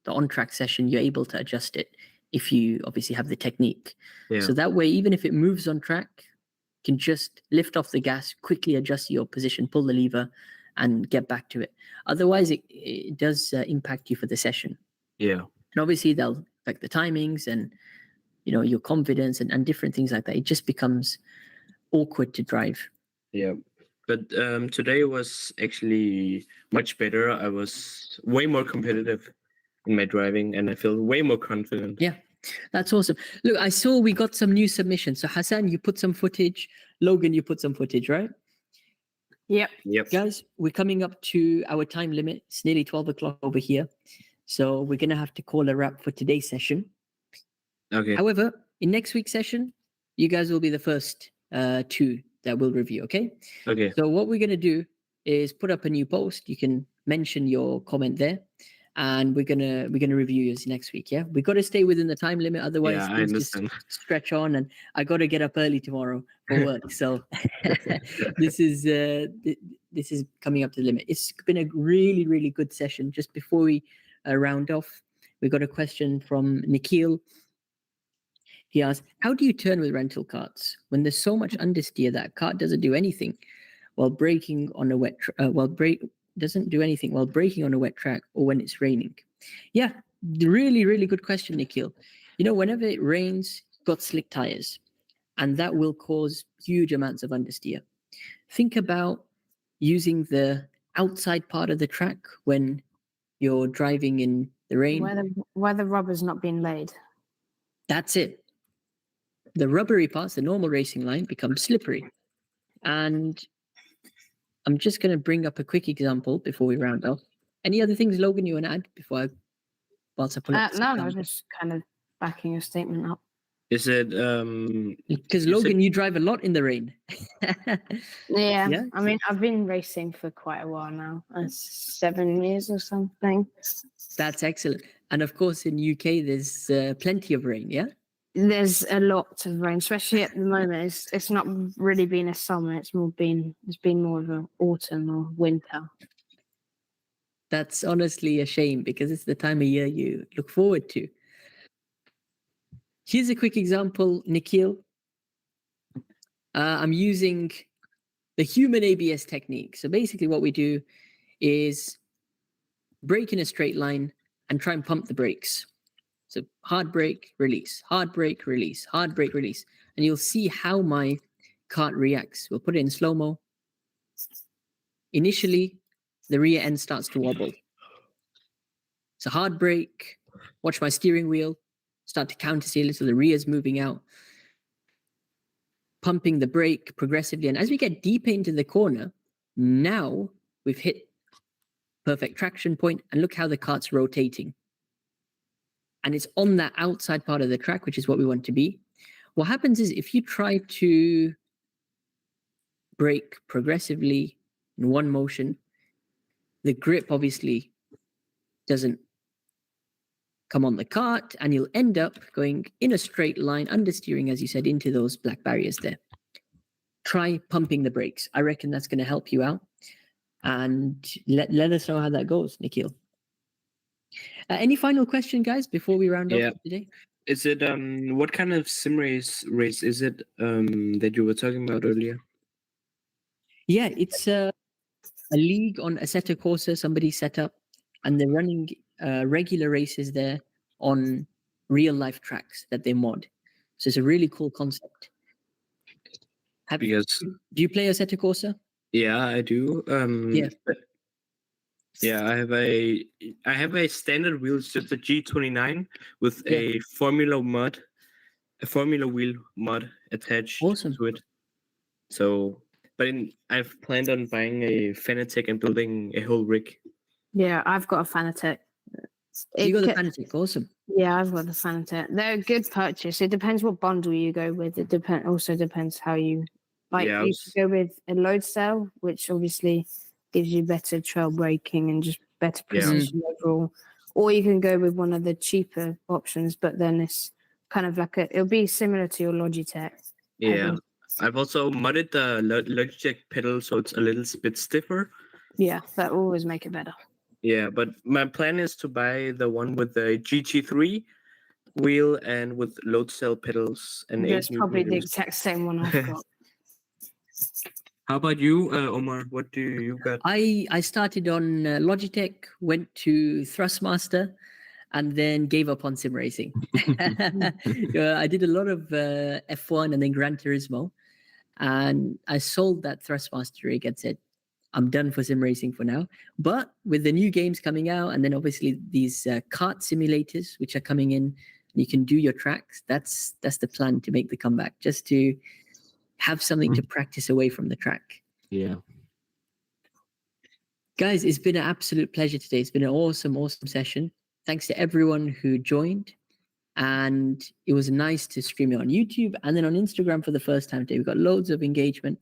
the on-track session, you're able to adjust it if you obviously have the technique. Yeah. So that way, even if it moves on track, you can just lift off the gas, quickly adjust your position, pull the lever, and get back to it. Otherwise, it does impact you for the session. Yeah. And obviously, they'll affect the timings and your confidence and different things like that. It just becomes awkward to drive. Yeah. But today was actually much better. I was way more competitive in my driving, and I feel way more confident. Yeah, that's awesome. Look, I saw we got some new submissions. So Hassan, you put some footage. Logan, you put some footage, right? Yep. Guys, we're coming up to our time limit. It's nearly 12 o'clock over here. So we're going to have to call a wrap for today's session. Okay. However, in next week's session, you guys will be the first two that we'll review, okay? Okay. So what we're going to do is put up a new post. You can mention your comment there, and we're gonna review yours next week. Yeah, we got to stay within the time limit, otherwise I things understand. just stretch on, and I got to get up early tomorrow for work. So this is coming up to the limit. It's been a really, really good session. Just before we round off, we got a question from Nikhil. He asked, how do you turn with rental karts when there's so much understeer that a kart doesn't do anything while braking on a wet doesn't do anything while braking on a wet track or when it's raining? Yeah, really, really good question, Nikhil. Whenever it rains, you've got slick tires, and that will cause huge amounts of understeer. Think about using the outside part of the track when you're driving in the rain. Where the rubber's not being laid. That's it. The rubbery parts, the normal racing line, becomes slippery. And I'm just going to bring up a quick example before we round off. Any other things, Logan, you want to add whilst I pull up? No, just kind of backing your statement up. Is it because Logan, you drive a lot in the rain. Yeah, I mean, I've been racing for quite a while now, 7 years or something. That's excellent. And of course, in UK, there's plenty of rain. Yeah. There's a lot of rain, especially at the moment. It's not really been a summer. It's been more of an autumn or winter. That's honestly a shame because it's the time of year you look forward to. Here's a quick example, Nikhil. I'm using the human ABS technique. So basically what we do is brake in a straight line and try and pump the brakes. So hard brake, release, hard brake, release, hard brake, release. And you'll see how my kart reacts. We'll put it in slow-mo. Initially, the rear end starts to wobble. So hard brake, watch my steering wheel, start to countersteer so the rear's moving out. Pumping the brake progressively. And as we get deeper into the corner, now we've hit perfect traction point, and look how the kart's rotating. And it's on that outside part of the track, which is what we want to be. What happens is if you try to brake progressively in one motion, the grip obviously doesn't come on the kart, and you'll end up going in a straight line, understeering, as you said, into those black barriers there. Try pumping the brakes. I reckon that's going to help you out. And let us know how that goes, Nikhil. Any final question, guys, before we round off today? Is it what kind of sim race is it that you were talking about earlier? Yeah, it's a league on Assetto Corsa somebody set up, and they're running regular races there on real life tracks that they mod. So it's a really cool concept. Do you play Assetto Corsa? Yeah, I do. Yeah, I have a standard wheel, it's just a G29 with a Formula wheel mod attached to it. So, but I've planned on buying a Fanatec and building a whole rig. Yeah, I've got a Fanatec. You got a Fanatec, awesome. Yeah, I've got the Fanatec. They're a good purchase. It depends what bundle you go with. It also depends how you like. Yeah, I You was- could go with a load cell, which obviously gives you better trail braking and just better Yeah. precision overall. Or you can go with one of the cheaper options, but then it's kind of like it'll be similar to your Logitech. Yeah. pedal. I've also modded the Logitech pedal so it's a little bit stiffer. Yeah, that will always make it better. Yeah, but my plan is to buy the one with the GT3 wheel and with load cell pedals and That's 8 probably the newton-meters. exact same one I've got. How about you, Omar? What do you got? I started on Logitech, went to Thrustmaster, and then gave up on sim racing. I did a lot of F1 and then Gran Turismo, and I sold that Thrustmaster rig and said, I'm done for sim racing for now. But with the new games coming out, and then obviously these kart simulators which are coming in, you can do your tracks. That's the plan to make the comeback, just to have something to practice away from the track. Yeah. Guys, it's been an absolute pleasure today. It's been an awesome session. Thanks to everyone who joined. And it was nice to stream it on YouTube and then on Instagram for the first time today. We've got loads of engagement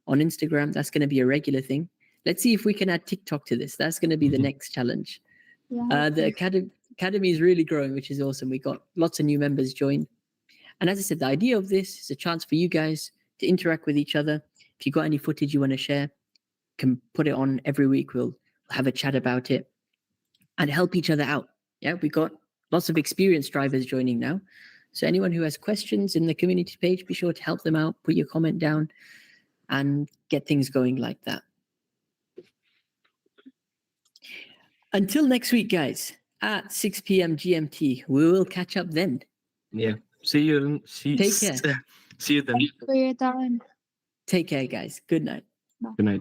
on Instagram. That's going to be a regular thing. Let's see if we can add TikTok to this. That's going to be the next challenge. Yeah, The academy is really growing, which is awesome. We got lots of new members join. And as I said, the idea of this is a chance for you guys to interact with each other. If you got any footage you want to share, can put it on every week. We'll have a chat about it and help each other out. Yeah, we got lots of experienced drivers joining now. So anyone who has questions in the community page, be sure to help them out, put your comment down and get things going like that. Until next week, guys, at 6 p.m. GMT, we will catch up then. Yeah. See you. Take care. See you then. for your time. Take care, guys. Good night. Good night.